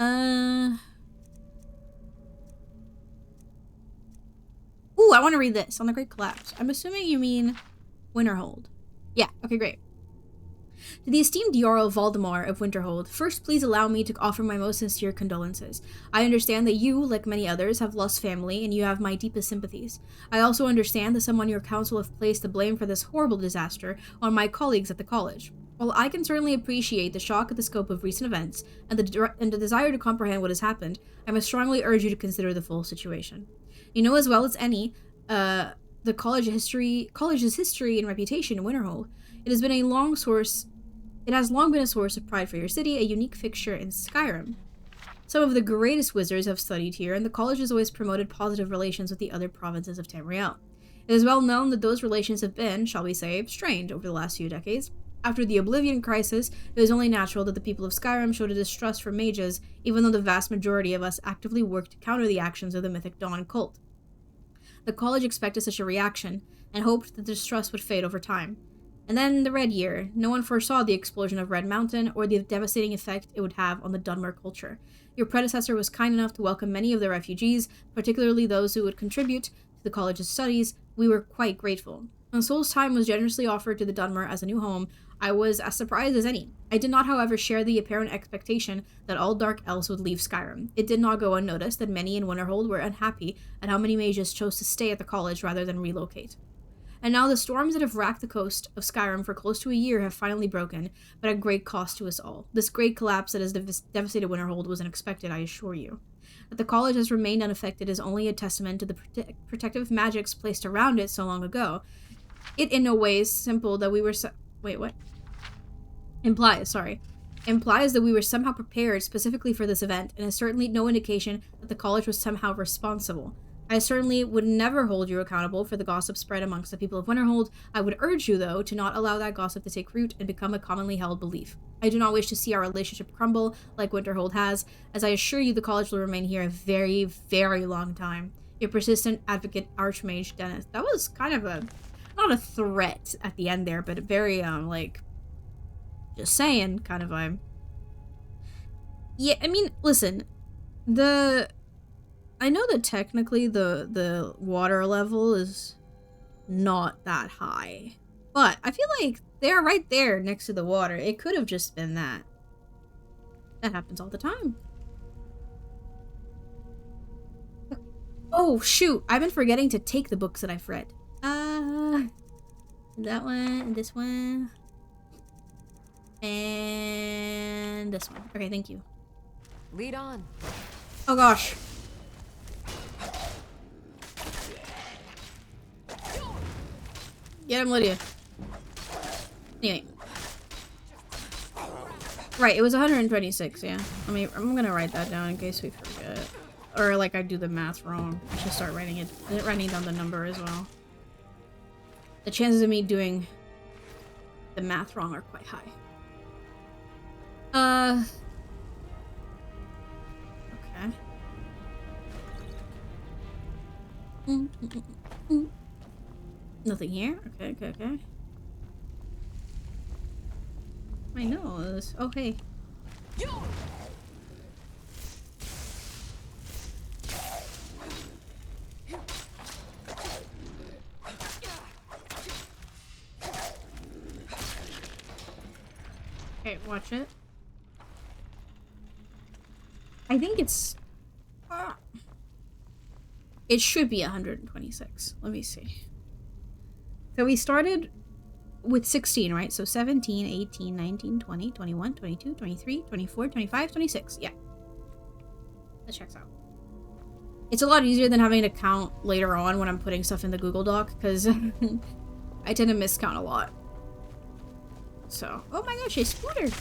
Ooh, I want to read this on the Great Collapse. I'm assuming you mean Winterhold. Yeah, okay, great. To the esteemed Jarl Valdemar of Winterhold, first please allow me to offer my most sincere condolences. I understand that you, like many others, have lost family, and you have my deepest sympathies. I also understand that some on your council have placed the blame for this horrible disaster on my colleagues at the college. While I can certainly appreciate the shock at the scope of recent events, and the desire to comprehend what has happened, I must strongly urge you to consider the full situation. You know as well as any, the college's history and reputation in Winterhold. It has long been a source of pride for your city, a unique fixture in Skyrim. Some of the greatest wizards have studied here, and the college has always promoted positive relations with the other provinces of Tamriel. It is well known that those relations have been, shall we say, strained over the last few decades. After the Oblivion Crisis, it was only natural that the people of Skyrim showed a distrust for mages, even though the vast majority of us actively worked to counter the actions of the Mythic Dawn cult. The college expected such a reaction, and hoped that the distrust would fade over time. And then the Red Year. No one foresaw the explosion of Red Mountain, or the devastating effect it would have on the Dunmer culture. Your predecessor was kind enough to welcome many of the refugees, particularly those who would contribute to the college's studies. We were quite grateful. When Soul's time was generously offered to the Dunmer as a new home, I was as surprised as any. I did not, however, share the apparent expectation that all Dark Elves would leave Skyrim. It did not go unnoticed that many in Winterhold were unhappy at how many mages chose to stay at the college rather than relocate. And now the storms that have racked the coast of Skyrim for close to a year have finally broken, but at great cost to us all. This great collapse that has devastated Winterhold was unexpected, I assure you. That the college has remained unaffected is only a testament to the protective magics placed around it so long ago. It in no way is simple that we were implies that we were somehow prepared specifically for this event, and is certainly no indication that the college was somehow responsible. I certainly would never hold you accountable for the gossip spread amongst the people of Winterhold. I would urge you, though, to not allow that gossip to take root and become a commonly held belief. I do not wish to see our relationship crumble like Winterhold has, as I assure you the college will remain here a very, very long time. Your persistent advocate, Archmage Dennis. That was kind of not a threat at the end there, but a very, just saying kind of vibe. Yeah, I mean, listen, I know that technically the water level is not that high, but I feel like they're right there next to the water. It could have just been that. That happens all the time. Oh, shoot. I've been forgetting to take the books that I've read. That one, and this one. And this one. Okay, thank you. Lead on. Oh, gosh. Get him, Lydia. Anyway. Right, it was 126, yeah. I mean, I'm gonna write that down in case we forget. Or, like, I do the math wrong. I should start writing down the number as well. The chances of me doing the math wrong are quite high. Okay. Nothing here? Okay. My nose. Oh, hey. Okay, watch it. I think it's... it should be 126. Let me see. So we started with 16, right? So 17, 18, 19, 20, 21, 22, 23, 24, 25, 26. Yeah. That checks out. It's a lot easier than having to count later on when I'm putting stuff in the Google Doc, because I tend to miscount a lot. So, oh my gosh, I spootered.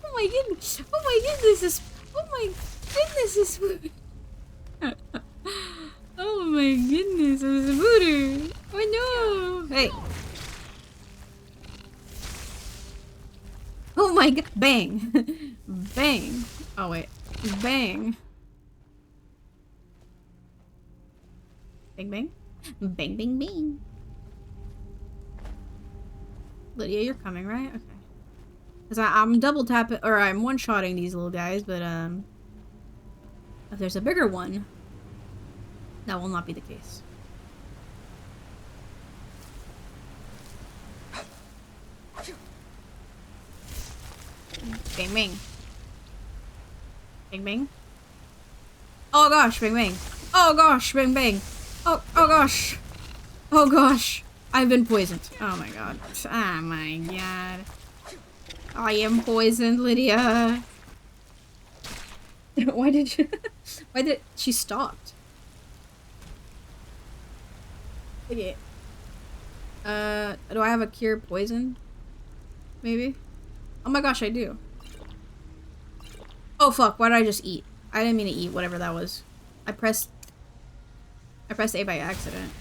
Oh my goodness. Oh my goodness. Oh my goodness, I spootered. Oh my goodness, I'm a spooter. Oh no. Hey. Oh my god. Bang. Bang. Oh wait. Bang. Bang bang. Bang bang bang. Lydia, you're coming, right? Okay. Because I'm double tapping, or I'm one-shotting these little guys, but if there's a bigger one, that will not be the case. Bang bang. Bang bang. Oh gosh, bang bang. Oh gosh, bang bang. Oh gosh. Oh gosh. I've been poisoned. Oh my god. Oh my god. I am poisoned, Lydia. Why did she stopped? Okay. Do I have a cure poison? Maybe? Oh my gosh, I do. Oh fuck, why did I just eat? I didn't mean to eat whatever that was. I pressed A by accident.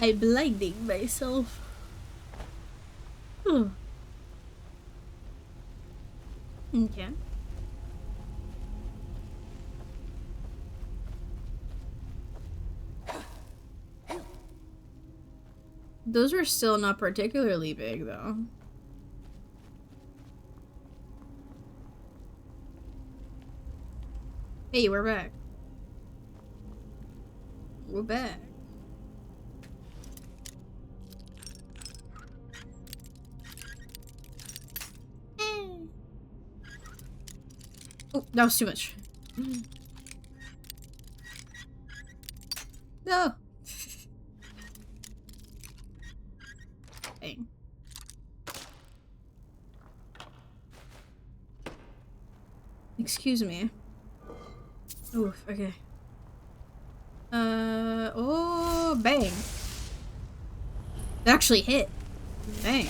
I'm blinding myself. Okay. Those are still not particularly big, though. Hey, we're back. We're back. Oh, that was too much. No. Dang. Excuse me. Oof, okay. Oh, bang. It actually hit. Bang.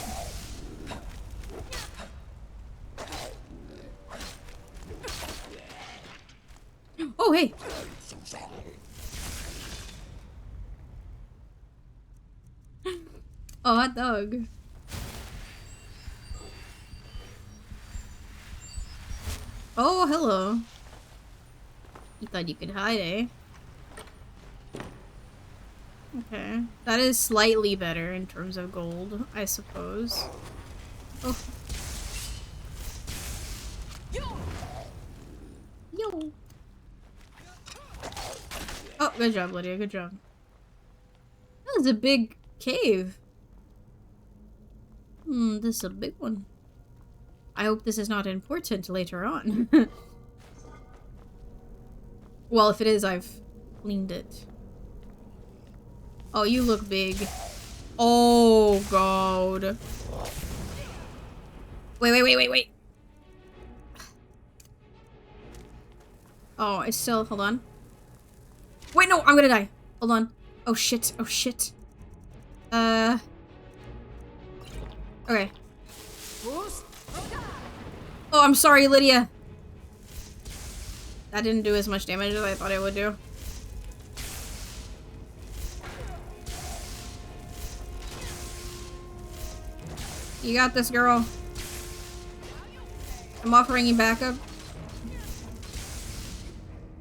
Oh, hey. Oh, hot dog. Oh, hello. You thought you could hide, eh? Okay. That is slightly better in terms of gold, I suppose. Oh. Yo. Oh, good job, Lydia. Good job. That was a big cave. This is a big one. I hope this is not important later on. Well, if it is, I've cleaned it. Oh, you look big. Oh, God. Wait. Oh, it's still... Hold on. Wait, no, I'm gonna die. Hold on. Oh, shit. Oh, shit. Okay. Oh, I'm sorry, Lydia. That didn't do as much damage as I thought it would do. You got this, girl. I'm offering you backup.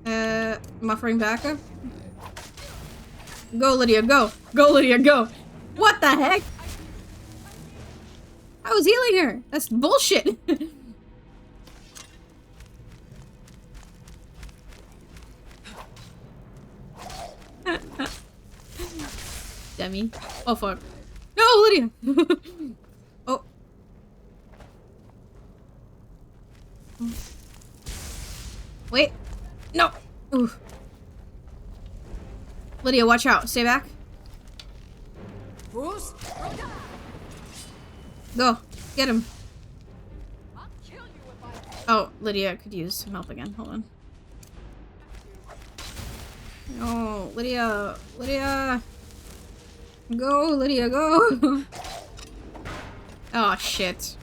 I'm offering backup. Go, Lydia, go. Go, Lydia, go. What the heck? I was healing her. That's bullshit. Demi. Oh, fuck. No, Lydia. Oh. Wait. No. Ooh. Lydia, watch out. Stay back. Go. Get him. Oh, Lydia could use some help again. Hold on. No, Lydia. Lydia. Go, Lydia, go. Oh, shit.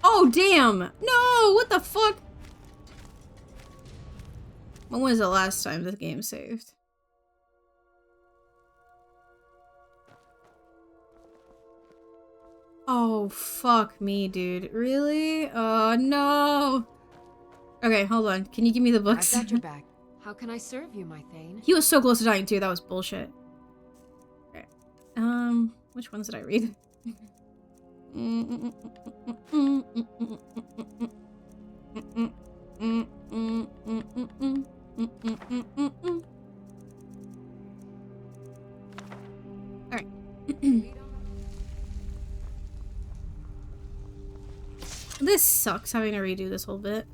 Oh, damn. No, what the fuck? When was the last time this game saved? Oh, fuck me, dude. Really? Oh, no. Okay, hold on. Can you give me the books? I've got your back. How can I serve you, my Thane? He was so close to dying, too. That was bullshit. Okay. Which ones did I read? Alright. This sucks having to redo this whole bit.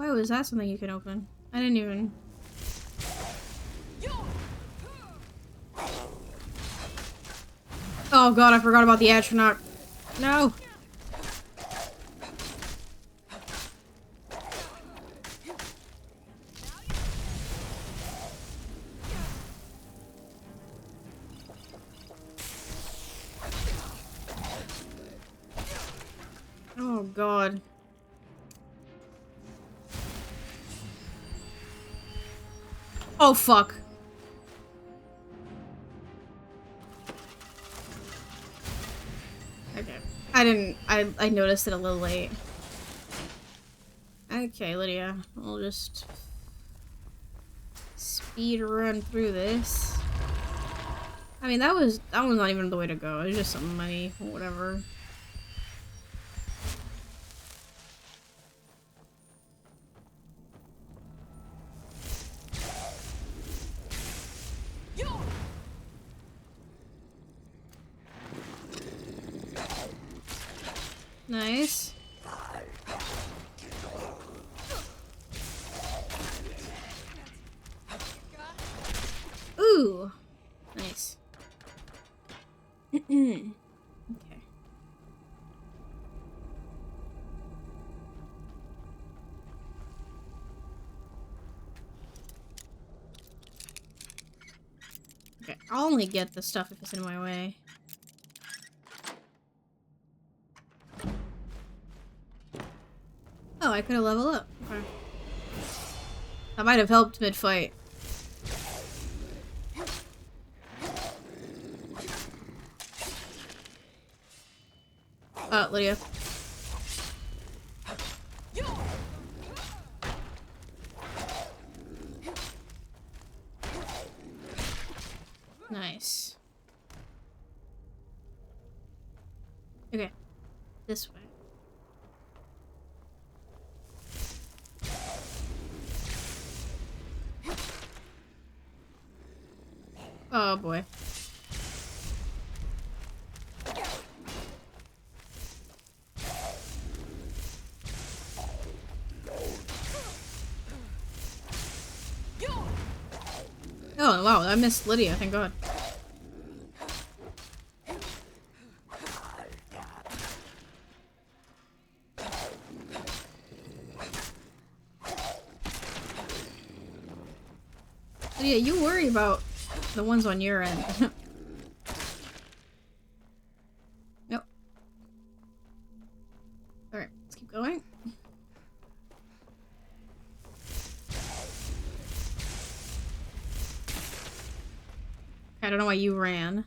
Why was that something you can open? I didn't even... Oh god, I forgot about the astronaut. No! Oh god. Oh fuck. Okay. I noticed it a little late. Okay, Lydia. We'll just speed run through this. I mean, that was not even the way to go. It was just some money or whatever. Nice. Ooh. Nice. Okay. Okay, I'll only get the stuff if it's in my way. Oh, I could have leveled up. Okay. That might have helped mid-fight. Lydia. Nice. Okay. This way. Oh boy. Oh wow, I missed Lydia, thank god. Lydia, you worry about the ones on your end. Nope. Alright, let's keep going. I don't know why you ran.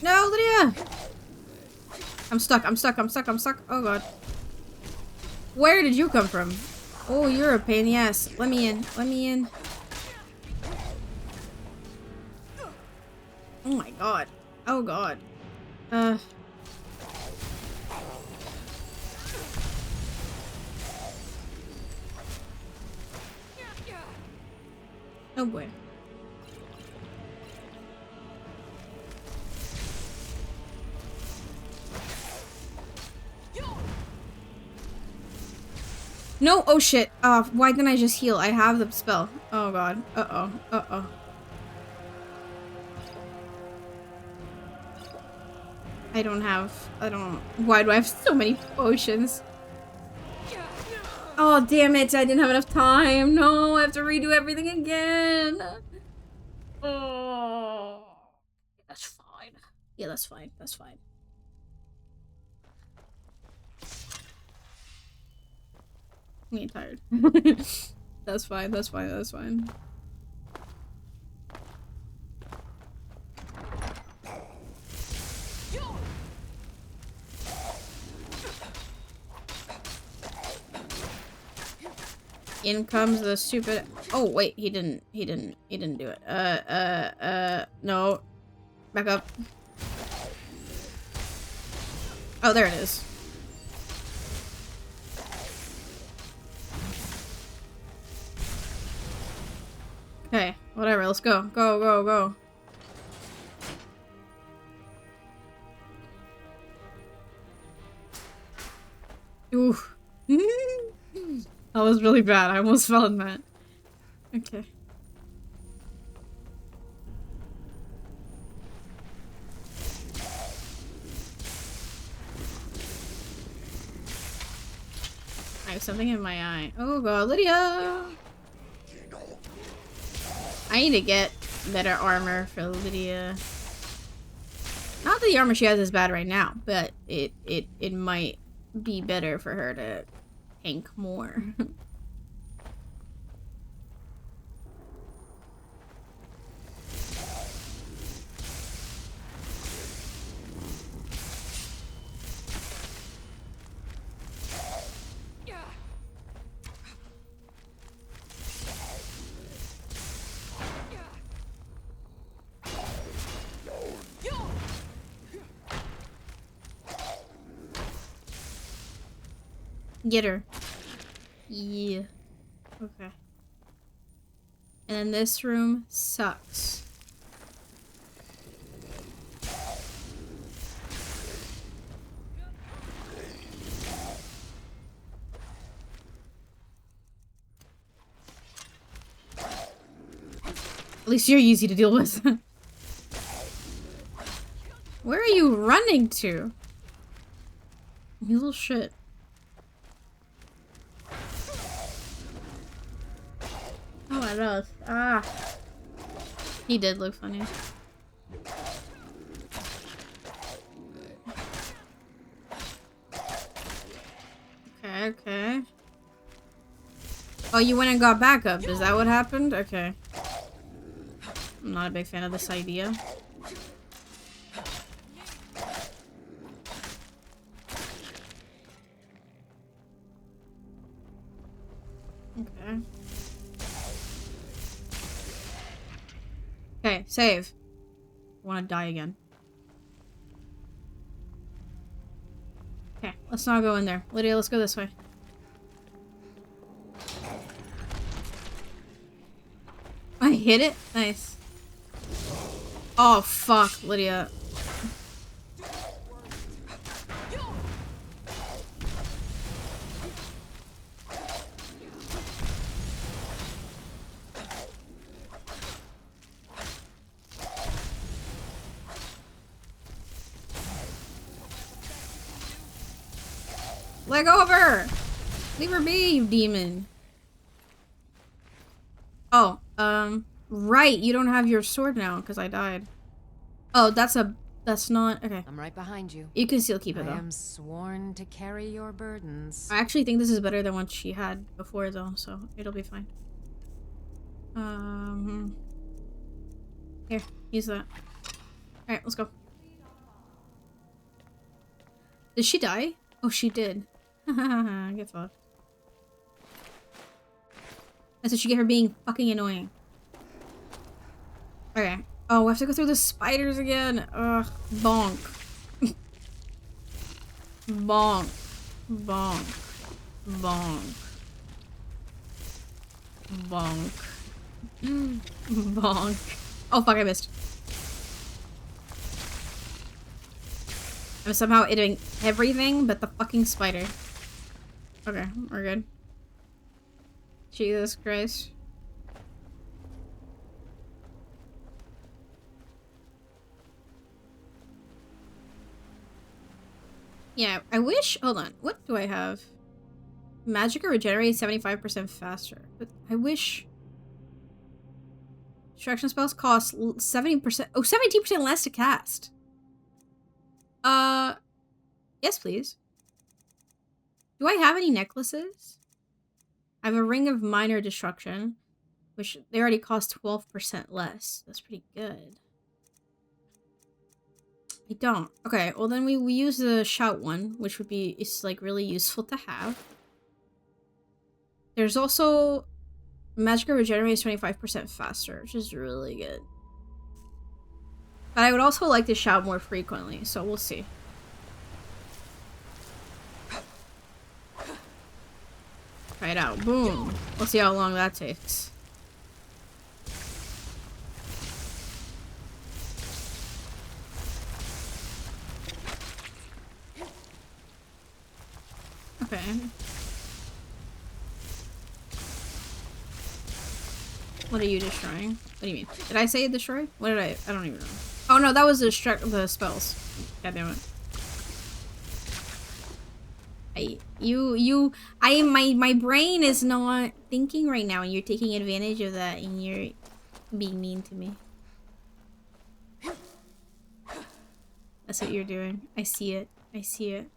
No, Lydia! I'm stuck, I'm stuck, I'm stuck, I'm stuck. Oh god. Where did you come from? Oh, you're a pain in the ass. Let me in. Let me in. Oh my god. Oh god. Oh boy. No! Oh shit. Why didn't I just heal? I have the spell. Oh god. Uh-oh. Uh-oh. I don't. Why do I have so many potions? Oh, damn it. I didn't have enough time. No, I have to redo everything again. Oh. That's fine. Yeah, that's fine. That's fine. I'm getting tired. That's fine, that's fine, that's fine. In comes the stupid— oh wait, he didn't do it. No. Back up. Oh, there it is. Okay, whatever, let's go. Go, go, go. Ooh. That was really bad. I almost fell in that. Okay. I have something in my eye. Oh god, Lydia! I need to get better armor for Lydia. Not that the armor she has is bad right now, but it might be better for her to tank more. Get her. Yeah. Okay. And then this room sucks. At least you're easy to deal with. Where are you running to? You little shit. Oh my god. Ah. He did look funny. Okay, okay. Oh, you went and got backup. Is that what happened? Okay. I'm not a big fan of this idea. Okay. Okay, save. I want to die again. Okay, let's not go in there. Lydia, let's go this way. I hit it? Nice. Oh, fuck, Lydia. Let go of her! Leave her be, you demon. Oh, right, you don't have your sword now, because I died. Oh, that's not, okay. I'm right behind you. You can still keep it, I though. am sworn to carry your burdens. I actually think this is better than what she had before, though, so it'll be fine. Here, use that. Alright, let's go. Did she die? Oh, she did. Get fucked. I said she get her being fucking annoying. Okay. Oh, we have to go through the spiders again. Ugh. Bonk. Bonk. Bonk. Bonk. Bonk. Bonk. Oh fuck, I missed. I'm somehow hitting everything but the fucking spider. Okay, we're good. Jesus Christ. Yeah, I wish. Hold on. What do I have? Magicka regenerates 75% faster. But I wish. Distraction spells cost 70%. Oh, 17% less to cast. Yes, please. Do I have any necklaces? I have a ring of minor destruction, which they already cost 12% less. That's pretty good. I don't. Okay, well then we use the shout one, which would be, it's like really useful to have. There's also Magicka regenerates 25% faster, which is really good. But I would also like to shout more frequently, so we'll see. try it out. Boom. We'll see how long that takes. Okay. What are you destroying? What do you mean? Did I say destroy? What did I don't even know. Oh no, that was the spells. God damn it. My brain is not thinking right now, and you're taking advantage of that, and you're being mean to me. That's what you're doing. I see it. I see it.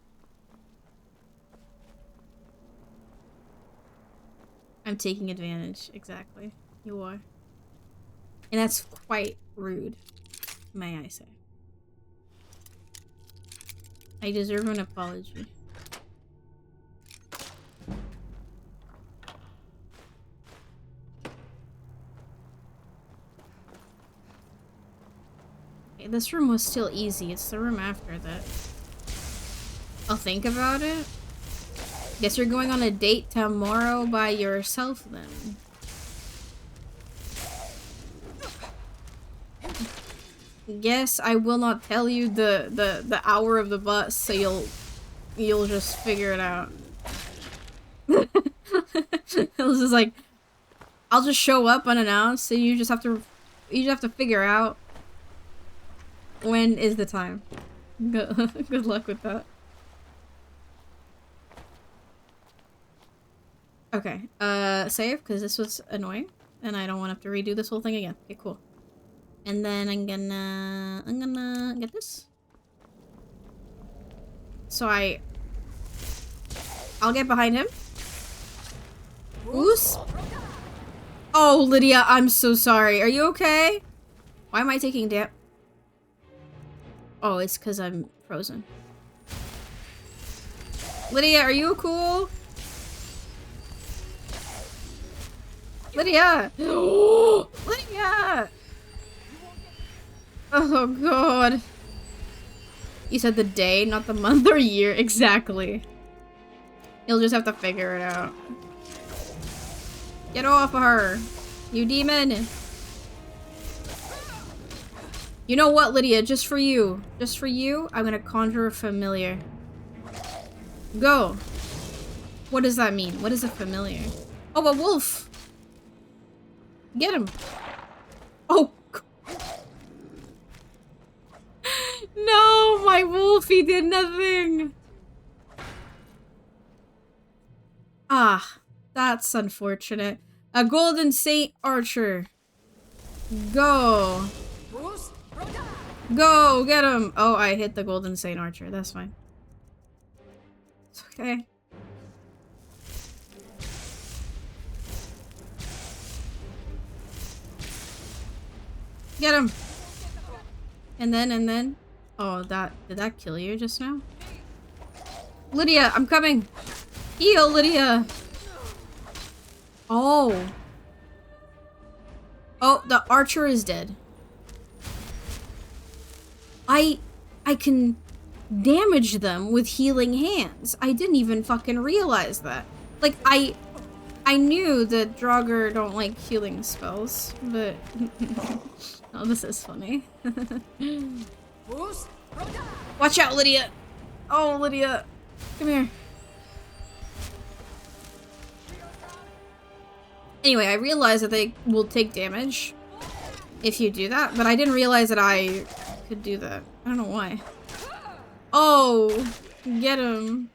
I'm taking advantage. Exactly. You are. And that's quite rude, may I say. I deserve an apology. Okay, this room was still easy. It's the room after that. I'll think about it. Guess you're going on a date tomorrow by yourself then. Guess I will not tell you the hour of the bus, so you'll just figure it out. It was just like, I'll just show up unannounced, so you just have to figure out when is the time. Good luck with that. Okay, save, because this was annoying, and I don't want to have to redo this whole thing again. Okay, cool. And then I'm gonna get this. So I'll get behind him. Goose? Oh, Lydia, I'm so sorry. Are you okay? Why am I taking damage? Oh, it's because I'm frozen. Lydia, are you cool? Lydia! Lydia! Oh god. You said the day, not the month or year. Exactly. You'll just have to figure it out. Get off of her, you demon. You know what, Lydia? Just for you, I'm gonna conjure a familiar. Go. What does that mean? What is a familiar? Oh, a wolf. Get him. Oh. No, my wolf, he did nothing. Ah, that's unfortunate. A golden saint archer. Go. Go, get him. Oh, I hit the golden saint archer. That's fine. It's okay. Get him. And then. Oh, did that kill you just now? Lydia, I'm coming. Heal, Lydia. Oh. Oh, the archer is dead. I can damage them with healing hands. I didn't even fucking realize that. Like, I knew that Draugr don't like healing spells, but... Oh, this is funny. Watch out, Lydia! Oh, Lydia! Come here. Anyway, I realized that they will take damage if you do that, but I didn't realize that I could do that. I don't know why. Oh! Get him.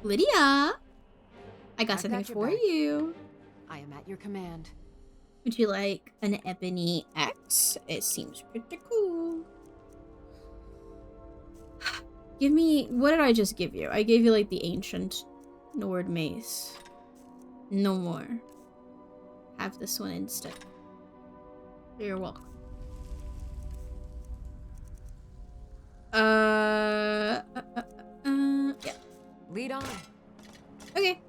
Lydia! I got something for you. I am at your command. Would you like an ebony axe? It seems pretty cool. Give me... What did I just give you? I gave you, like, the ancient Nord mace. No more. Have this one instead. You're welcome. Yeah. Lead on. Okay.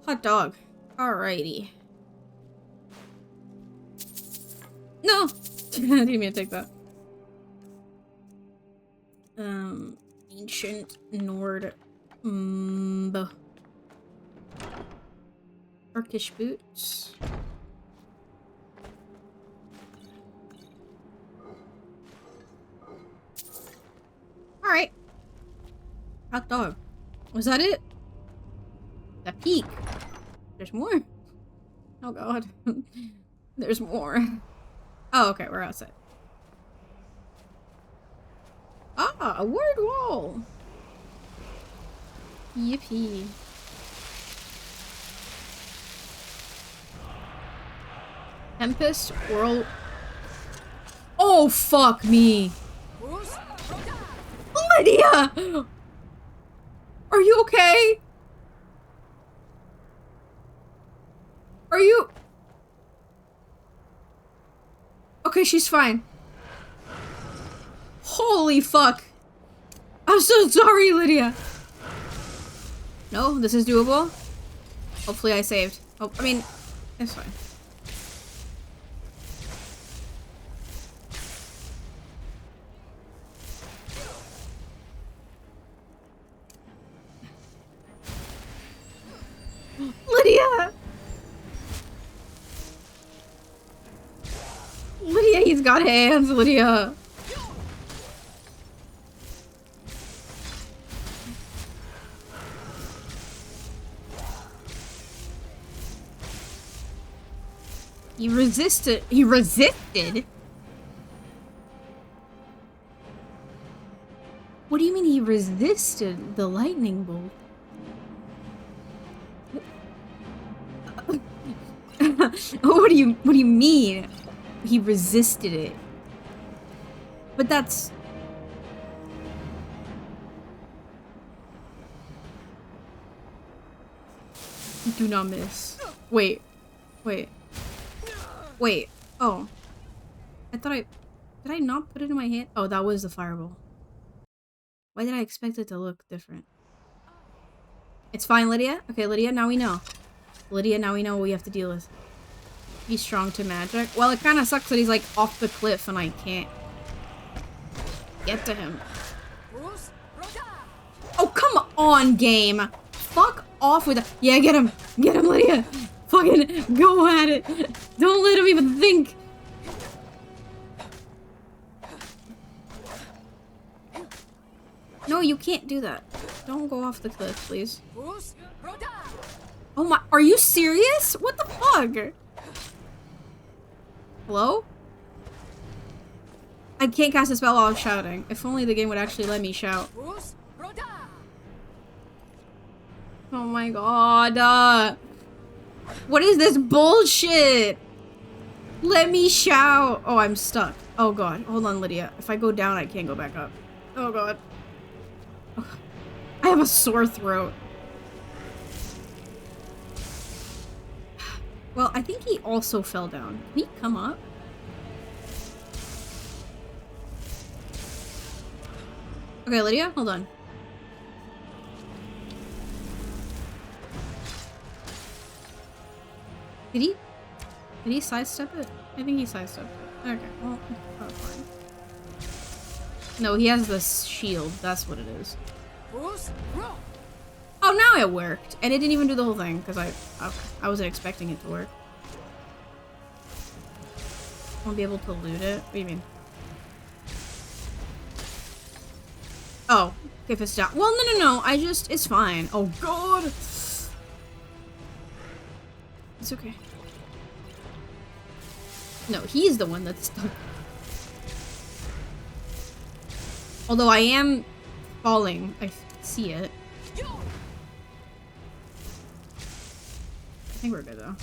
Hot dog. Alrighty. No! I didn't mean to take that. Ancient Nord. Turkish boots. Alright. Hot dog. Was that it? The peak. There's more. Oh god. There's more. Oh, okay, we're outside. Ah, a word wall. Yippee. Tempest, Whirl. Oh, fuck me. Lydia! Are you okay? Are you... Okay, she's fine. Holy fuck. I'm so sorry, Lydia. No, this is doable. Hopefully I saved. Oh, I mean, it's fine. Lydia! Lydia, he's got hands, Lydia. He resisted. He resisted? What do you mean he resisted the lightning bolt? What do you mean? He resisted it. But that's... Do not miss. Wait. Wait. Wait. Oh. I thought I... Did I not put it in my hand? Oh, that was the fireball. Why did I expect it to look different? It's fine, Lydia. Okay, Lydia, now we know. Lydia, now we know what we have to deal with. He's strong to magic. Well, it kind of sucks that he's like off the cliff and I can't get to him. Oh, come on, game. Fuck off with it. Yeah, get him. Get him, Lydia. Fucking go at it. Don't let him even think. No, you can't do that. Don't go off the cliff, please. Oh my, are you serious? What the fuck? Hello? I can't cast a spell while I'm shouting. If only the game would actually let me shout. Oh my god. What is this bullshit? Let me shout. Oh, I'm stuck. Oh god. Hold on, Lydia. If I go down, I can't go back up. Oh god. I have a sore throat. Well, I think he also fell down. Can he come up? Okay, Lydia, hold on. Did he sidestep it? I think he sidestepped it. Okay, well, that's fine. No, he has this shield. That's what it is. Oh, now it worked. And it didn't even do the whole thing, because I wasn't expecting it to work. Won't be able to loot it? What do you mean? Oh, if it's down. Well, no. I just... It's fine. Oh, God. It's okay. No, he's the one that's stuck. Although I am falling. I see it. I think we're good, though.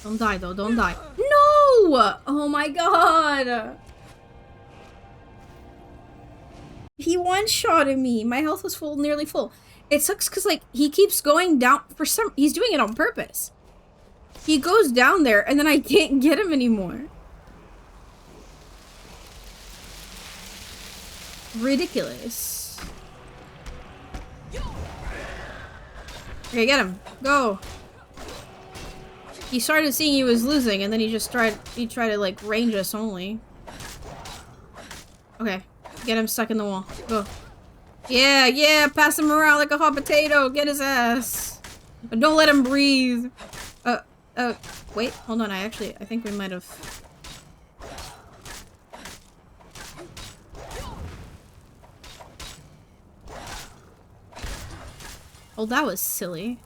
Don't die, though. Don't die. No! Oh my god! He one-shotted me. My health was full, nearly full. It sucks because, like, he keeps going down for some... He's doing it on purpose. He goes down there, and then I can't get him anymore. Ridiculous. Okay, get him. Go. He started seeing he was losing, and then he tried to, like, range us only. Okay. Get him stuck in the wall. Go. Yeah, yeah, pass him around like a hot potato. Get his ass. But don't let him breathe. Wait, hold on. I think we might have... Oh, that was silly.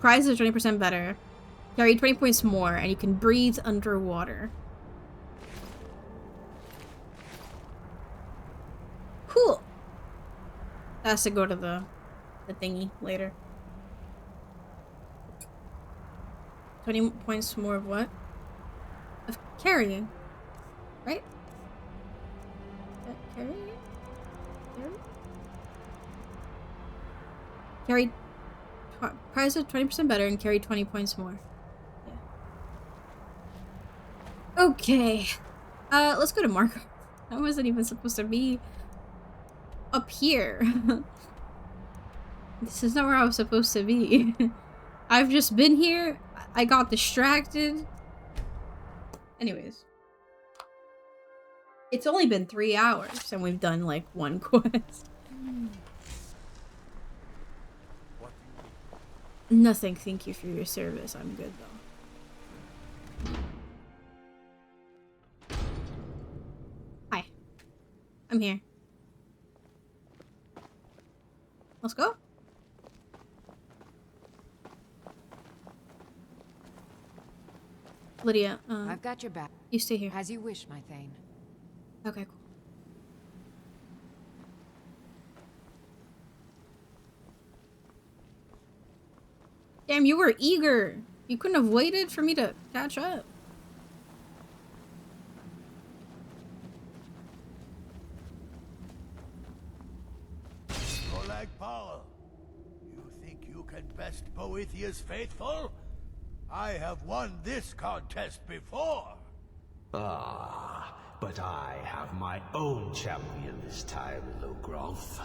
Prize is 20% better. Carry 20 points more, and you can breathe underwater. Cool. That has to go to the thingy later. 20 points more of what? Of carrying. Right? Carrying? Carry. Price of 20% better and carry 20 points more. Yeah. Okay. Let's go to Marco. I wasn't even supposed to be up here. This is not where I was supposed to be. I've just been here. I got distracted. Anyways. It's only been 3 hours and we've done like one quest. Nothing, thank you for your service. I'm good though. Hi. I'm here. Let's go. Lydia, I've got your back. you stay here. As you wish, my Thane. Okay, cool. Damn, you were eager. You couldn't have waited for me to catch up. Molag Bal, you think you can best Boethiah's faithful? I have won this contest before. Ah, but I have my own champion this time, Logrolf.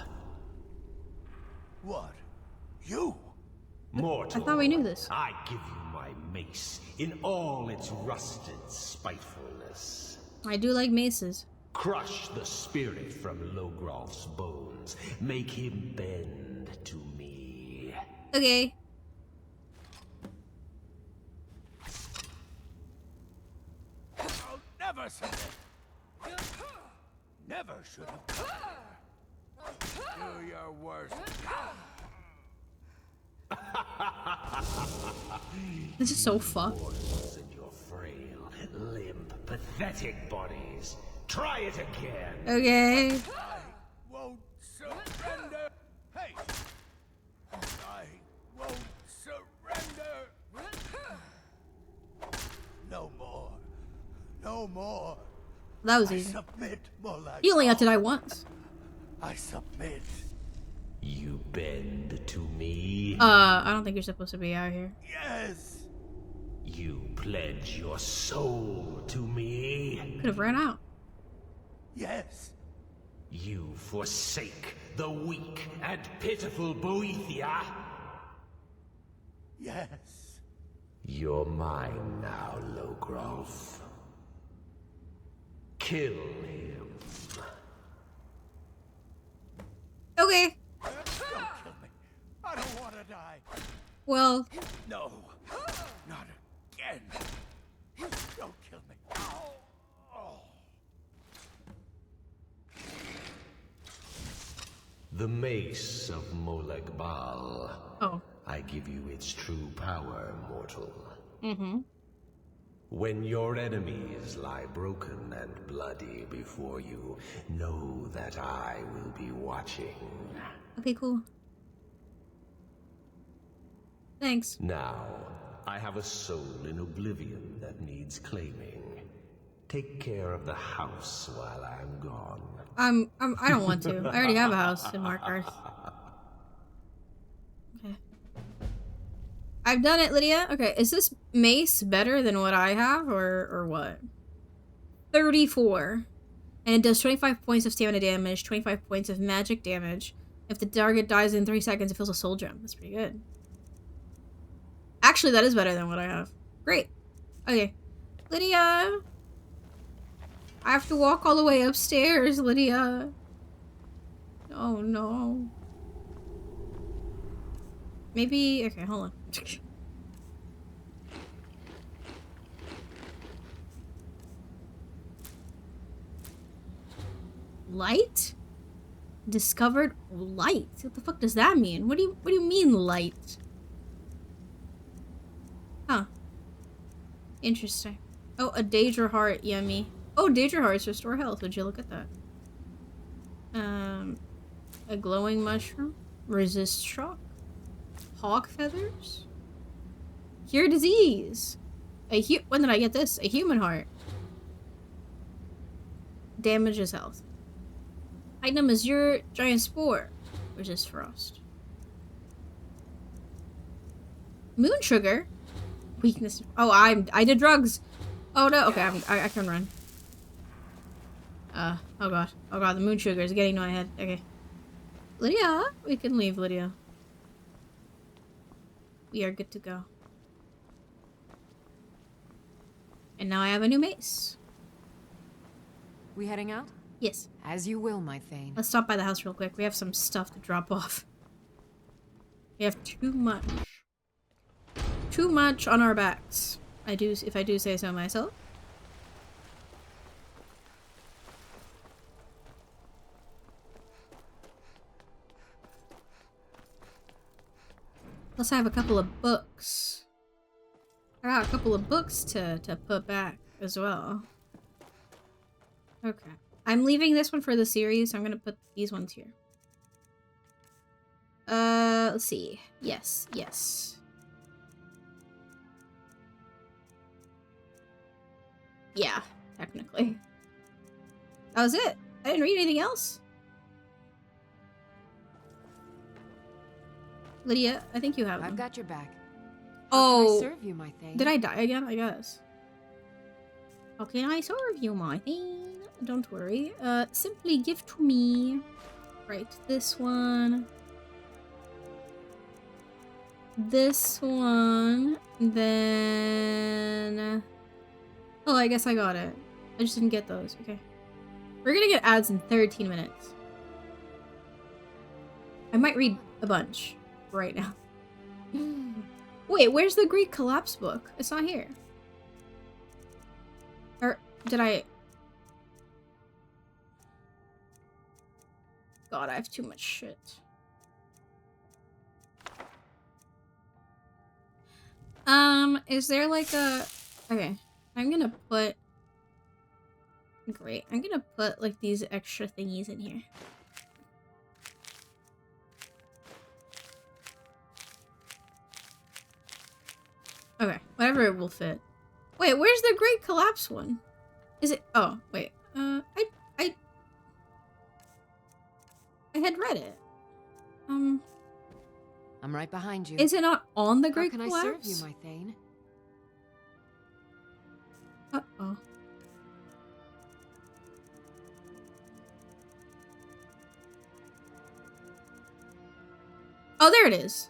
What? You? Mortal, I thought we knew this. I give you my mace in all its rusted spitefulness. I do like maces. Crush the spirit from Logrolf's bones. Make him bend to me. Okay. I'll never submit. Never should have. Do your worst. This is so fucked. Mortals in your frail, limp, pathetic bodies. Try it again. Okay. I won't surrender. Hey! I won't surrender. No more. No more. That was I easy. submit, Molag. You only have to die once. I submit. You bend to me. I don't think you're supposed to be out here. Yes. You pledge your soul to me. Could have ran out. Yes. You forsake the weak and pitiful Boethia. Yes. You're mine now, Logrolf. Kill him. Okay. Don't kill me. I don't want to die. Well, No. Not again. Don't kill me. Oh. The mace of Molag Bal. oh. I give you its true power, mortal. Mm-hmm. When your enemies lie broken and bloody before you, know that I will be watching. Okay, cool. Thanks. Now, I have a soul in oblivion that needs claiming. Take care of the house while I'm gone. I don't want to. I already have a house in Markarth. Okay. I've done it, Lydia. Okay, is this mace better than what I have, or what? 34. And it does 25 points of stamina damage, 25 points of magic damage. If the target dies in 3 seconds, it fills a soul gem. That's pretty good. Actually, that is better than what I have. Great. Okay. Lydia! I have to walk all the way upstairs, Lydia. Oh no. Maybe... Okay, hold on. Light? Discovered light? What the fuck does that mean? What do you mean light? Huh. Interesting. Oh, a Daedra heart, yummy. Oh, Daedra hearts restore health. Would you look at that? A glowing mushroom. Resist shock. Hawk feathers. Cure disease. When did I get this? A human heart. Damages health. Item is your giant spore. Resist frost. Moon sugar. Weakness. Oh, I did drugs. Oh no. Okay, I can run. Oh god. Oh god, the moon sugar is getting to my head. Okay. Lydia, we can leave, Lydia. We are good to go. And now I have a new mace. We heading out? Yes. As you will, my Thane. Let's stop by the house real quick. We have some stuff to drop off. We have too much. Too much on our backs. If I do say so myself. Plus I have a couple of books. I got a couple of books to put back as well. Okay. I'm leaving this one for the series, so I'm gonna put these ones here. Let's see. Yes, yes. Yeah, technically. That was it. I didn't read anything else. Lydia, I think you have them. I've got your back. Oh, How can I serve you, my Thane? did I die again? I guess. How can I serve you, my Thane? Don't worry. Simply give to me. Right, this one. This one. Then... Oh, I guess I got it. I just didn't get those. Okay. We're gonna get ads in 13 minutes. I might read a bunch right now. Wait, where's the Greek collapse book? It's not here. Or did I... God, I have too much shit. Is there like a... Okay, I'm gonna put... Great, I'm gonna put like these extra thingies in here. Okay, whatever it will fit. Wait, where's the Great Collapse one? Is it... Oh, wait. I had read it. I'm right behind you. Is it not on the Great How can Collapse? I serve you, my Thane? Uh-oh. Oh, there it is.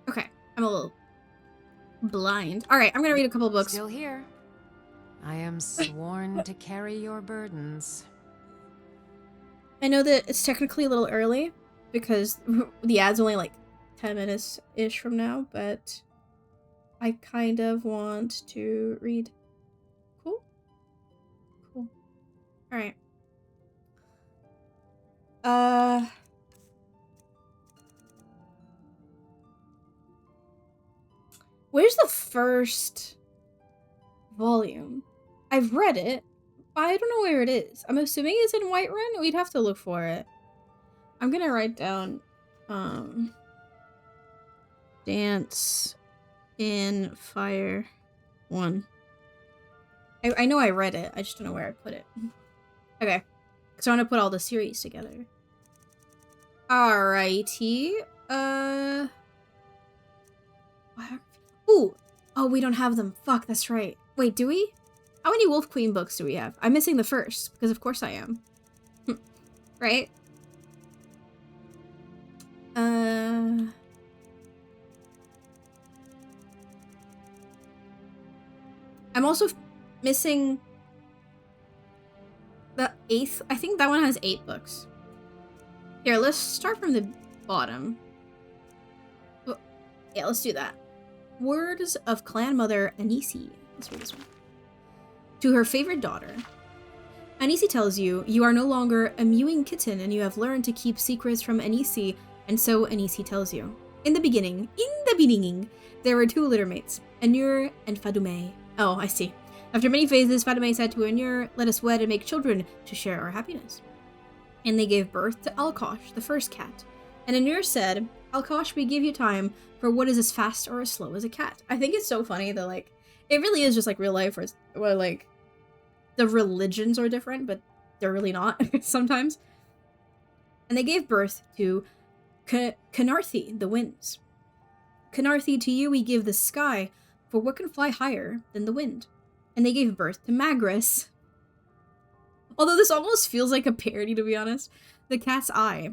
Okay, I'm a little blind. All right, I'm gonna read a couple books. Still here. I am sworn to carry your burdens. I know that it's technically a little early because the ad's only like 10 minutes-ish from now, but I kind of want to read. Cool? Cool. Alright. Where's the first volume? I've read it. I don't know where it is. I'm assuming it's in Whiterun. We'd have to look for it. I'm gonna write down, Dance in Fire 1. I know I read it. I just don't know where I put it. Okay. Because I want to put all the series together. Alrighty. Ooh. Oh, we don't have them. Fuck, that's right. Wait, do we? How many Wolf Queen books do we have? I'm missing the first, because of course I am. Right? I'm also missing the 8th. I think that one has 8 books. Here, let's start from the bottom. Oh, yeah, let's do that. Words of Clan Mother Anisi. Let's read this one. To her favorite daughter. Anisi tells you, you are no longer a mewing kitten and you have learned to keep secrets from Anisi, and so Anisi tells you. In the beginning, there were 2 littermates, Anur and Fadume. Oh, I see. After many phases, Fadume said to Anur, let us wed and make children to share our happiness. And they gave birth to Alkosh, the first cat. And Anur said, Alkosh, we give you time for what is as fast or as slow as a cat. I think it's so funny that, like, it really is just like real life where like, the religions are different, but they're really not sometimes. And they gave birth to Canarthi, the winds. Canarthi, to you we give the sky, for what can fly higher than the wind? And they gave birth to Magris. Although this almost feels like a parody, to be honest. The cat's eye.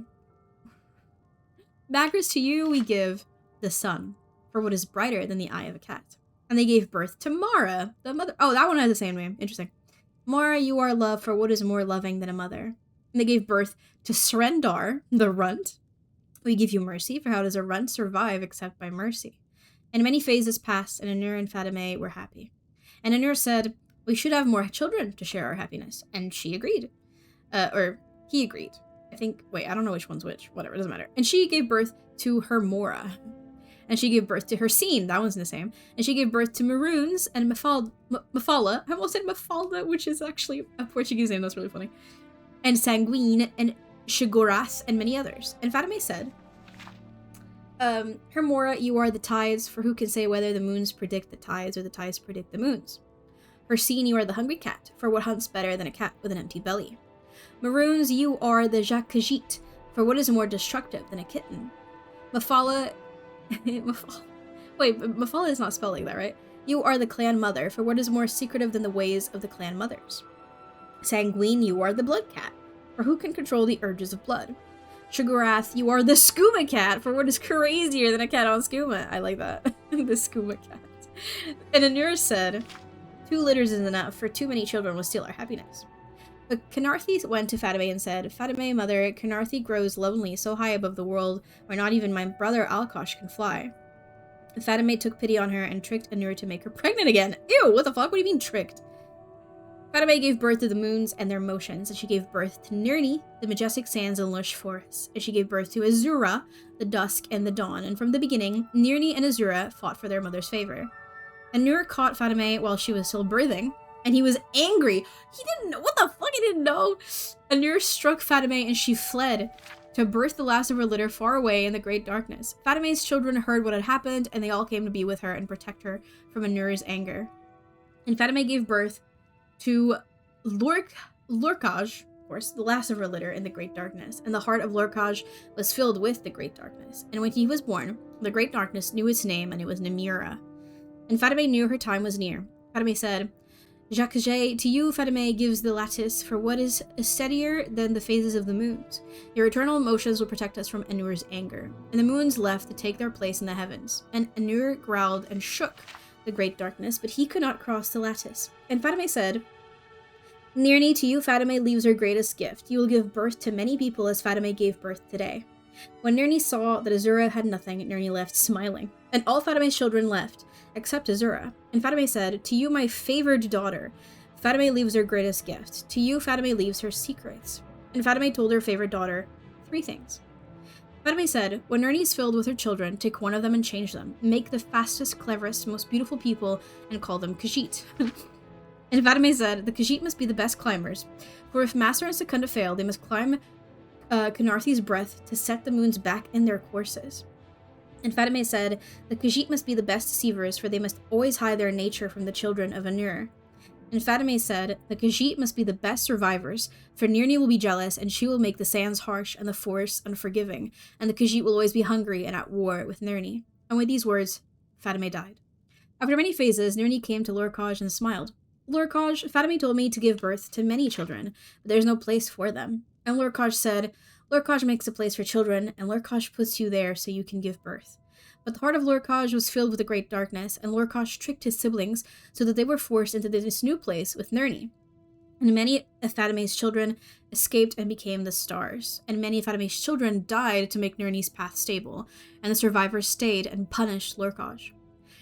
Magris, to you we give the sun, for what is brighter than the eye of a cat. And they gave birth to Mara, the mother. Oh, that one has the same name. Interesting. Mara, you are love, for what is more loving than a mother. And they gave birth to Srendar, the runt. We give you mercy, for how does a runt survive except by mercy? And many phases passed, and Anur and Fadume were happy. And Anur said, we should have more children to share our happiness. And she agreed. Or he agreed. I think, wait, I don't know which one's which. Whatever, it doesn't matter. And she gave birth to her Mora. And she gave birth to her Scene. That one's the same. And she gave birth to Maroons and Mafala. I almost said Mafalda, which is actually a Portuguese name. That's really funny. And Sanguine and Shigorath and many others. And Fadume said, Hermora, you are the tides, for who can say whether the moons predict the tides or the tides predict the moons? Hercine, you are the hungry cat, for what hunts better than a cat with an empty belly? Maroons, you are the Jacquegite, for what is more destructive than a kitten? Mafala... Wait, Mafala is not spelled like that, right? You are the clan mother, for what is more secretive than the ways of the clan mothers? Sanguine, you are the blood cat, for who can control the urges of blood? Sugaroth, you are the skooma cat, for what is crazier than a cat on skooma? I like that. The skooma cat. And Anur said, 2 litters is enough, for too many children will steal our happiness. But Canarthi went to Fadume and said, Fadume, mother, Canarthi grows lonely so high above the world where not even my brother Alkosh can fly. Fadume took pity on her and tricked Anur to make her pregnant again. Ew, what the fuck? What do you mean tricked? Fadume gave birth to the moons and their motions, and she gave birth to Nirni, the majestic sands and lush forests, and she gave birth to Azura, the dusk and the dawn, and from the beginning, Nirni and Azura fought for their mother's favor. Anur caught Fadume while she was still birthing, and he was angry. He didn't know. What the fuck? He didn't know. Anur struck Fadume and she fled to birth the last of her litter far away in the great darkness. Fadume's children heard what had happened, and they all came to be with her and protect her from Anur's anger. And Fadume gave birth to Lorkaj, of course, the last of her litter in the great darkness. And the heart of Lorkaj was filled with the great darkness. And when he was born, the great darkness knew his name, and it was Nemira. And Fadume knew her time was near. Fadume said, Jacques, to you, Fadume gives the lattice for what is steadier than the phases of the moons. Your eternal emotions will protect us from Anur's anger. And the moons left to take their place in the heavens. And Anur growled and shook the great darkness, but he could not cross the lattice. And Fadume said, Nirni, to you, Fadume leaves her greatest gift. You will give birth to many people as Fadume gave birth today. When Nirni saw that Azura had nothing, Nirni left smiling. And all Fadume's children left, except Azura. And Fadume said, to you, my favored daughter, Fadume leaves her greatest gift. To you, Fadume leaves her secrets. And Fadume told her favorite daughter 3 things. Fadume said, when Nirni is filled with her children, take one of them and change them. Make the fastest, cleverest, most beautiful people and call them Khajiit. And Fadume said, the Khajiit must be the best climbers, for if Master and Secunda fail, they must climb Canarthi's breath to set the moons back in their courses. And Fadume said, the Khajiit must be the best deceivers, for they must always hide their nature from the children of Anur. And Fadume said, the Khajiit must be the best survivors, for Nirni will be jealous, and she will make the sands harsh and the forests unforgiving, and the Khajiit will always be hungry and at war with Nirni. And with these words, Fadume died. After many phases, Nirni came to Lorkaj and smiled. Lorkaj, Fatima told me to give birth to many children, but there's no place for them. And Lorkaj said, Lorkaj makes a place for children, and Lorkaj puts you there so you can give birth. But the heart of Lorkaj was filled with a great darkness, and Lorkaj tricked his siblings so that they were forced into this new place with Nirni. And many of Fatima's children escaped and became the stars, and many of Fatima's children died to make Nirni's path stable, and the survivors stayed and punished Lorkaj.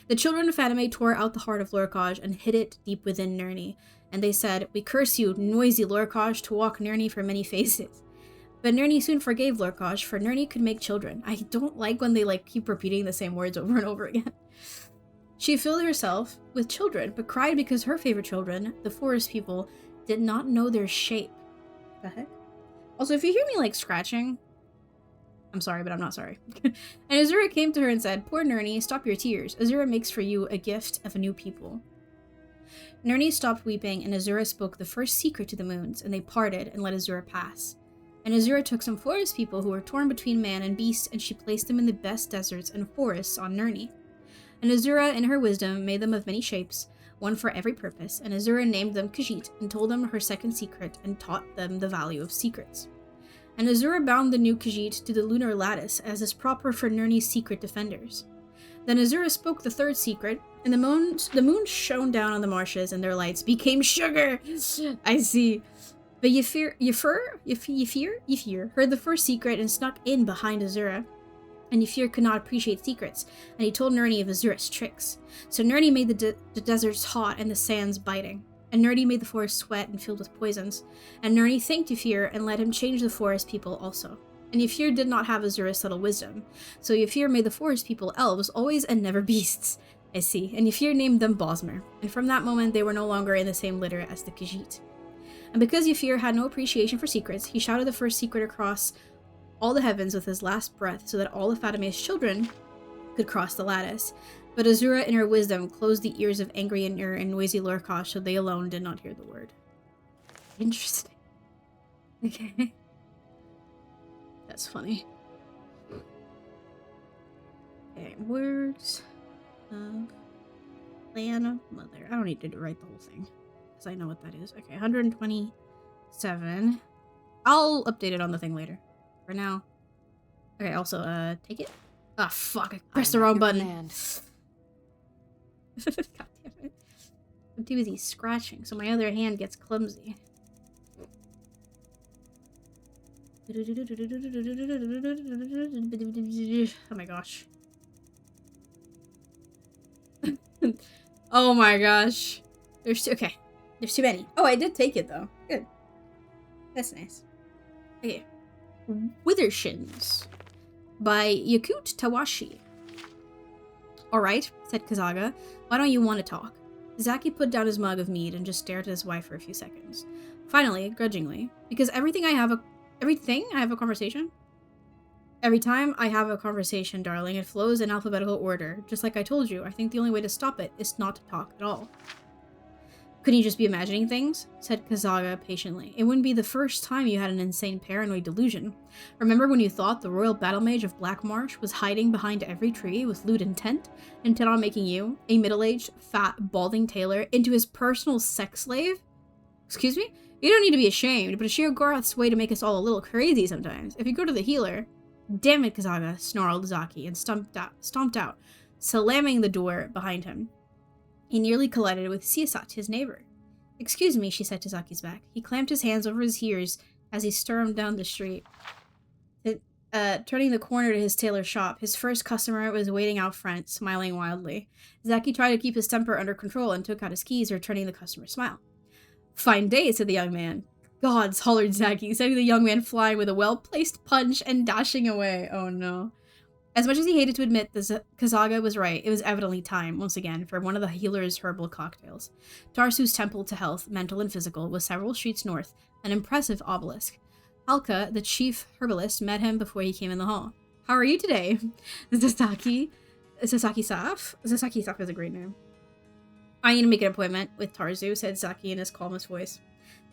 The children of Fatima tore out the heart of Lorkaj and hid it deep within Nirni, and they said, We curse you, noisy Lorkaj, to walk Nirni for many faces. But Nirni soon forgave Lorkaj, for Nirni could make children. I don't like when they keep repeating the same words over and over again. She filled herself with children, but cried because her favorite children, the forest people, did not know their shape. The heck? Also, if you hear me scratching, I'm sorry, but I'm not sorry. And Azura came to her and said, Poor Nirni, stop your tears. Azura makes for you a gift of a new people. Nirni stopped weeping, and Azura spoke the first secret to the moons, and they parted and let Azura pass. And Azura took some forest people who were torn between man and beast, and she placed them in the best deserts and forests on Nirni. And Azura, in her wisdom, made them of many shapes, one for every purpose, and Azura named them Khajiit, and told them her second secret, and taught them the value of secrets. And Azura bound the new Khajiit to the lunar lattice, as is proper for Nirni's secret defenders. Then Azura spoke the third secret, and the moon shone down on the marshes, and their lights became sugar! I see. But Ymir heard the first secret and snuck in behind Azura. And Ymir could not appreciate secrets, and he told Nirni of Azura's tricks. So Nirni made the deserts hot and the sands biting. And Nirni made the forest sweat and filled with poisons. And Nirni thanked Ymir and let him change the forest people also. And Ymir did not have Azura's subtle wisdom. So Ymir made the forest people elves, always and never beasts. I see. And Ymir named them Bosmer. And from that moment they were no longer in the same litter as the Khajiit. And because Ymir had no appreciation for secrets, he shouted the first secret across all the heavens with his last breath so that all of Fatima's children could cross the lattice. But Azura, in her wisdom, closed the ears of angry Ymir and noisy Lorkaj so they alone did not hear the word. Interesting. Okay. That's funny. Okay, words of Clan of Mother. I don't need to write the whole thing, because I know what that is. Okay, 127. I'll update it on the thing later. For now. Okay, also, take it. Ah, fuck, I pressed the wrong button. God damn it. I'm too busy scratching, so my other hand gets clumsy. Oh my gosh. Oh my gosh. There's too many. Oh, I did take it though. Good. That's nice. Okay. Withershins by Yakut Tawashi. Alright, said Kazaga. Why don't you want to talk? Zaki put down his mug of mead and just stared at his wife for a few seconds. Finally, grudgingly, because every time I have a conversation? Every time I have a conversation, darling, it flows in alphabetical order. Just like I told you, I think the only way to stop it is not to talk at all. Couldn't you just be imagining things? Said Kazaga patiently. It wouldn't be the first time you had an insane paranoid delusion. Remember when you thought the royal battle mage of Black Marsh was hiding behind every tree with lewd intent on making you, a middle-aged, fat, balding tailor, into his personal sex slave? Excuse me? You don't need to be ashamed, but it's Sheogorath's way to make us all a little crazy sometimes. If you go to the healer... Damn it, Kazaga, snarled Zaki and stomped out, slamming the door behind him. He nearly collided with Siasat, his neighbor. Excuse me, she said to Zaki's back. He clamped his hands over his ears as he stormed down the street. Turning the corner to his tailor shop, his first customer was waiting out front, smiling wildly. Zaki tried to keep his temper under control and took out his keys, returning the customer's smile. Fine day, said the young man. Gods, hollered Zaki, sending the young man flying with a well-placed punch and dashing away. Oh no. As much as he hated to admit that Kazaga was right, it was evidently time, once again, for one of the healer's herbal cocktails. Tarsu's temple to health, mental and physical, was several streets north, an impressive obelisk. Halka, the chief herbalist, met him before he came in the hall. How are you today? Sasaki Saf? Sasaki Saf is a great name. I need to make an appointment with Tarzu, said Zaki in his calmest voice.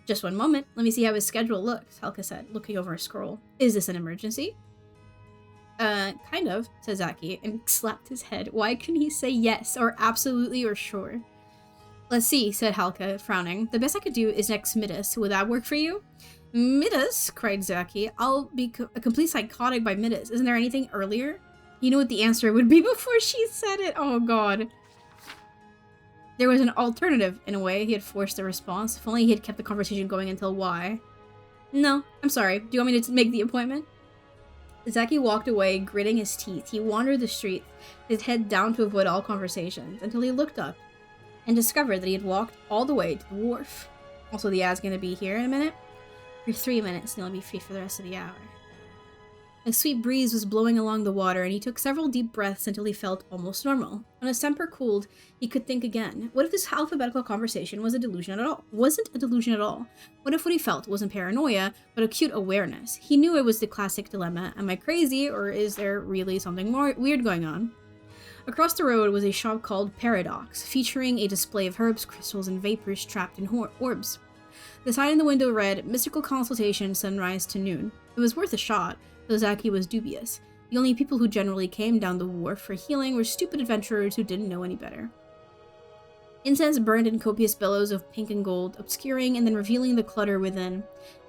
Just one moment. Let me see how his schedule looks, Halka said, looking over a scroll. Is this an emergency? Kind of, said Zaki, and slapped his head. Why couldn't he say yes, or absolutely, or sure? Let's see, said Halka, frowning. The best I could do is next Midas. Would that work for you? Midas? Cried Zaki. I'll be a complete psychotic by Midas. Isn't there anything earlier? You know what the answer would be before she said it. Oh, God. There was an alternative, in a way. He had forced the response. If only he had kept the conversation going until why. No, I'm sorry. Do you want me to make the appointment? Zaki walked away, gritting his teeth. He wandered the street, his head down to avoid all conversations, until he looked up and discovered that he had walked all the way to the wharf. Also, the ad's gonna be here in a minute. For 3 minutes, and he'll be free for the rest of the hour. A sweet breeze was blowing along the water, and he took several deep breaths until he felt almost normal. When his temper cooled, he could think again. What if this alphabetical conversation was a delusion at all? Wasn't a delusion at all? What if what he felt wasn't paranoia, but acute awareness? He knew it was the classic dilemma. Am I crazy, or is there really something more weird going on? Across the road was a shop called Paradox, featuring a display of herbs, crystals, and vapors trapped in orbs. The sign in the window read, Mystical Consultation, sunrise to noon. It was worth a shot, though Zaki was dubious. The only people who generally came down the wharf for healing were stupid adventurers who didn't know any better. Incense burned in copious billows of pink and gold, obscuring and then revealing the clutter within.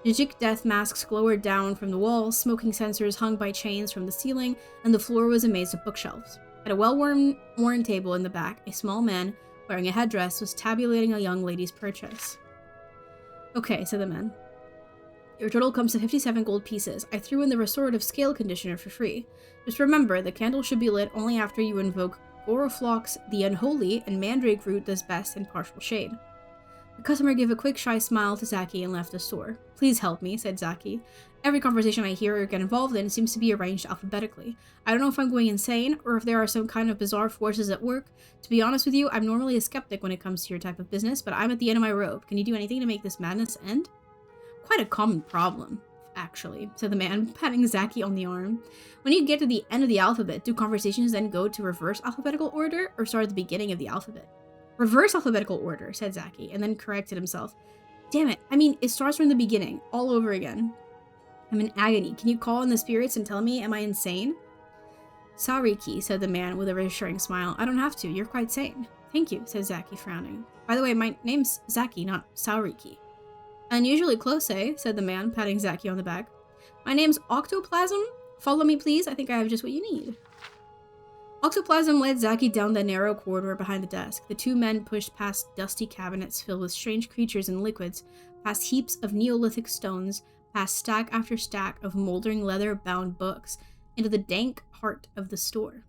Najik death masks glowered down from the walls, smoking censers hung by chains from the ceiling, and the floor was a maze of bookshelves. At a well-worn table in the back, a small man, wearing a headdress, was tabulating a young lady's purchase. Okay, said the man. Your total comes to 57 gold pieces. I threw in the restorative scale conditioner for free. Just remember, the candle should be lit only after you invoke Goroflox the Unholy, and Mandrake Root does best in partial shade. The customer gave a quick, shy smile to Zaki and left the store. Please help me, said Zaki. Every conversation I hear or get involved in seems to be arranged alphabetically. I don't know if I'm going insane, or if there are some kind of bizarre forces at work. To be honest with you, I'm normally a skeptic when it comes to your type of business, but I'm at the end of my rope. Can you do anything to make this madness end? Quite a common problem, actually, said the man, patting Zaki on the arm. When you get to the end of the alphabet, do conversations then go to reverse alphabetical order, or start at the beginning of the alphabet? Reverse alphabetical order, said Zaki, and then corrected himself. Damn it, I mean, it starts from the beginning, all over again. I'm in agony. Can you call in the spirits and tell me, am I insane? Sauriki, said the man with a reassuring smile. I don't have to, you're quite sane. Thank you, said Zaki, frowning. By the way, my name's Zaki, not Sauriki. Unusually close, eh? Said the man, patting Zaki on the back. My name's Octoplasm. Follow me, please. I think I have just what you need. Octoplasm led Zaki down the narrow corridor behind the desk. The two men pushed past dusty cabinets filled with strange creatures and liquids, past heaps of Neolithic stones, past stack after stack of moldering leather-bound books, into the dank heart of the store.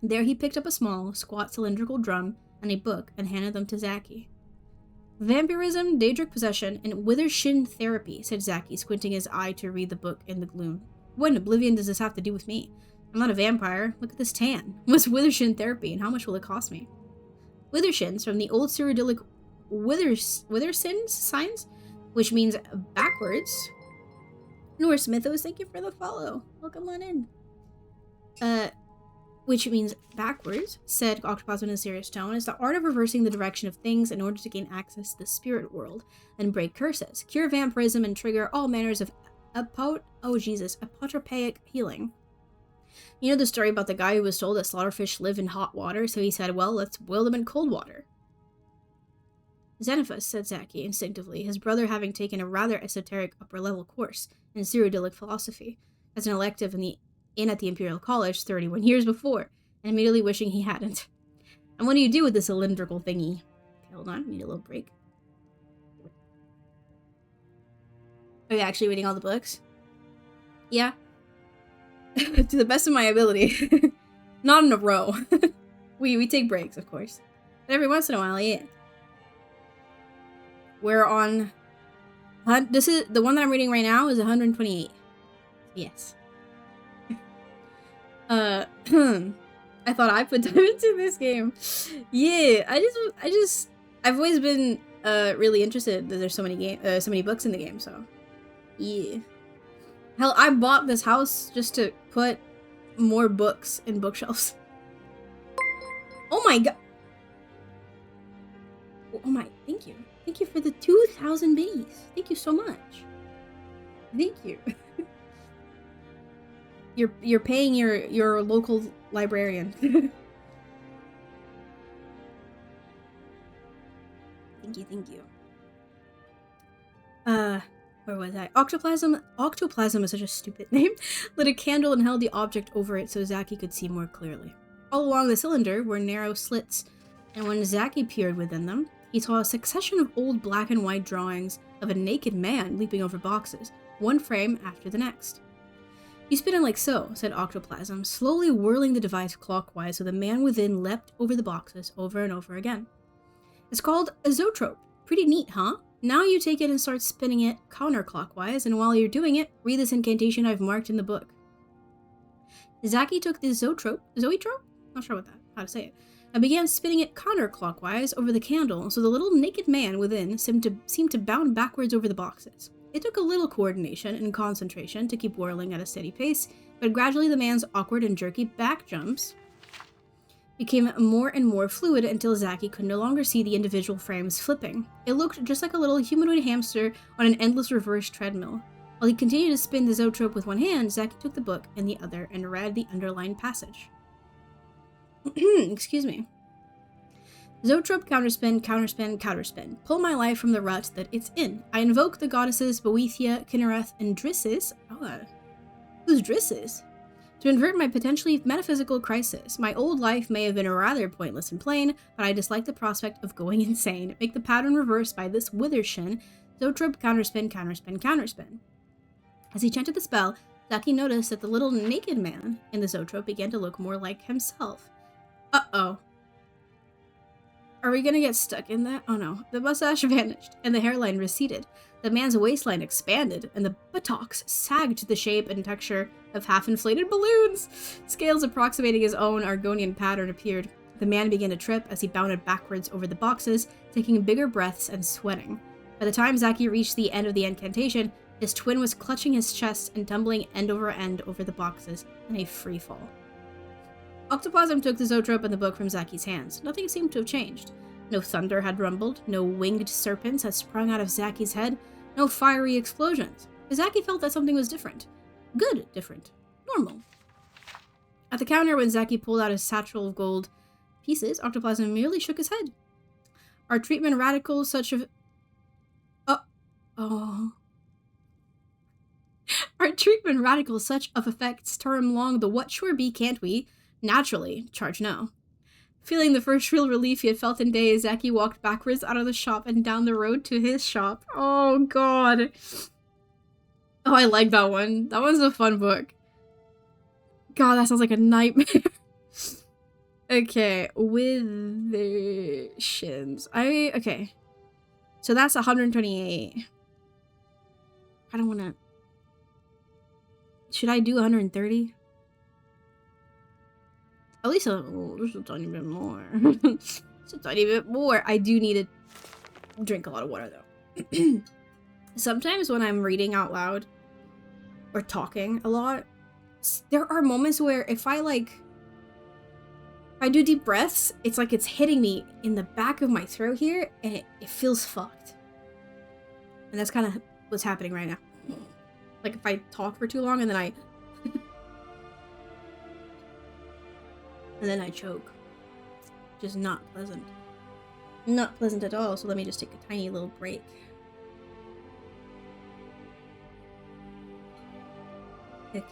There he picked up a small, squat cylindrical drum and a book and handed them to Zaki. Vampirism, Daedric possession, and withershin therapy, said Zaki, squinting his eye to read the book in the gloom. What in oblivion does this have to do with me? I'm not a vampire. Look at this tan. What's withershin therapy, and how much will it cost me? Withershins, from the old Cyrillic withersin signs, which means backwards. Norse Mythos, thank you for the follow. Welcome on in. Which means backwards, said Octopus in a serious tone, is the art of reversing the direction of things in order to gain access to the spirit world and break curses, cure vampirism, and trigger all manners of apotropaic healing. You know the story about the guy who was told that slaughterfish live in hot water, so he said, well, let's boil them in cold water. Xenophus, said Zaki instinctively, his brother having taken a rather esoteric upper-level course in Cyrillic philosophy as an elective at the Imperial College 31 years before, and immediately wishing he hadn't. And what do you do with this cylindrical thingy? Okay, hold on, need a little break. Are you actually reading all the books? Yeah. To the best of my ability. Not in a row. we take breaks, of course. But every once in a while, yeah. We're on... This is the one that I'm reading right now is 128. Yes. I thought I put time into this game. Yeah, I've always been really interested that there's so many books in the game, so yeah. Hell, I bought this house just to put more books in bookshelves. Oh my god. Oh my, thank you. Thank you for the 2,000 biddies. Thank you so much. Thank you. You're paying your local librarian. Thank you, thank you. Where was I? Octoplasm is such a stupid name. Lit a candle and held the object over it so Zaki could see more clearly. All along the cylinder were narrow slits, and when Zaki peered within them, he saw a succession of old black and white drawings of a naked man leaping over boxes, one frame after the next. You spin it like so, said Octoplasm, slowly whirling the device clockwise so the man within leapt over the boxes over and over again. It's called a zoetrope. Pretty neat, huh? Now you take it and start spinning it counterclockwise, and while you're doing it, read this incantation I've marked in the book. Zaki took the zoetrope? Not sure how to say it, and began spinning it counterclockwise over the candle, so the little naked man within seemed to bound backwards over the boxes. It took a little coordination and concentration to keep whirling at a steady pace, but gradually the man's awkward and jerky back jumps became more and more fluid until Zaki could no longer see the individual frames flipping. It looked just like a little humanoid hamster on an endless reverse treadmill. While he continued to spin the zoetrope with one hand, Zaki took the book in the other and read the underlined passage. Excuse me. Zoetrope, counterspin, counterspin, counterspin. Pull my life from the rut that it's in. I invoke the goddesses Boethia, Kinnereth, and Drissis. Who's Drissis? To invert my potentially metaphysical crisis. My old life may have been rather pointless and plain, but I dislike the prospect of going insane. Make the pattern reverse by this withershin. Zoetrope, counterspin, counterspin, counterspin. As he chanted the spell, Zaki noticed that the little naked man in the zoetrope began to look more like himself. Uh-oh. Are we gonna get stuck in that? Oh no. The mustache vanished, and the hairline receded. The man's waistline expanded, and the buttocks sagged to the shape and texture of half-inflated balloons. Scales approximating his own Argonian pattern appeared. The man began to trip as he bounded backwards over the boxes, taking bigger breaths and sweating. By the time Zaki reached the end of the incantation, his twin was clutching his chest and tumbling end over the boxes in a free fall. Octoplasm took the zoetrope and the book from Zaki's hands. Nothing seemed to have changed. No thunder had rumbled, no winged serpents had sprung out of Zaki's head, no fiery explosions. Zaki felt that something was different. Good different. Normal. At the counter, when Zaki pulled out his satchel of gold pieces, Octoplasm merely shook his head. Our treatment radicals such of... Our treatment radicals such of effects term long the what sure be, can't we? Naturally, charge no. Feeling the first real relief he had felt in days, Zaki walked backwards out of the shop and down the road to his shop. Oh, God. Oh, I like that one. That one's a fun book. God, that sounds like a nightmare. Okay, with the shins. Okay. So that's 128. I don't want to... Should I do 130? At least just a tiny bit more. Just a tiny bit more. I do need to drink a lot of water, though. Sometimes when I'm reading out loud or talking a lot, there are moments where if I do deep breaths, it's like it's hitting me in the back of my throat here, and it feels fucked. And that's kind of what's happening right now. Like if I talk for too long and then I choke. Just not pleasant. Not pleasant at all, so let me just take a tiny little break. Okay.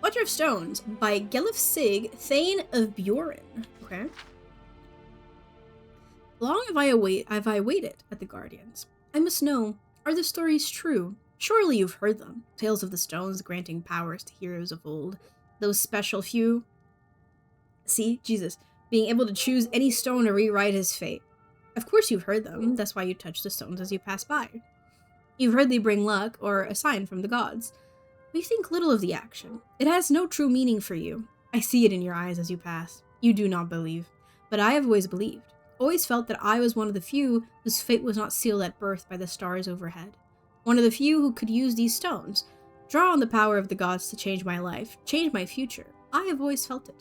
Watcher of Stones by Gelif Sig, Thane of Bjorn. Okay. Long have I waited at the Guardians. I must know, are the stories true? Surely you've heard them. Tales of the stones granting powers to heroes of old. Those special few. See, Jesus, being able to choose any stone to rewrite his fate. Of course you've heard them. That's why you touch the stones as you pass by. You've heard they bring luck or a sign from the gods. But you think little of the action. It has no true meaning for you. I see it in your eyes as you pass. You do not believe. But I have always believed. Always felt that I was one of the few whose fate was not sealed at birth by the stars overhead. One of the few who could use these stones, draw on the power of the gods to change my life, change my future. I have always felt it.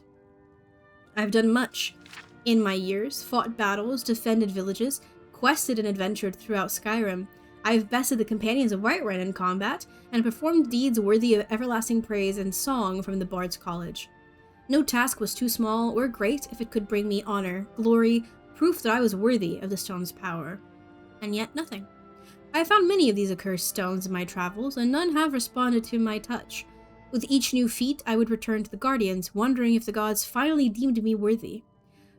I've done much in my years, fought battles, defended villages, quested and adventured throughout Skyrim. I have bested the companions of Whiterun in combat, and performed deeds worthy of everlasting praise and song from the Bard's College. No task was too small or great if it could bring me honor, glory, proof that I was worthy of the stone's power. And yet nothing. I have found many of these accursed stones in my travels, and none have responded to my touch. With each new feat, I would return to the Guardians, wondering if the gods finally deemed me worthy.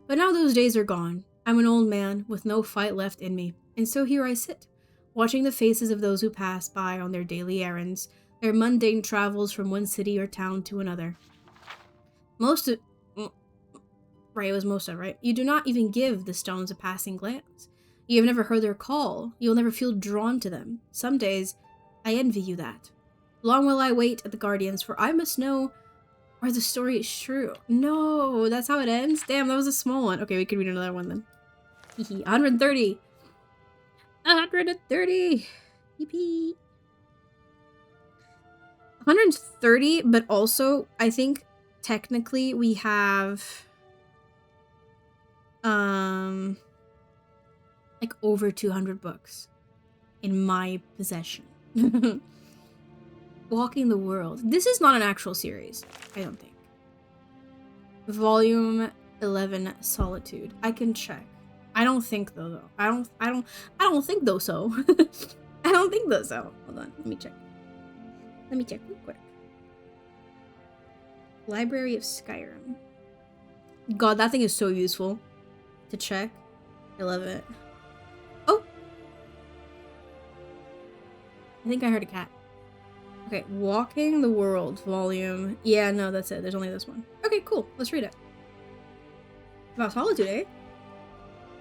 But now those days are gone. I'm an old man, with no fight left in me, and so here I sit, watching the faces of those who pass by on their daily errands, their mundane travels from one city or town to another. Right, it was most of, right? You do not even give the stones a passing glance. You have never heard their call. You'll never feel drawn to them. Some days, I envy you that. Long will I wait at the Guardians, for I must know or the story is true. No, that's how it ends? Damn, that was a small one. Okay, we can read another one then. 130. 130. Yippee. 130, but also, I think, technically, we have... like over 200 books in my possession. Walking the World. This is not an actual series, I don't think. Volume 11, Solitude. I can check. I don't think though. I don't think though so. I don't think though so. Hold on, let me check. Let me check real quick. Library of Skyrim. God, that thing is so useful to check. I love it. Oh! I think I heard a cat. Okay, Walking the World, volume... Yeah, no, that's it. There's only this one. Okay, cool. Let's read it. About Solitude, eh?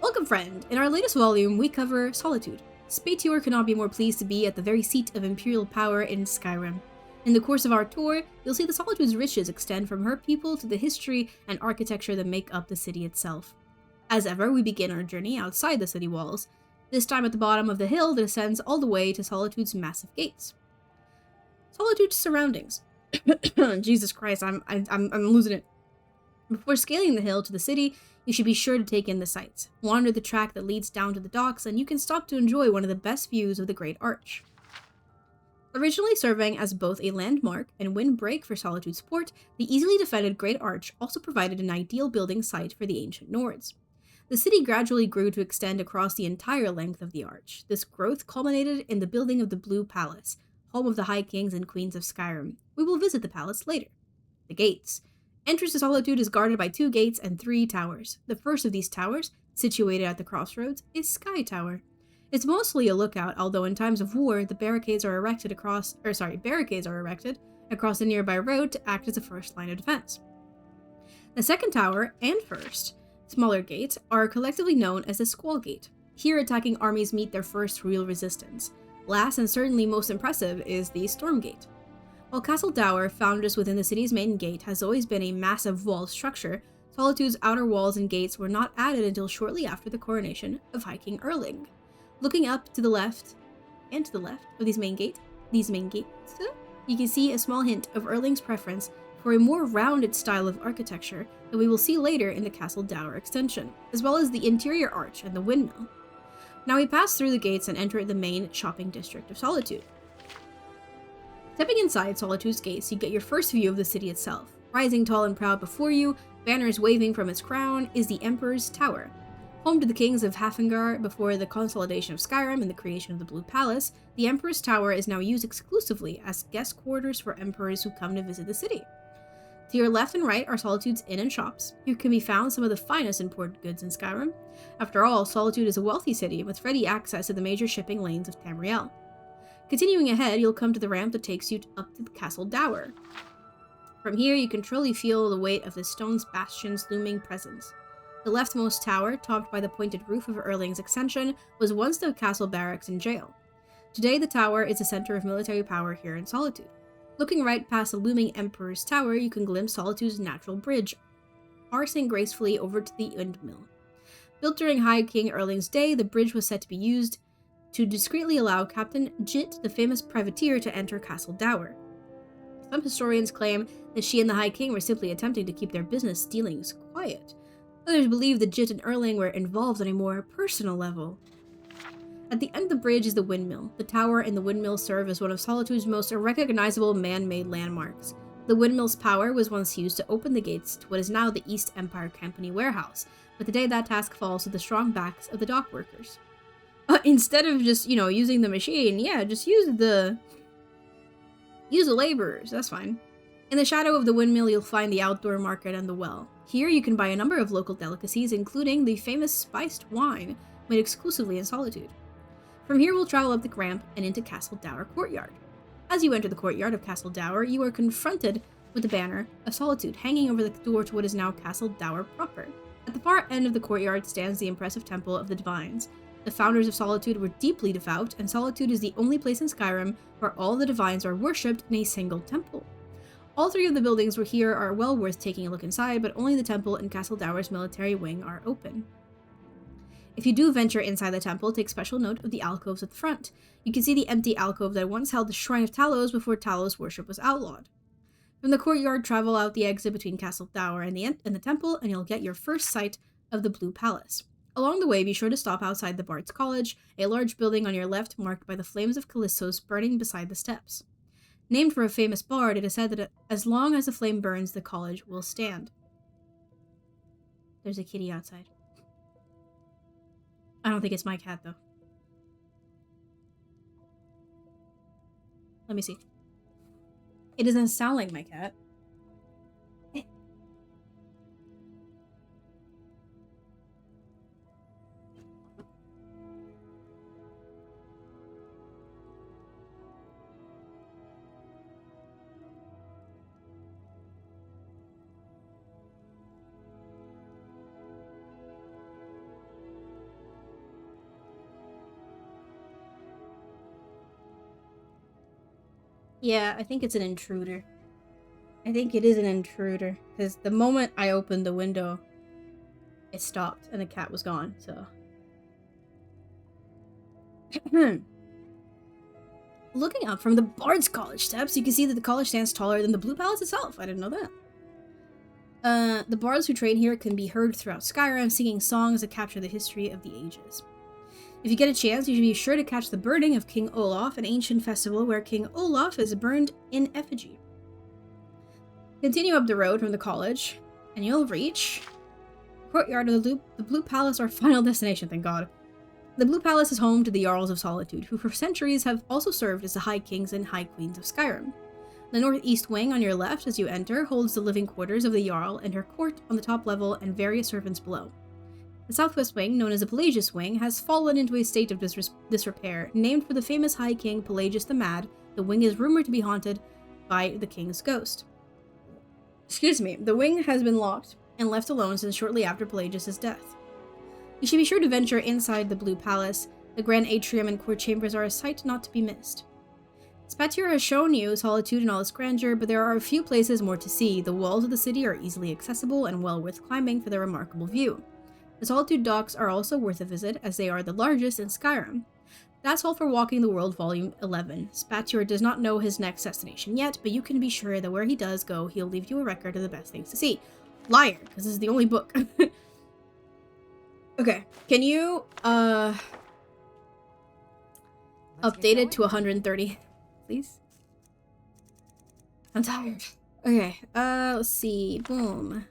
Welcome, friend. In our latest volume, we cover Solitude. Spatior could not be more pleased to be at the very seat of imperial power in Skyrim. In the course of our tour, you'll see the Solitude's riches extend from her people to the history and architecture that make up the city itself. As ever, we begin our journey outside the city walls, this time at the bottom of the hill that ascends all the way to Solitude's massive gates. Solitude's surroundings. Jesus Christ, I'm losing it. Before scaling the hill to the city, you should be sure to take in the sights. Wander the track that leads down to the docks, and you can stop to enjoy one of the best views of the Great Arch. Originally serving as both a landmark and windbreak for Solitude's port, the easily defended Great Arch also provided an ideal building site for the ancient Nords. The city gradually grew to extend across the entire length of the arch. This growth culminated in the building of the Blue Palace, home of the High Kings and Queens of Skyrim. We will visit the palace later. The gates. Entrance to Solitude is guarded by 2 gates and 3 towers. The first of these towers, situated at the crossroads, is Sky Tower. It's mostly a lookout, although in times of war, the barricades are erected across the nearby road to act as a first line of defense. The second tower and first, smaller gate, are collectively known as the Squall Gate. Here, attacking armies meet their first real resistance. Last and certainly most impressive is the Storm Gate. While Castle Dower, found just within the city's main gate, has always been a massive walled structure, Solitude's outer walls and gates were not added until shortly after the coronation of High King Erling. Looking up to the left and to the left of these main gates, you can see a small hint of Erling's preference for a more rounded style of architecture that we will see later in the Castle Dower extension, as well as the interior arch and the windmill. Now we pass through the gates and enter the main shopping district of Solitude. Stepping inside Solitude's gates, you get your first view of the city itself. Rising tall and proud before you, banners waving from its crown, is the Emperor's Tower. Home to the kings of Hafengar before the consolidation of Skyrim and the creation of the Blue Palace, the Emperor's Tower is now used exclusively as guest quarters for emperors who come to visit the city. To your left and right are Solitude's inn and shops. Here can be found some of the finest imported goods in Skyrim. After all, Solitude is a wealthy city with ready access to the major shipping lanes of Tamriel. Continuing ahead, you'll come to the ramp that takes you up to the Castle Dower. From here, you can truly feel the weight of the stone's bastion's looming presence. The leftmost tower, topped by the pointed roof of Erling's extension, was once the castle barracks and jail. Today, the tower is the center of military power here in Solitude. Looking right past the looming Emperor's Tower, you can glimpse Solitude's natural bridge, arcing gracefully over to the windmill. Built during High King Erling's day, the bridge was set to be used to discreetly allow Captain Jit, the famous privateer, to enter Castle Dower. Some historians claim that she and the High King were simply attempting to keep their business dealings quiet. Others believe that Jit and Erling were involved on a more personal level. At the end of the bridge is the windmill. The tower and the windmill serve as one of Solitude's most recognizable man-made landmarks. The windmill's power was once used to open the gates to what is now the East Empire Company warehouse, but today that task falls to the strong backs of the dock workers. Instead of just, you know, using the machine, yeah, just use the laborers, that's fine. In the shadow of the windmill, you'll find the outdoor market and the well. Here you can buy a number of local delicacies, including the famous spiced wine made exclusively in Solitude. From here, we'll travel up the ramp and into Castle Dower Courtyard. As you enter the courtyard of Castle Dower, you are confronted with the banner of Solitude hanging over the door to what is now Castle Dower proper. At the far end of the courtyard stands the impressive Temple of the Divines. The founders of Solitude were deeply devout, and Solitude is the only place in Skyrim where all the Divines are worshipped in a single temple. All three of the buildings here are well worth taking a look inside, but only the temple and Castle Dower's military wing are open. If you do venture inside the temple, take special note of the alcoves at the front. You can see the empty alcove that once held the Shrine of Talos before Talos worship was outlawed. From the courtyard, travel out the exit between Castle Dower and the temple, and you'll get your first sight of the Blue Palace. Along the way, be sure to stop outside the Bard's College, a large building on your left marked by the flames of Callistos burning beside the steps. Named for a famous bard, it is said that as long as the flame burns, the college will stand. There's a kitty outside. I don't think it's my cat, though. Let me see. It doesn't sound like my cat. Yeah, I think it's an intruder. I think it is an intruder, because the moment I opened the window, it stopped and the cat was gone, so. Looking up from the Bard's College steps, you can see that the college stands taller than the Blue Palace itself. I didn't know that. The bards who train here can be heard throughout Skyrim, singing songs that capture the history of the ages. If you get a chance, you should be sure to catch the burning of King Olaf, an ancient festival where King Olaf is burned in effigy. Continue up the road from the college, and you'll reach the courtyard of the Blue Palace, our final destination, thank God. The Blue Palace is home to the Jarls of Solitude, who for centuries have also served as the High Kings and High Queens of Skyrim. The northeast wing on your left as you enter holds the living quarters of the Jarl and her court on the top level and various servants below. The southwest wing, known as the Pelagius Wing, has fallen into a state of disrepair. Named for the famous High King Pelagius the Mad, the wing is rumored to be haunted by the king's ghost. Excuse me, the wing has been locked and left alone since shortly after Pelagius' death. You should be sure to venture inside the Blue Palace. The grand atrium and court chambers are a sight not to be missed. Spatir has shown you Solitude in all its grandeur, but there are a few places more to see. The walls of the city are easily accessible and well worth climbing for their remarkable view. The Solitude docks are also worth a visit, as they are the largest in Skyrim. That's all for Walking the World Volume 11. Spatir does not know his next destination yet, but you can be sure that where he does go, he'll leave you a record of the best things to see. Liar, because this is the only book. Okay, can you, update it to 130, please? I'm tired. Okay, let's see. Boom.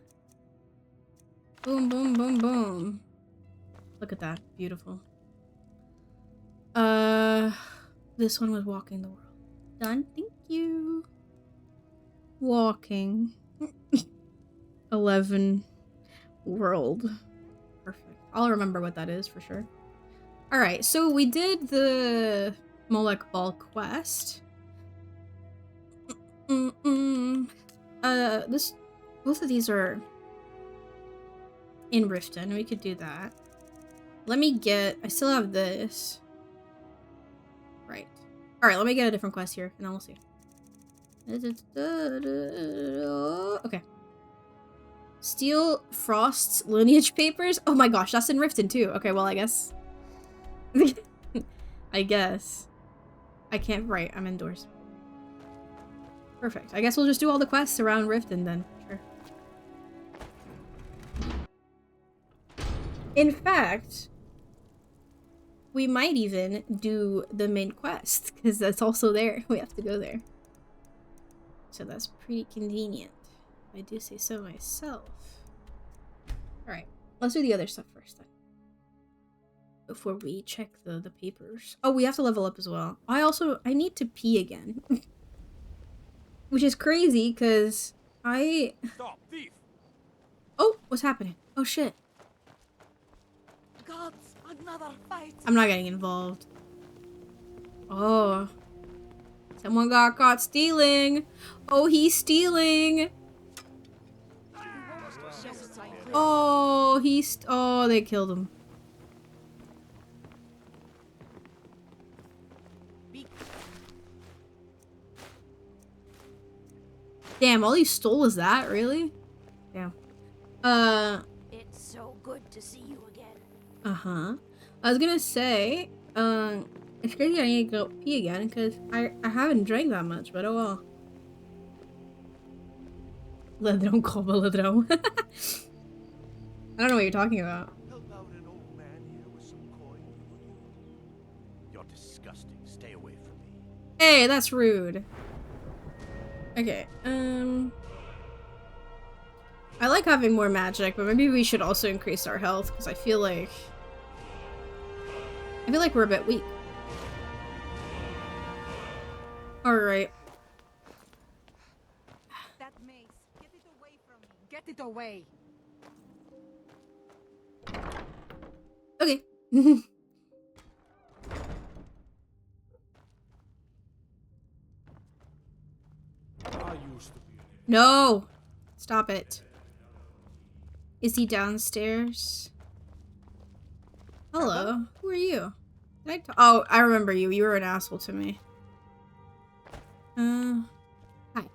Boom, boom, boom, boom. Look at that. Beautiful. This one was Walking the World. Done. Thank you. Walking. 11. World. Perfect. I'll remember what that is for sure. Alright, so we did the Molech Ball quest. Both of these are in Riften. We could do that. I still have this. Right. Alright, let me get a different quest here, and then we'll see. Okay. Steal Frost's lineage papers? Oh my gosh, that's in Riften too. Okay, well, I guess. I guess. I can't write. I'm indoors. Perfect. I guess we'll just do all the quests around Riften then. Sure. In fact, we might even do the main quest, because that's also there. We have to go there. So that's pretty convenient. I do say so myself. Alright, let's do the other stuff first then. Before we check the papers. Oh, we have to level up as well. I need to pee again. Which is crazy, because Stop, thief! Oh, what's happening? Oh shit. Gods, another fight. I'm not getting involved. Oh. Someone got caught stealing. Oh, he's stealing. Oh, oh, they killed him. Damn, all he stole was that? Really? Damn. It's so good to see you again. Uh-huh. I was gonna say, it's crazy I need to go pee again, because I haven't drank that much, but oh well. Ladrão como ladrão. I don't know what you're talking about. Help out an old man here with some coin, will you? You're disgusting. Stay away from me. Hey, that's rude. Okay, I like having more magic, but maybe we should also increase our health, because I feel like we're a bit weak. Alright. That mace. Get it away from me. Get it away. Okay. I used to be an No! Stop it. Is he downstairs? Hello. Who are you? Did I oh, I remember you. You were an asshole to me. Hi. Can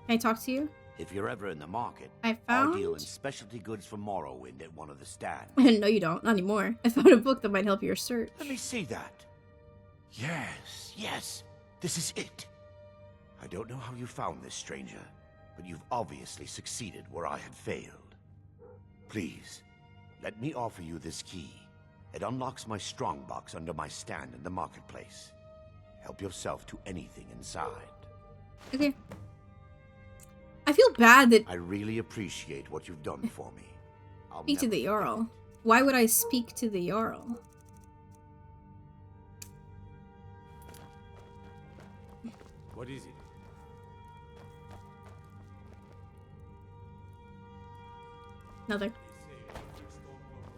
I talk to you? If you're ever in the market, I I'll found... deal in specialty goods from Morrowind at one of the stands. No, you don't. Not anymore. I found a book that might help your search. Let me see that. Yes, yes, this is it. I don't know how you found this, stranger, but you've obviously succeeded where I had failed. Please, let me offer you this key. It unlocks my strongbox under my stand in the marketplace. Help yourself to anything inside. Okay. I feel bad that... I really appreciate what you've done for me. I'll Speak to never the forget Jarl. it. Why would I speak to the Jarl? What is it? Nothing.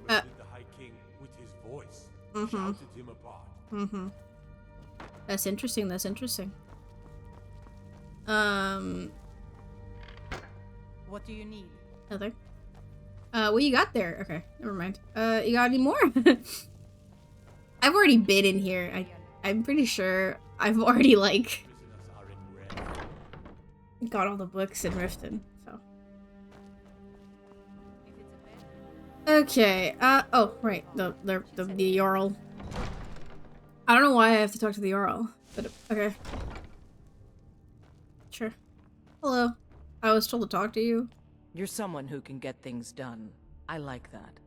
The High King with his voice. Shouted him apart. Mm-hmm. That's interesting, that's interesting. What do you need? Nothing. What you got there? Okay, never mind. You got any more? I've already been in here. I'm pretty sure I've already, like, Prisoners are in red. got all the books in Riften, so. If it's a bed, Okay, oh, right, the Jarl. I don't know why I have to talk to the Jarl, but, okay. Sure. Hello. I was told to talk to you. You're someone who can get things done. I like that.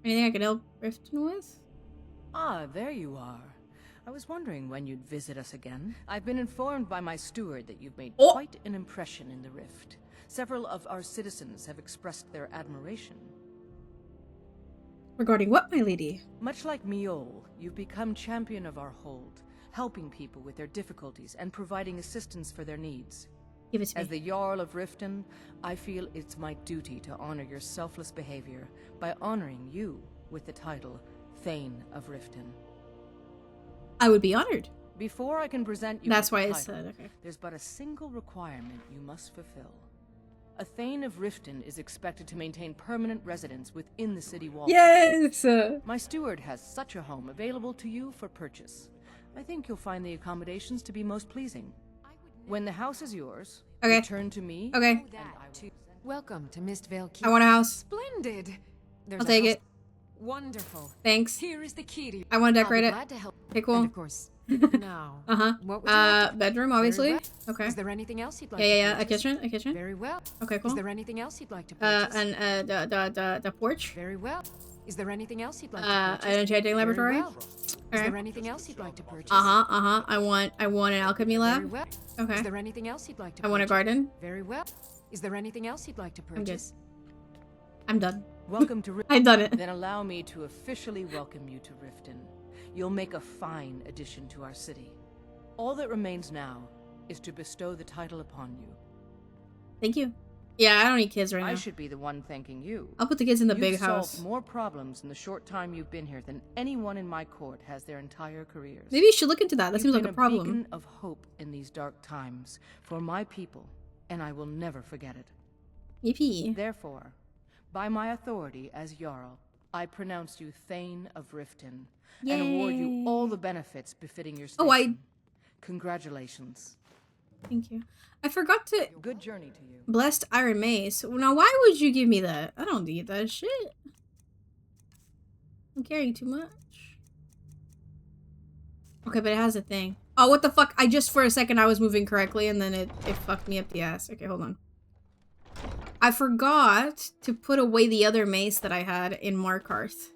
Anything I can help Riften with? Ah, there you are. I was wondering when you'd visit us again. I've been informed by my steward that you've made Oh. quite an impression in the Rift. Several of our citizens have expressed their admiration. Regarding what, my lady? Much like Miol, you've become champion of our hold, helping people with their difficulties and providing assistance for their needs. Give it to As me. the Jarl of Riften, I feel it's my duty to honor your selfless behavior by honoring you with the title Thane of Riften. I would be honored. Before I can present you That's with why the I title, said, okay. there's but a single requirement you must fulfill. A Thane of Riften is expected to maintain permanent residence within the city walls. Yes! My steward has such a home available to you for purchase. I think you'll find the accommodations to be most pleasing. When the house is yours, Okay. return to me. Okay. and I will- Welcome to Mistvale Keep. I want a house. Splendid. There's I'll a take house- it. Wonderful. Thanks. Here is the key to. I want to I'll be decorate it. glad to help. Okay, cool. And of course, now. Uh-huh. What would you like to- Bedroom, Very obviously. well. Okay. Is there anything else you'd like Yeah, to yeah, yeah. A purchase? kitchen, a kitchen. Very well. Okay, Is cool. there anything else you'd like to purchase? And, the porch. Very well. Is there anything else you'd like to purchase? An enchanting laboratory? Very well. Is there anything else you'd like to purchase? I want an alchemy lab. Very well. Okay. Is there anything else you'd like to I want a purchase? garden. Very well. Is there anything else you'd like to purchase? I'm done. Welcome to Riften. I've done it. Then allow me to officially welcome you to Riften. You'll make a fine addition to our city. All that remains now is to bestow the title upon you. Thank you. Yeah, I don't need kids right now. I should be the one thanking you. I'll put the kids in the You've big solved house. more problems in the short time you've been here than anyone in my court has their entire careers. Maybe you should look into that. That seems You've like a been problem. beacon of hope in these dark times for my people, and I will never forget it. Yippee. Therefore, by my authority as Jarl, I pronounce you Thane of Riften and award you all the benefits befitting your station. Oh, Congratulations. Thank you. I forgot to Good journey to you. blessed iron mace. Now, why would you give me that? I don't need that shit. I'm carrying too much. Okay, but it has a thing. Oh, what the fuck? I just, for a second, I was moving correctly, and then it fucked me up the ass. Okay, hold on. I forgot to put away the other mace that I had in Markarth.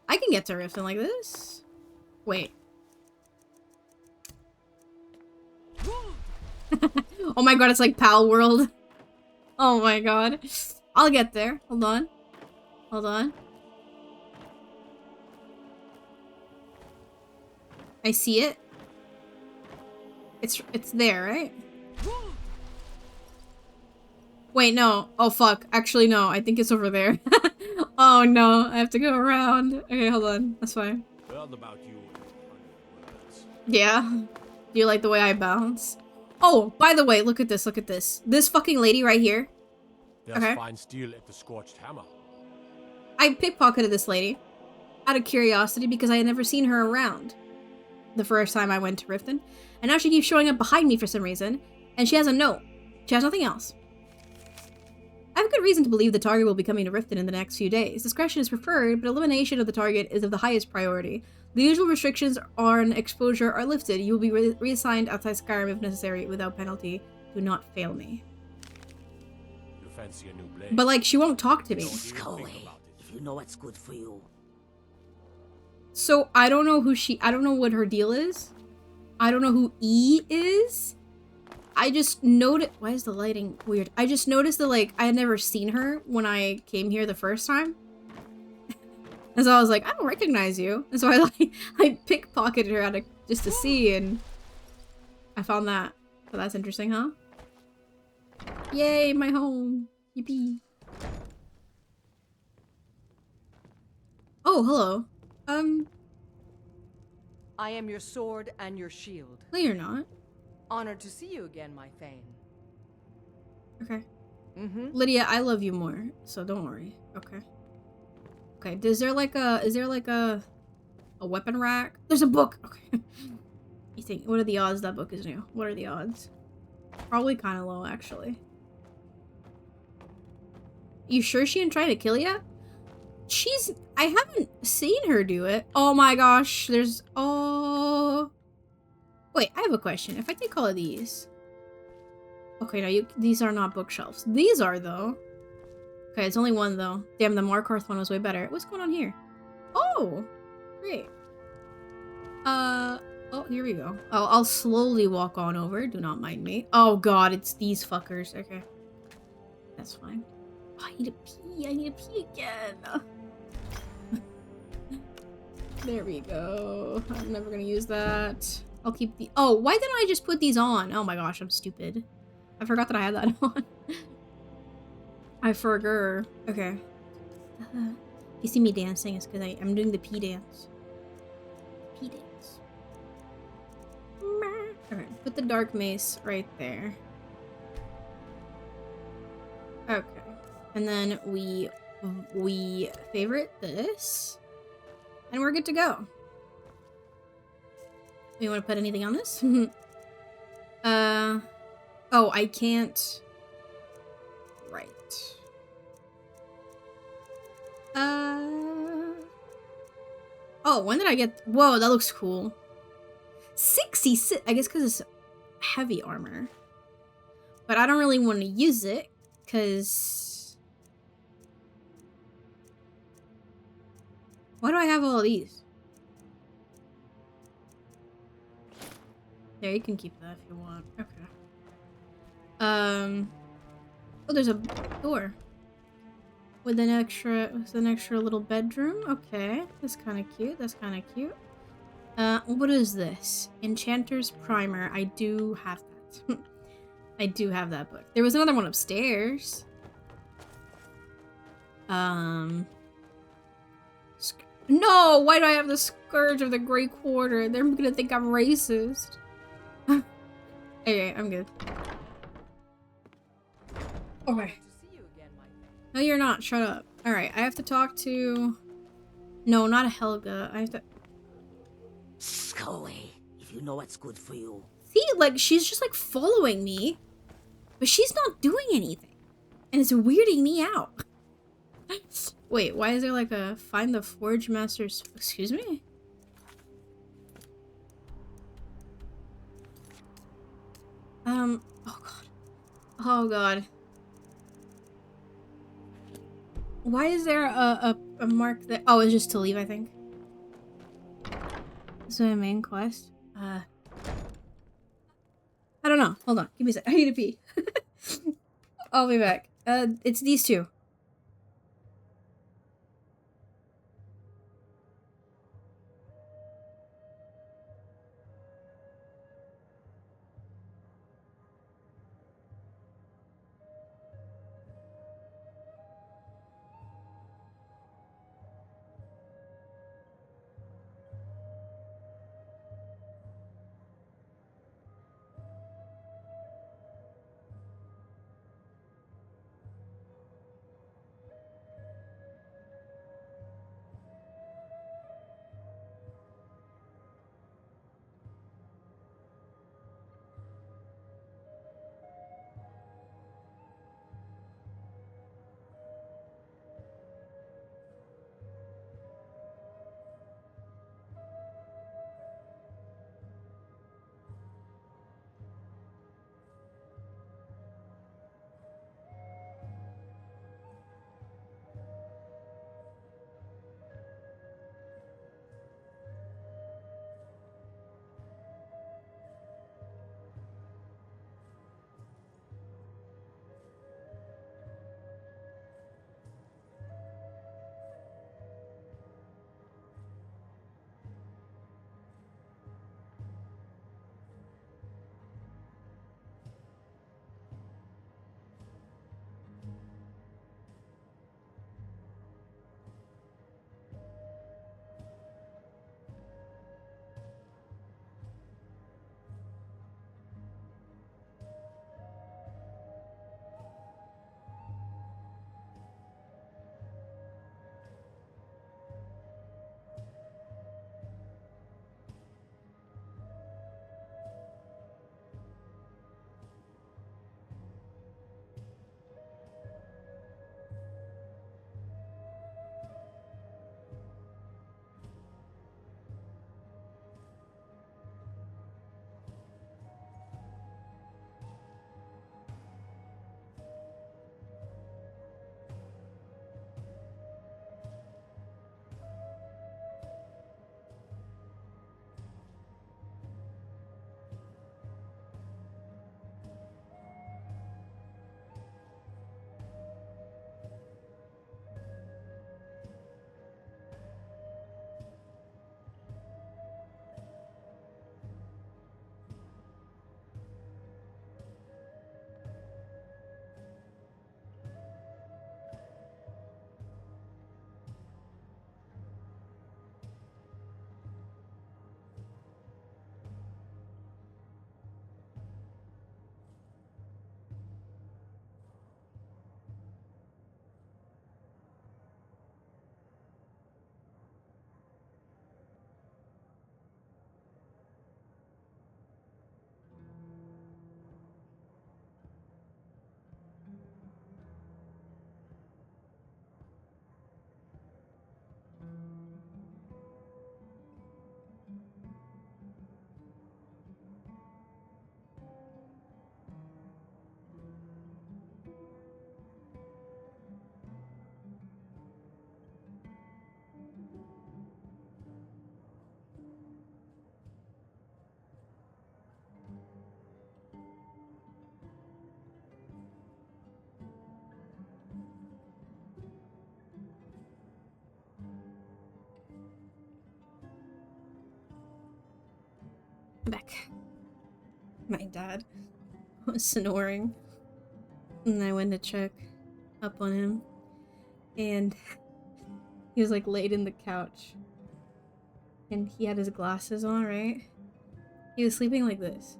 I can get to Riften like this. Wait. Oh my god, it's like Pal World. Oh my god. I'll get there. Hold on. Hold on. I see it. It's there, right? Wait, no. Oh fuck. Actually, no. I think it's over there. Oh no. I have to go around. Okay, hold on. That's fine. Heard about you. Yeah. Do you like the way I bounce? Oh, by the way, look at this. Look at this. This fucking lady right here. There's Okay. fine steel at the Scorched Hammer. I pickpocketed this lady out of curiosity because I had never seen her around the first time I went to Riften. And now she keeps showing up behind me for some reason. And she has a note. She has nothing else. I have good reason to believe the target will be coming to Riften in the next few days. Discretion is preferred, but elimination of the target is of the highest priority. The usual restrictions on exposure are lifted. You will be reassigned outside Skyrim if necessary without penalty. Do not fail me. You fancy a new blade? But like, she won't talk to me. Go away, if you know what's good for you. So I don't know who I don't know what her deal is. I don't know who E is. I just noticed, why is the lighting weird? I just noticed that like, I had never seen her when I came here the first time. And so I was like, I don't recognize you. And so I pickpocketed her out of, just to see, and I found that. So that's interesting, huh? Yay, my home. Yippee. Oh, hello. I am your sword and your shield. No, you're not. Honored to see you again, my Thane. Okay. Mm-hmm. Lydia, I love you more, so don't worry. Okay. Okay, is there like a weapon rack? There's a book! Okay. You think, what are the odds that book is new? What are the odds? Probably kind of low, actually. You sure she didn't try to kill you? I haven't seen her do it. Oh my gosh, oh. Wait, I have a question. If I take all of these. Okay, no, these are not bookshelves. These are, though. Okay, it's only one, though. Damn, the Markarth one was way better. What's going on here? Oh! Great. Oh, here we go. Oh, I'll slowly walk on over. Do not mind me. Oh god, it's these fuckers. Okay. That's fine. Oh, I need to pee. I need to pee again. There we go. I'm never gonna use that. I'll keep the- Oh, why didn't I just put these on? Oh my gosh, I'm stupid. I forgot that I had that on. I forgot. Okay. You see me dancing, it's because I'm doing the pee dance. Pee dance. Okay, put the dark mace right there. Okay. And then we favorite this. And we're good to go. You want to put anything on this? Oh, I can't. Right. Oh, when did I get? Whoa, that looks cool. 66. I guess because it's heavy armor. But I don't really want to use it because Why do I have all of these? There, you can keep that if you want. Okay. Oh, there's a door. With an extra little bedroom. Okay. That's kind of cute. That's kind of cute. What is this? Enchanter's Primer. I do have that. I do have that book. There was another one upstairs. No! Why do I have the Scourge of the Grey Quarter? They're gonna think I'm racist. Okay, I'm good. Okay. No, you're not. Shut up. Alright, I have to talk to... No, not a Helga. I have to... Go away, if you know what's good for you. See, like, she's just, like, following me. But she's not doing anything. And it's weirding me out. Wait, why is there, like, a find the Forge Master's... Excuse me? Oh, God. Oh, God. Why is there a mark that... Oh, it's just to leave, I think. This is my main quest. I don't know. Hold on. Give me a sec. I need to pee. I'll be back. It's these two. I'm back. My dad was snoring. And I went to check up on him. And he was like laid in the couch. And he had his glasses on, right? He was sleeping like this.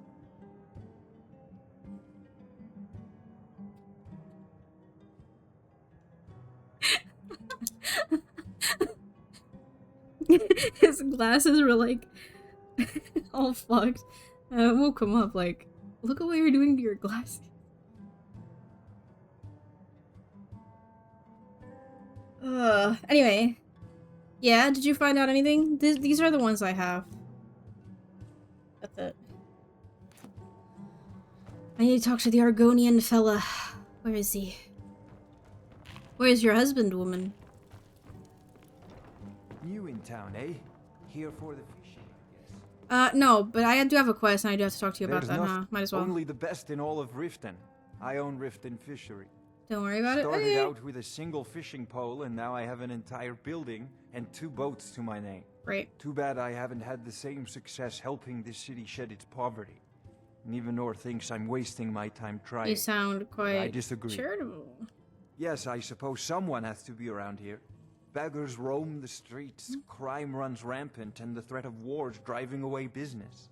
His glasses were like all fucked. I woke him up like, look at what you're doing to your glasses. Anyway. Yeah, did you find out anything? These are the ones I have. That's it. I need to talk to the Argonian fella. Where is he? Where is your husband, woman? New in town, eh? Here for the fishing, I guess. No, but I do have a quest and I do have to talk to you about that, huh? Might as well. Only the best in all of Riften. I own Riften Fishery. Don't worry about it. Started Okay. out with a single fishing pole, and now I have an entire building and 2 boats to my name. Right. Too bad I haven't had the same success helping this city shed its poverty. Nivenor thinks I'm wasting my time trying. You sound quite I disagree. charitable. Yes, I suppose someone has to be around here. Beggars roam the streets, crime runs rampant, and the threat of war's driving away business.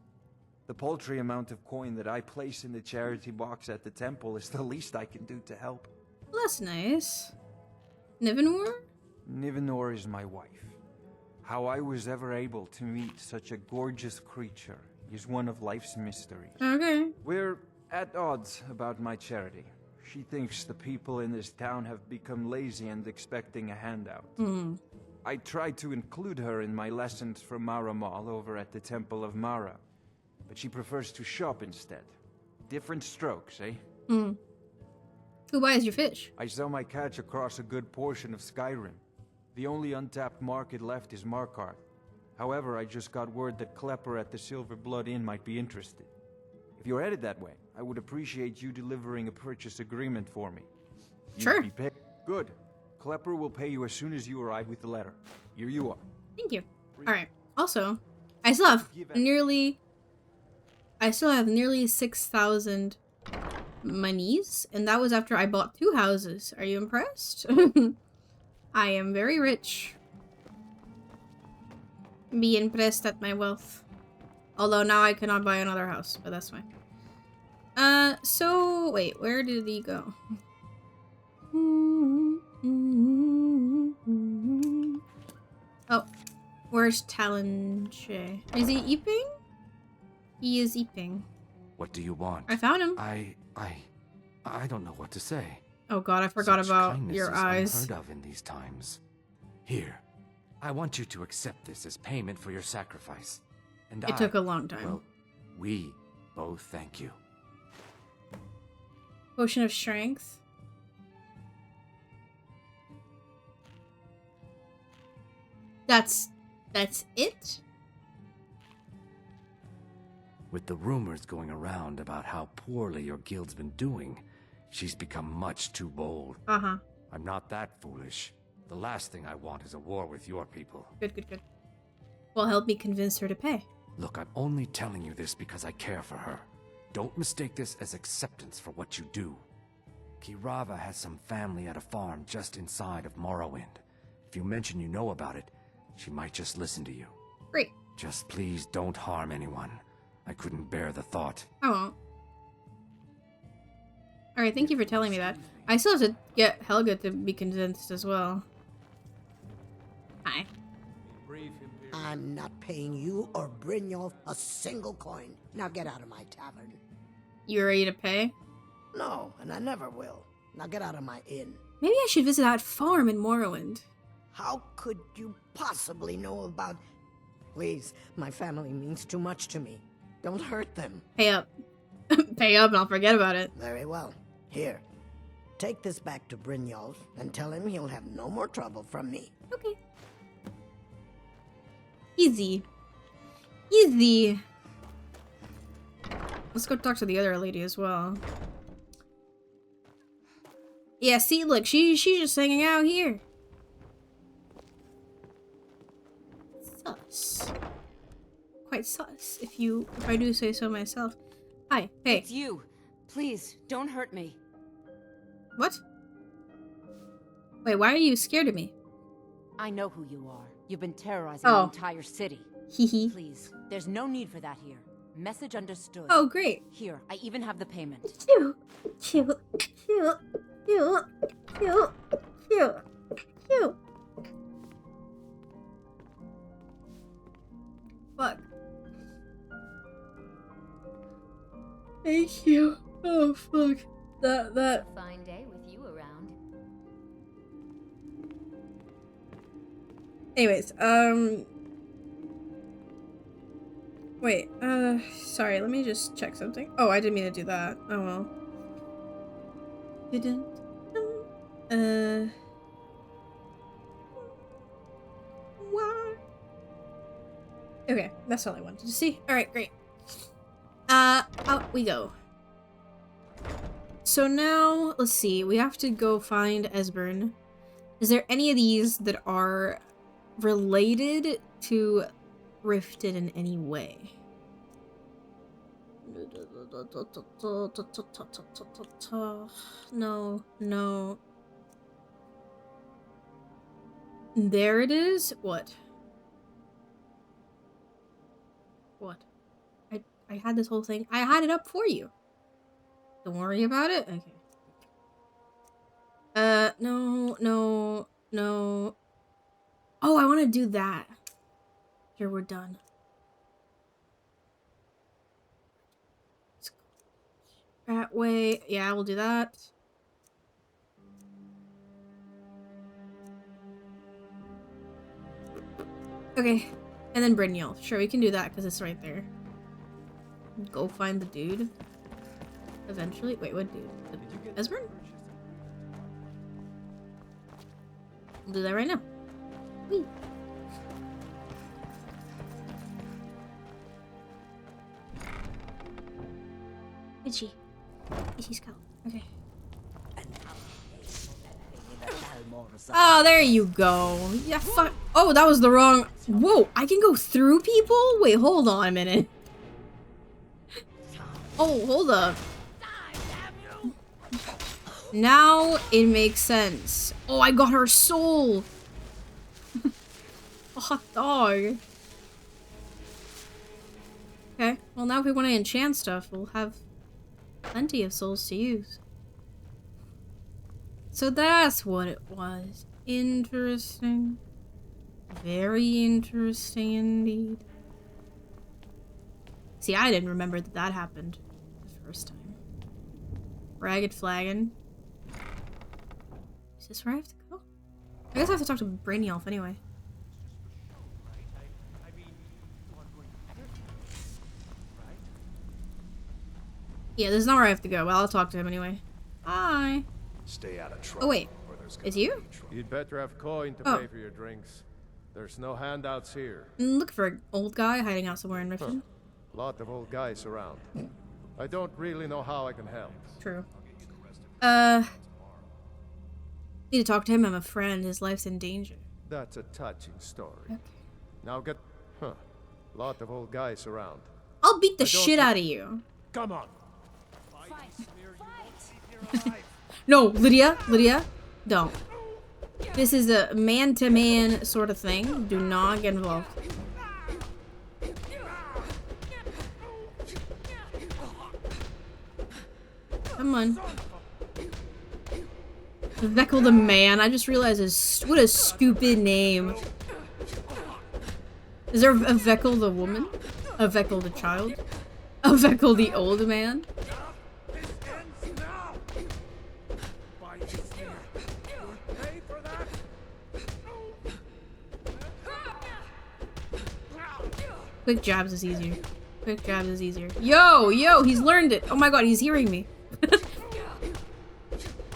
The paltry amount of coin that I place in the charity box at the temple is the least I can do to help. Well, that's nice. Nivenor? Nivenor is my wife. How I was ever able to meet such a gorgeous creature is one of life's mysteries. Okay. We're at odds about my charity. She thinks the people in this town have become lazy and expecting a handout. I tried to include her in my lessons from Mara Mall over at the Temple of Mara, but she prefers to shop instead. Different strokes, eh? Who buys your fish? I sell my catch across a good portion of Skyrim. The only untapped market left is Markarth. However, I just got word that Klepper at the Silver Blood Inn might be interested. If you're headed that way, I would appreciate you delivering a purchase agreement for me. You'd Sure. be Good. Klepper will pay you as soon as you arrive with the letter. Here you are. Thank you. Alright. Also, I still have nearly 6,000 monies, and that was after I bought 2 houses. Are you impressed? I am very rich. Be impressed at my wealth. Although now I cannot buy another house, but that's fine. So wait, where did he go? Oh, where's Talonche? Is he eeping? He is eeping. What do you want? I found him. I don't know what to say. Oh god, I forgot Such about kindness your is eyes. unheard of in these times. Here, I want you to accept this as payment for your sacrifice. And It took a long time. Well, we both thank you. Potion of strength. That's it? With the rumors going around about how poorly your guild's been doing, she's become much too bold. Uh-huh. I'm not that foolish. The last thing I want is a war with your people. Good. Well, help me convince her to pay. Look, I'm only telling you this because I care for her. Don't mistake this as acceptance for what you do. Kirava has some family at a farm just inside of Morrowind. If you mention you know about it, she might just listen to you. Great. Just please don't harm anyone. I couldn't bear the thought. I won't. Alright, thank you for telling me that. I still have to get Helga to be convinced as well. Hi. I'm not paying you or Brynjolf a single coin. Now get out of my tavern. You ready to pay? No, and I never will. Now get out of my inn. Maybe I should visit that farm in Morrowind. How could you possibly know about... Please, my family means too much to me. Don't hurt them. Pay up. Pay up and I'll forget about it. Very well. Here, take this back to Brynjolf and tell him he'll have no more trouble from me. Okay. Easy. Easy. Let's go talk to the other lady as well. Yeah, see, look, she's just hanging out here. Sus. quite sus, if I do say so myself. Hi, hey. It's you. Please, don't hurt me. What? Wait, why are you scared of me? I know who you are. You've been terrorizing the entire city. Hehe. Please, there's no need for that here. Message understood. Oh, great. Here, I even have the payment. Cute, cute, cute, cute, cute, cute, cute. Fuck. Thank you. Oh, fuck. That. Fine day with you around. Anyways, wait, sorry, let me just check something. Oh, I didn't mean to do that. Oh well. Didn't. What? Okay, that's all I wanted to see. Alright, great. Out we go. So now, let's see, we have to go find Esbern. Is there any of these that are related to Riften in any way? No, no. There it is? What? What? I had this whole thing. I had it up for you. Don't worry about it? Okay. No, no, no. Oh, I want to do that. Here, we're done. That way. Yeah, we'll do that. Okay. And then Brynjolf. Sure, we can do that because it's right there. Go find the dude. Eventually. Wait, what dude? Esbern? We'll do that right now. Whee. Itchy. Itchy skull. Okay. Oh, there you go. Yeah, fuck. Oh, that was the wrong. Whoa, I can go through people? Wait, hold on a minute. Oh, hold up. Now it makes sense. Oh, I got her soul. A hot dog. Okay, well now if we want to enchant stuff, we'll have plenty of souls to use. So that's what it was. Interesting. Very interesting indeed. See, I didn't remember that that happened the first time. Ragged Flagon. Is this where I have to go? I guess I have to talk to Brynjolf anyway. Yeah, this is not where I have to go, but I'll talk to him anyway. Hi. Stay out of trouble. Oh wait, it's you? You'd better have coin to pay for your drinks. There's no handouts here. Look for an old guy hiding out somewhere in Riften. Lot of old guys around. I don't really know how I can help. True. Need to talk to him. I'm a friend. His life's in danger. That's a touching story. Okay. Now get... Lot of old guys around. I'll beat the shit out of you. Come on. No, Lydia, don't. This is a man-to-man sort of thing. Do not get involved. Come on. Vekel the man. I just realized what a stupid name. Is there a Vekel the woman? A Vekel the child? A Vekel the old man? Quick jabs is easier. Quick jabs is easier. Yo, he's learned it. Oh my god, he's hearing me.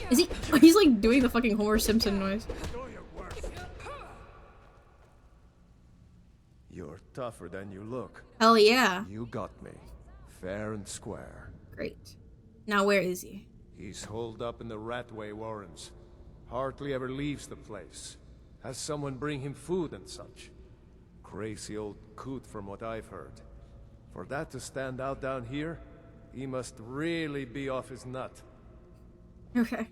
Is he? He's like doing the fucking Homer Simpson noise. You're tougher than you look. Hell yeah. You got me. Fair and square. Great. Now where is he? He's holed up in the Ratway Warrens. Hardly ever leaves the place. Has someone bring him food and such. crazy old coot from what I've heard. For that to stand out down here, he must really be off his nut. Okay.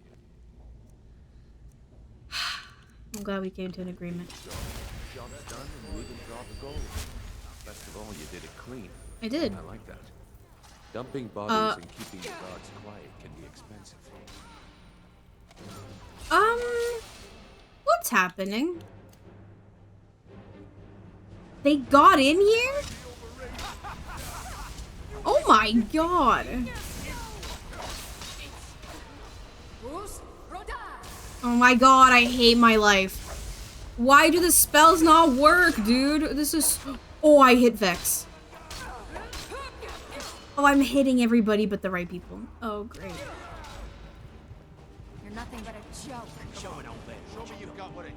I'm glad we came to an agreement. Job's done and you even draw the gold. Best of all, you did it clean. I did. I like that. Dumping bodies and keeping the guards quiet can be expensive. What's happening? They got in here? Oh my god. Oh my god, I hate my life. Why do the spells not work, dude? This is... Oh, I hit Vex. Oh, I'm hitting everybody but the right people. Oh, great. You're nothing but a joke. Show it out there. Show me you've got what it.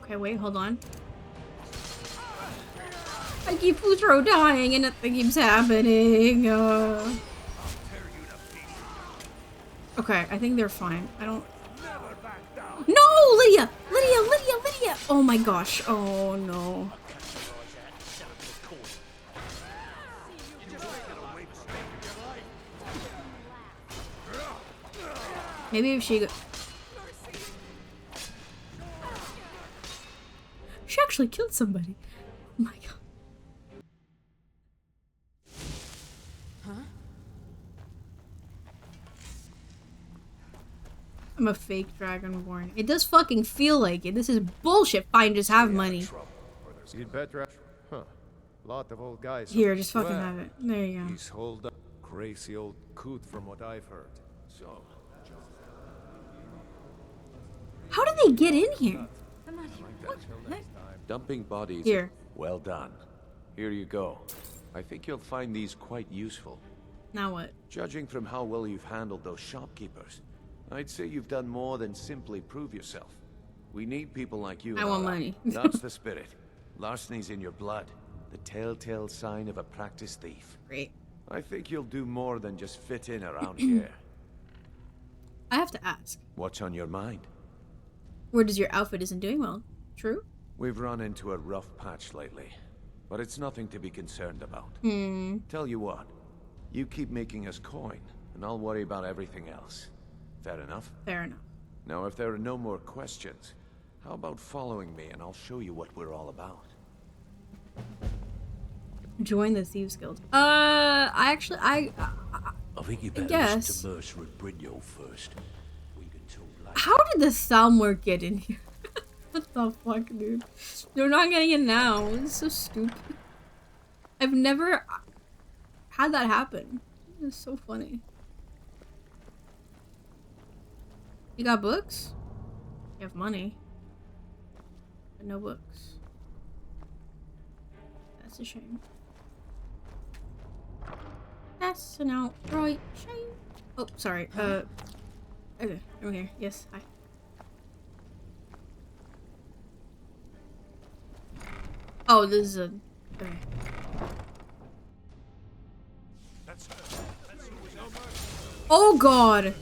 Okay, wait, hold on. I keep Futro dying and nothing keeps happening. Okay, I think they're fine. I don't... No, Lydia! Lydia, Lydia, Lydia! Oh my gosh. Oh no. Maybe if she... She actually killed somebody. Oh my god. I'm a fake dragonborn. It does fucking feel like it. This is bullshit. Fine, just have money. You'd better... Huh. Lot of old guys. Here, just fucking have it. There you go. He's holed up. Crazy old coot from what I've heard. So... How did they get in here? I'm not here. What? Dumping bodies. Here. Well done. Here you go. I think you'll find these quite useful. Now what? Judging from how well you've handled those shopkeepers, I'd say you've done more than simply prove yourself. We need people like you. I want money. That's the spirit. Larceny's in your blood. The telltale sign of a practiced thief. Great. I think you'll do more than just fit in around here. I have to ask. What's on your mind? Where does your outfit isn't doing well? True? We've run into a rough patch lately, but it's nothing to be concerned about. Tell you what, you keep making us coin, and I'll worry about everything else. Fair enough? Fair enough. Now, if there are no more questions, how about following me and I'll show you what we're all about? Join the Thieves Guild. I think you better guess. listen to Mercer and Brynjo first. We can talk later. How did the Thalmor get in here? What the fuck, dude? They're not getting it now. It's so stupid. I've never had that happen. It's so funny. You got books? You have money. But no books. That's a shame. That's an outright shame. Oh, sorry. Okay, I'm here. Yes, hi. Oh, this is a... Okay. Oh god!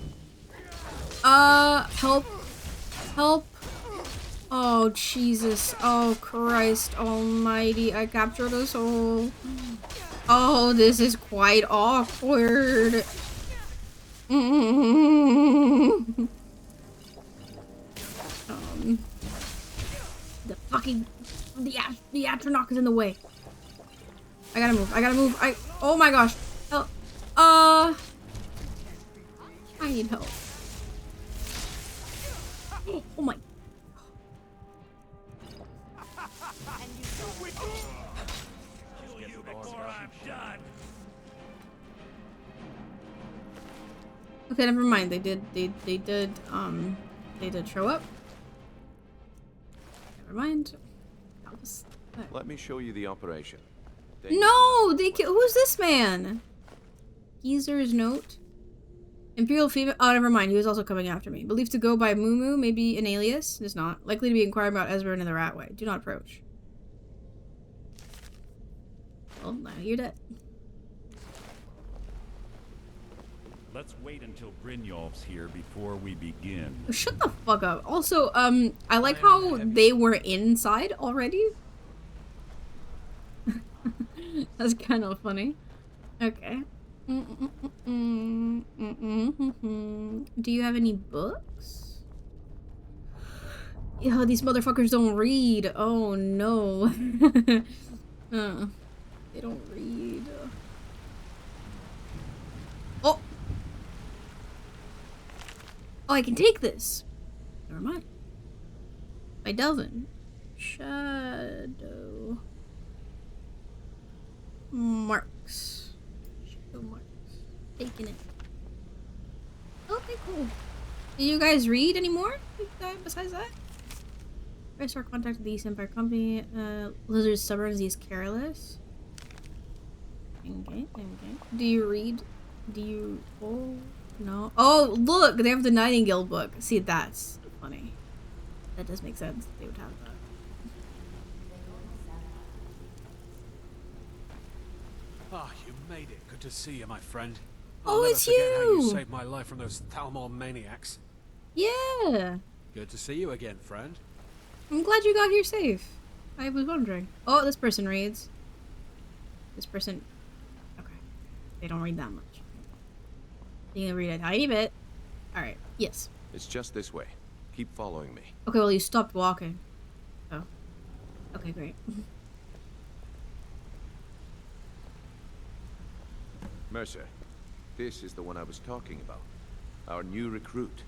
Help. Help. Oh, Jesus. Oh, Christ almighty. I captured us all. Oh, this is quite awkward. The fucking... The Atronach is in the way. I gotta move. I gotta move. Oh my gosh. Help. I need help. Oh my... Okay, never mind. They did show up. Never mind. Let me show you the operation. No! Who's this man? Geezer's note. Imperial female. Oh, never mind. He was also coming after me. Believed to go by Momo, maybe an alias. Is not. Likely to be inquiring about Esbern in the Ratway. Do not approach. Well, now you're dead. Let's wait until Brynjolf's here before we begin. Shut the fuck up. Also, I like how they were inside already. That's kind of funny. Okay. Do you have any books? Yeah, these motherfuckers don't read. Oh no. They don't read. Oh! Oh, I can take this. Never mind. By Delvin. Shadow. Marks. Shadow marks. Taking it. Okay, cool. Do you guys read anymore? Besides that? I start contacting the East Empire Company. Lizard stubborn, he's careless. Okay. Do you read? Do you... Oh, no. Oh, look! They have the Nightingale book. See, that's funny. That does make sense. They would have that. Ah, you made it. Good to see you, my friend. Oh, I'll never it's forget how you you! saved my life from those Thalmor maniacs. Yeah! Good to see you again, friend. I'm glad you got here safe. I was wondering. Oh, this person reads. This person... Okay. They don't read that much. You can read a tiny bit. Alright. Yes. It's just this way. Keep following me. Okay, well, you stopped walking. Oh. Okay, great. Mercer, this is the one I was talking about. Our new recruit.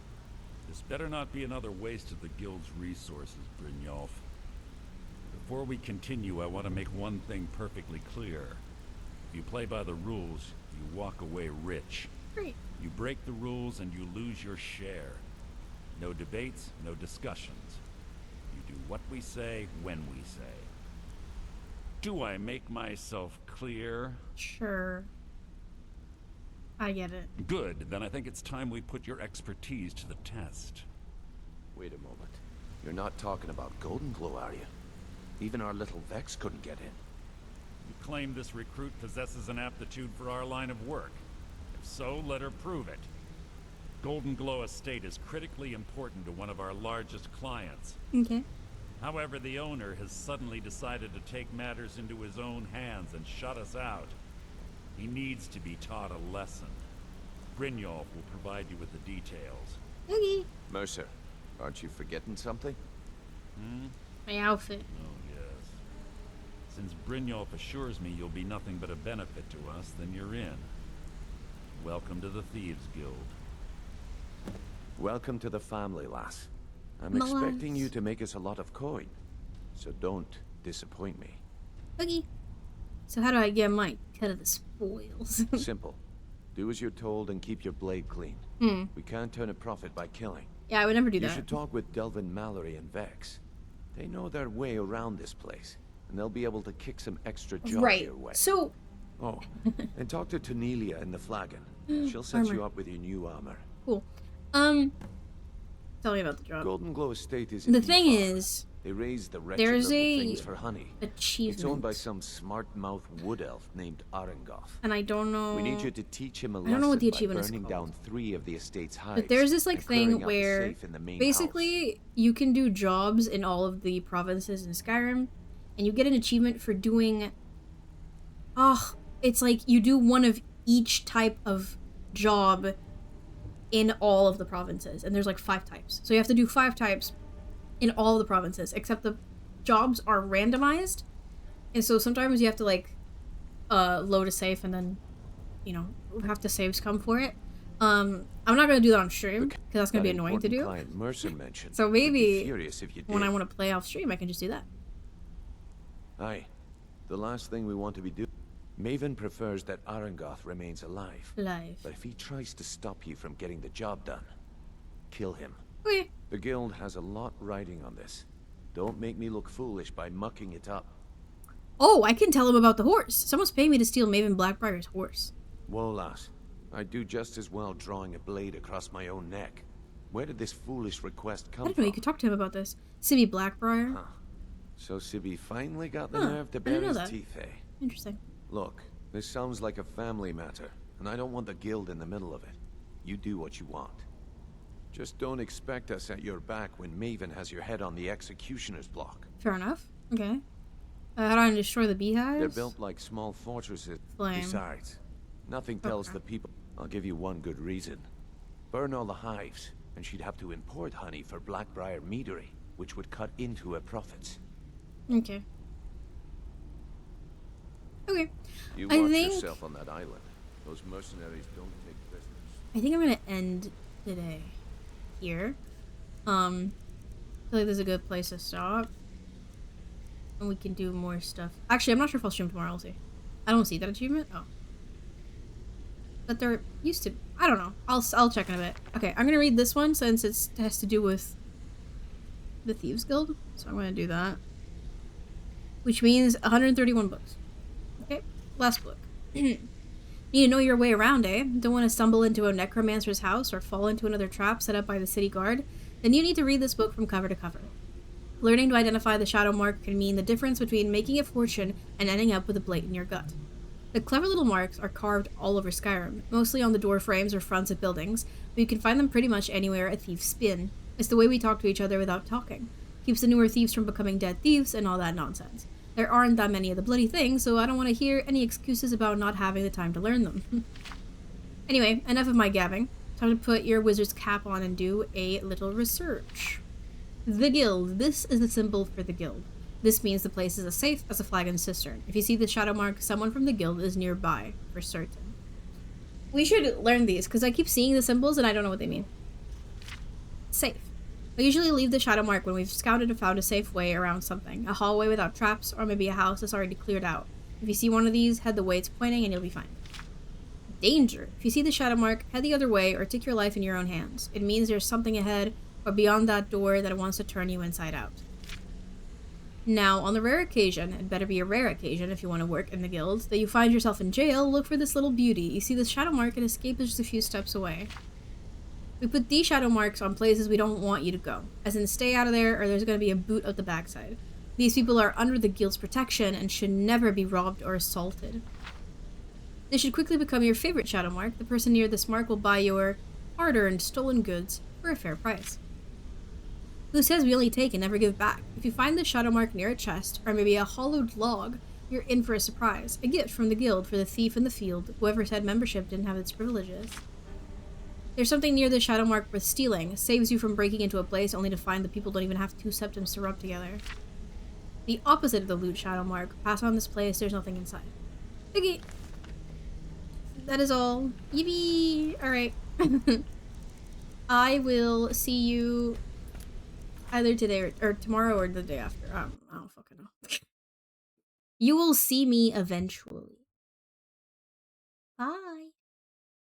This better not be another waste of the guild's resources, Brynjolf. Before we continue, I want to make one thing perfectly clear. If you play by the rules, you walk away rich. Great. You break the rules and you lose your share. No debates, no discussions. You do what we say, when we say. Do I make myself clear? Sure. I get it. Good, then I think it's time we put your expertise to the test. Wait a moment. You're not talking about Golden Glow, are you? Even our little Vex couldn't get in. You claim this recruit possesses an aptitude for our line of work. If so, let her prove it. Golden Glow Estate is critically important to one of our largest clients. Okay. However, the owner has suddenly decided to take matters into his own hands and shut us out. He needs to be taught a lesson. Brynjolf will provide you with the details. Okay. Mercer, aren't you forgetting something? My outfit. Oh, yes. Since Brynjolf assures me you'll be nothing but a benefit to us, then you're in. Welcome to the Thieves Guild. Welcome to the family, lass. I'm expecting you to make us a lot of coin, so don't disappoint me. Okay. So how do I get my cut of the spoils? Simple. Do as you're told and keep your blade clean. We can't turn a profit by killing. Yeah, I would never do You that. should talk with Delvin Mallory and Vex. They know their way around this place, and they'll be able to kick some extra job your way. So... Oh, and talk to Tanelia in the Flagon. She'll set Armor. you up with your new armor. Cool. Tell me about the job. Golden Glow Estate is The thing is, they raise the wretched there's little a things for honey. achievement. It's owned by some smart-mouth wood elf named Arengoth. And I don't know... We need you to teach him a lesson I don't know what the by achievement is burning called. down 3 of the estate's hives. But there's this like and clearing thing out the where safe in the main basically you can do jobs in all of the provinces in Skyrim, and you get an achievement for doing... it's like you do one of each type of job in all of the provinces, and there's like 5 types. So you have to do 5 types in all of the provinces, except the jobs are randomized, and so sometimes you have to like load a safe and then, you know, have to saves come for it. I'm not gonna do that on stream because that's gonna be annoying to do. Client Mercer mentioned So would be maybe furious if you did. when I want to play off stream, I can just do that. Aye. The last thing we want to be doing. Maven prefers that Arengoth remains alive. But if he tries to stop you from getting the job done, kill him. Okay. The guild has a lot riding on this. Don't make me look foolish by mucking it up. Oh, I can tell him about the horse. Someone's paying me to steal Maven Blackbriar's horse. Whoa, lass. I'd do just as well drawing a blade across my own neck. Where did this foolish request I come don't know, from? you could talk to him about this. Sibby Blackbriar. So Sibby finally got the Huh, nerve to I didn't bare know his that. teeth, eh? Interesting. Look, this sounds like a family matter, and I don't want the guild in the middle of it. You do what you want. Just don't expect us at your back when Maven has your head on the executioner's block. Fair enough. Okay. How do I destroy the beehives? They're built like small fortresses. Flame. Besides, nothing tells the people. I'll give you one good reason. Burn all the hives, and she'd have to import honey for Blackbriar meadery, which would cut into her profits. Okay. Okay. You I watch think yourself on that island. Those mercenaries don't take prisoners. I think I'm gonna end today here. I feel like this is a good place to stop. And we can do more stuff. Actually, I'm not sure if I'll stream tomorrow. We'll see. I don't see that achievement. Oh. But there used to. I don't know. I'll check in a bit. Okay, I'm gonna read this one since it has to do with the Thieves Guild. So I'm gonna do that. Which means 131 books. Okay, last book. Need to know your way around, eh? Don't want to stumble into a necromancer's house or fall into another trap set up by the city guard? Then you need to read this book from cover to cover. Learning to identify the shadow mark can mean the difference between making a fortune and ending up with a blade in your gut. The clever little marks are carved all over Skyrim, mostly on the door frames or fronts of buildings, but you can find them pretty much anywhere a thief spin. It's the way we talk to each other without talking. Keeps the newer thieves from becoming dead thieves and all that nonsense. There aren't that many of the bloody things, so I don't want to hear any excuses about not having the time to learn them. Anyway, enough of my gabbing. Time to put your wizard's cap on and do a little research. The Guild. This is the symbol for the Guild. This means the place is as safe as a flagon cistern. If you see the shadow mark, someone from the Guild is nearby, for certain. We should learn these, because I keep seeing the symbols and I don't know what they mean. Safe. I usually leave the shadow mark when we've scouted and found a safe way around something. A hallway without traps, or maybe a house that's already cleared out. If you see one of these, head the way it's pointing and you'll be fine. Danger. If you see the shadow mark, head the other way or take your life in your own hands. It means there's something ahead or beyond that door that wants to turn you inside out. Now, on the rare occasion, it better be a rare occasion if you want to work in the guild, that you find yourself in jail, look for this little beauty. You see the shadow mark and escape is just a few steps away. We put these shadow marks on places we don't want you to go, as in stay out of there or there's going to be a boot up the backside. These people are under the guild's protection and should never be robbed or assaulted. They should quickly become your favorite shadow mark. The person near this mark will buy your hard-earned stolen goods for a fair price. Who says we only take and never give back? If you find the shadow mark near a chest, or maybe a hollowed log, you're in for a surprise. A gift from the guild for the thief in the field. Whoever said membership didn't have its privileges. There's something near the shadow mark worth stealing. Saves you from breaking into a place only to find the people don't even have two septums to rub together. The opposite of the loot shadow mark. Pass on this place, there's nothing inside. Okay. That is all. Yippee! Alright. I will see you either today or tomorrow or the day after. I don't fucking know. You will see me eventually. Bye.